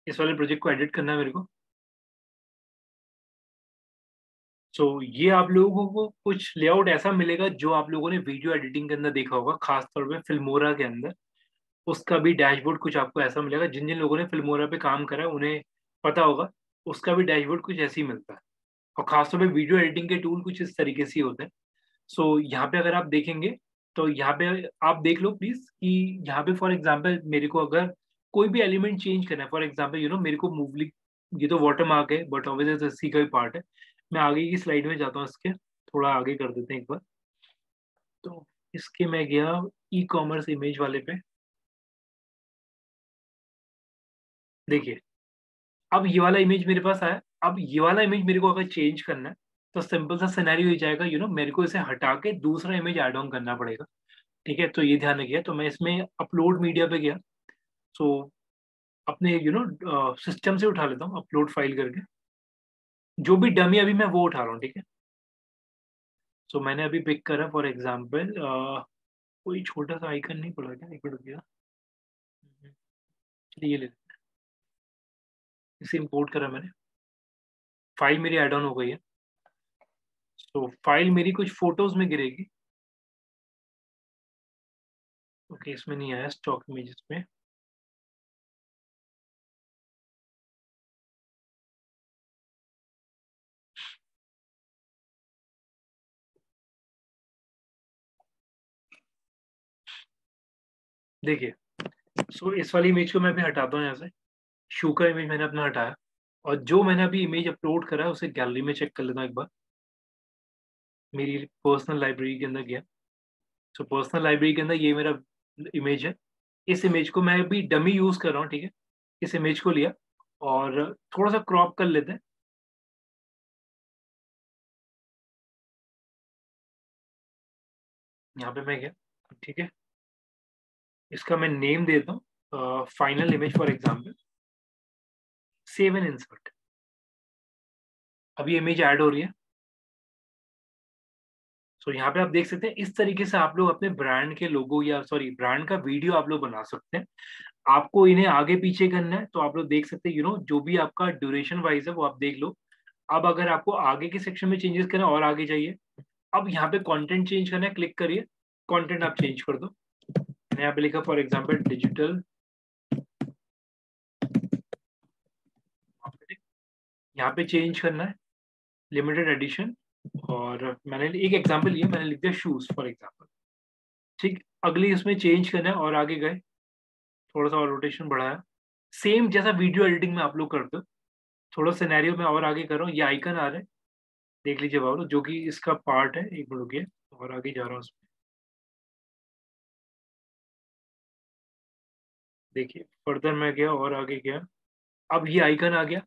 इस वाले प्रोजेक्ट को एडिट करना है मेरे को। सो ये आप लोगों को कुछ लेआउट ऐसा मिलेगा जो आप लोगों ने वीडियो एडिटिंग के अंदर देखा होगा, खासतौर पे फिल्मोरा के अंदर। उसका भी डैशबोर्ड कुछ आपको ऐसा मिलेगा, जिन जिन लोगों ने फिल्मोरा पे काम करा है उन्हें पता होगा, उसका भी डैशबोर्ड कुछ ऐसे ही मिलता है। और खासतौर पे वीडियो एडिटिंग के टूल कुछ इस तरीके से ही होते हैं। सो यहाँ पे अगर आप देखेंगे तो यहाँ पे आप देख लो प्लीज कि यहाँ पे फॉर एग्जाम्पल मेरे को अगर कोई भी एलिमेंट चेंज करना है, फॉर एग्जाम्पल मेरे को मूवली, ये तो वाटर मार्क है बट ऑब्वियसली सी का भी पार्ट है। मैं आगे की स्लाइड में जाता हूँ, इसके थोड़ा आगे कर देते हैं एक बार। तो इसके मैं गया ई कॉमर्स इमेज वाले पे, देखिए अब ये वाला इमेज मेरे पास आया। अब ये वाला इमेज मेरे को अगर चेंज करना है तो सिंपल सा सिनेरियो हो जाएगा, मेरे को इसे हटा के दूसरा इमेज ऐड ऑन करना पड़ेगा। ठीक है, तो ये ध्यान रखिए। तो मैं इसमें अपलोड मीडिया पे गया, सो अपने सिस्टम से उठा लेता हूँ अपलोड फाइल करके, जो भी डमी अभी मैं वो उठा रहा हूँ। ठीक है, सो मैंने अभी पिक करा फॉर एग्जाम्पल कोई छोटा सा आइकन नहीं पड़ा क्या, एक मिनट रुकिए, चलिए ये ले लेते हैं। इसे इंपोर्ट करा मैंने, फाइल मेरी ऐड ऑन हो गई है। तो फाइल मेरी कुछ फोटोज में गिरेगी। ओके, इसमें नहीं आया स्टॉक इमेजेस में। देखिए, सो इस वाली इमेज को मैं अभी हटाता हूँ यहाँ से। शू का इमेज मैंने अपना हटाया, और जो मैंने अभी इमेज अपलोड करा है उसे गैलरी में चेक कर लेता हूँ एक बार। मेरी पर्सनल लाइब्रेरी के अंदर गया, सो पर्सनल लाइब्रेरी के अंदर ये मेरा इमेज है। इस इमेज को मैं अभी डमी यूज कर रहा हूँ। ठीक है, इस इमेज को लिया और थोड़ा सा क्रॉप कर लेते हैं। यहाँ पे मैं गया, ठीक है, इसका मैं नेम देता हूँ final image for example, save and insert. अभी इमेज ऐड हो रही है। सो यहाँ पे आप देख सकते हैं इस तरीके से आप लोग अपने ब्रांड के लोगो या सॉरी ब्रांड का वीडियो आप लोग बना सकते हैं। आपको इन्हें आगे पीछे करना है तो आप लोग देख सकते हैं जो भी आपका ड्यूरेशन वाइज है वो आप देख लो। अब अगर आपको आगे के सेक्शन में चेंजेस करना है और आगे जाइए। अब यहाँ पे कंटेंट चेंज करना है, क्लिक करिए, कंटेंट आप चेंज कर दो। मैंने यहाँ पे लिखा फॉर एग्जांपल डिजिटल, यहाँ पे चेंज करना है लिमिटेड एडिशन, और मैंने एक एग्जांपल लिया, मैंने लिख दिया शूज फॉर एग्जांपल। ठीक, अगली इसमें चेंज करना है और आगे गए, थोड़ा सा और रोटेशन बढ़ाया, सेम जैसा वीडियो एडिटिंग में आप लोग करते हो। थोड़ा सिनेरियो में और आगे कर रहा हूँ, ये आइकन आ रहा है देख लीजिए बाबू, जो कि इसका पार्ट है। एक मिनट रुकिए, और आगे जा रहा हूँ उसमें, देखिए फर्दर मैं गया और आगे गया। अब ये आइकन आ गया,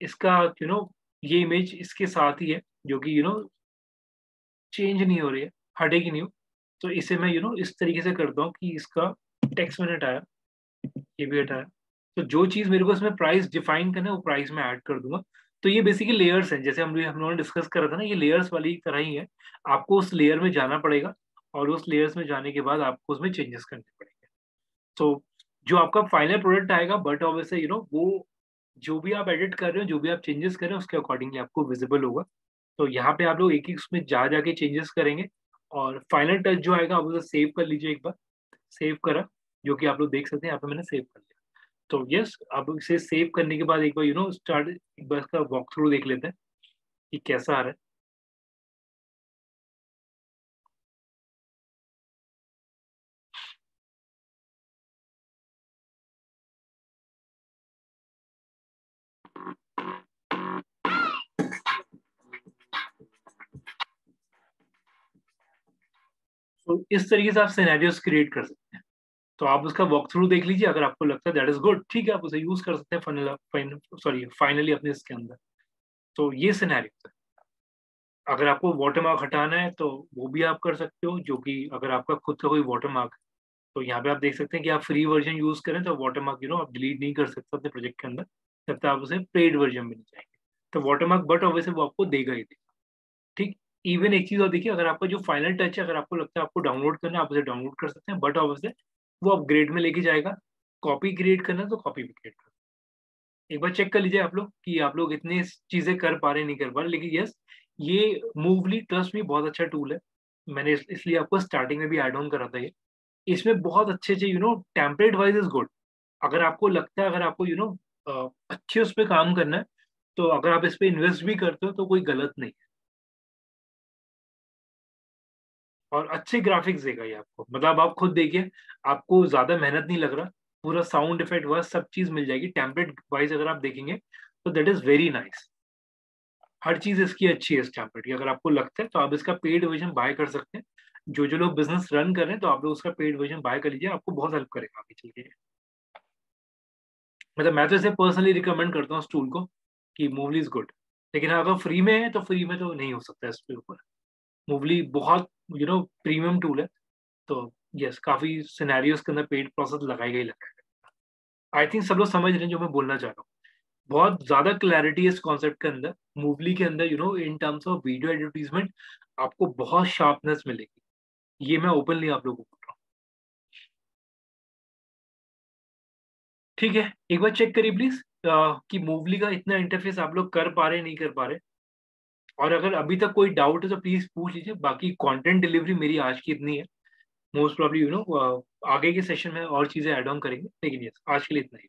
इसका ये इमेज इसके साथ ही है, जो कि चेंज नहीं हो रही है, हटेगी नहीं हो। तो इसे मैं इस तरीके से करता हूँ कि इसका टेक्स्ट मैंने हटाया, ये भी हटाया। तो जो चीज मेरे को इसमें प्राइस डिफाइन करना है वो प्राइस में ऐड कर दूंगा। तो ये बेसिकली लेयर्स हैं, जैसे हम लोगों ने डिस्कस करा था ना, ये लेयर्स वाली तरह ही है। आपको उस लेयर में जाना पड़ेगा और उस लेयर्स में जाने के बाद आपको उसमें चेंजेस करने पड़ेंगे। तो जो आपका फाइनल प्रोडक्ट आएगा, बट ऑब्वियसली वो जो भी आप एडिट कर रहे हो, जो भी आप चेंजेस कर रहे हो, उसके अकॉर्डिंगली आपको विजिबल होगा। तो यहाँ पे आप लोग एक एक उसमें जा जाके चेंजेस करेंगे, और फाइनल टच जो आएगा आप उसे सेव कर लीजिए एक बार। सेव करा, जो कि आप लोग देख सकते हैं यहाँ पे मैंने सेव कर लिया। तो यस, अब इसे सेव करने के बाद एक बार स्टार्ट, एक बार इसका वॉक थ्रू देख लेते हैं कि कैसा आ रहा है। तो इस तरीके से आप सिनेरियोस क्रिएट कर सकते हैं। तो आप उसका वॉक थ्रू देख लीजिए, अगर आपको लगता है दैट इज गुड, ठीक है, आप उसे यूज कर सकते हैं फाइनली अपने इसके अंदर। तो ये सिनेरियो है। अगर आपको वाटरमार्क हटाना है तो वो भी आप कर सकते हो, जो कि अगर आपका खुद का कोई वाटरमार्क है तो यहाँ पे आप देख सकते हैं कि आप फ्री वर्जन यूज करें तो वाटरमार्क आप डिलीट नहीं कर सकते अपने प्रोजेक्ट के अंदर, जब तक आप उसे पेड वर्जन में नहीं जाएंगे। तो वाटरमार्क बट ऑब्वियसली वो आपको देगा ही देगा। ठीक, इवन एक चीज और देखिए, अगर आपका जो फाइनल टच है, अगर आपको लगता है आपको डाउनलोड करना है, आप उसे डाउनलोड कर सकते हैं, बट ऑब्वियसली वो अपग्रेड में लेके जाएगा। कॉपी क्रिएट करना है तो कॉपी भी क्रिएट करना। एक बार चेक कर लीजिए आप लोग कि आप लोग इतनी चीजें कर पा रहे नहीं कर पा रहे। लेकिन यस, ये मूवली ट्रस्ट मी बहुत अच्छा टूल है। मैंने इसलिए आपको स्टार्टिंग में भी एड ऑन करा था ये। इसमें बहुत अच्छे अच्छे टेम्पलेट वाइज इज गुड। अगर आपको लगता है, अगर आपको अच्छे उस पर काम करना है, तो अगर आप इस पे इन्वेस्ट भी करते हो तो कोई गलत नहीं है। और अच्छे ग्राफिक्स देगा ये आपको, मतलब आप खुद देखिए, आपको ज्यादा मेहनत नहीं लग रहा, पूरा साउंड इफेक्ट वह सब चीज मिल जाएगी टेम्पलेट वाइज। अगर आप देखेंगे तो दैट इज वेरी नाइस। हर चीज इसकी अच्छी है इस टेम्पलेट की। अगर आपको लगता है तो आप इसका पेड वर्जन बाय कर सकते हैं। जो जो लोग बिजनेस रन कर रहे हैं तो आप लोग उसका पेड वर्जन बाय कर लीजिए, आपको बहुत हेल्प करेगा आगे चल के। मतलब मैं तो इसे पर्सनली रिकमेंड करता हूँ इस टूल को कि मूवली इज गुड। लेकिन अगर फ्री में है तो फ्री में तो नहीं हो सकता इस पे ऊपर। मूवली बहुत प्रीमियम टूल है। तो यस, काफी सिनेरियोस के अंदर पेड प्रोसेस लगाएगा ही लगाएगा। आई थिंक सब लोग समझ रहे हैं जो मैं बोलना चाह रहा हूँ। बहुत ज्यादा क्लैरिटी है इस कॉन्सेप्ट के अंदर। मूवली के अंदर इन टर्म्स ऑफ वीडियो एडवर्टीजमेंट आपको बहुत शार्पनेस मिलेगी। ये मैं ओपनली आप लोगों को बोल रहा हूँ। ठीक है, एक बार चेक करिए प्लीज कि मूवली का इतना इंटरफेस आप लोग कर पा रहे नहीं कर पा रहे। और अगर अभी तक कोई डाउट है तो प्लीज पूछ लीजिए। बाकी कंटेंट डिलीवरी मेरी आज की इतनी है। मोस्ट प्रॉब्ली आगे के सेशन में और चीजें ऐड ऑन करेंगे, लेकिन यस, आज के लिए इतना ही।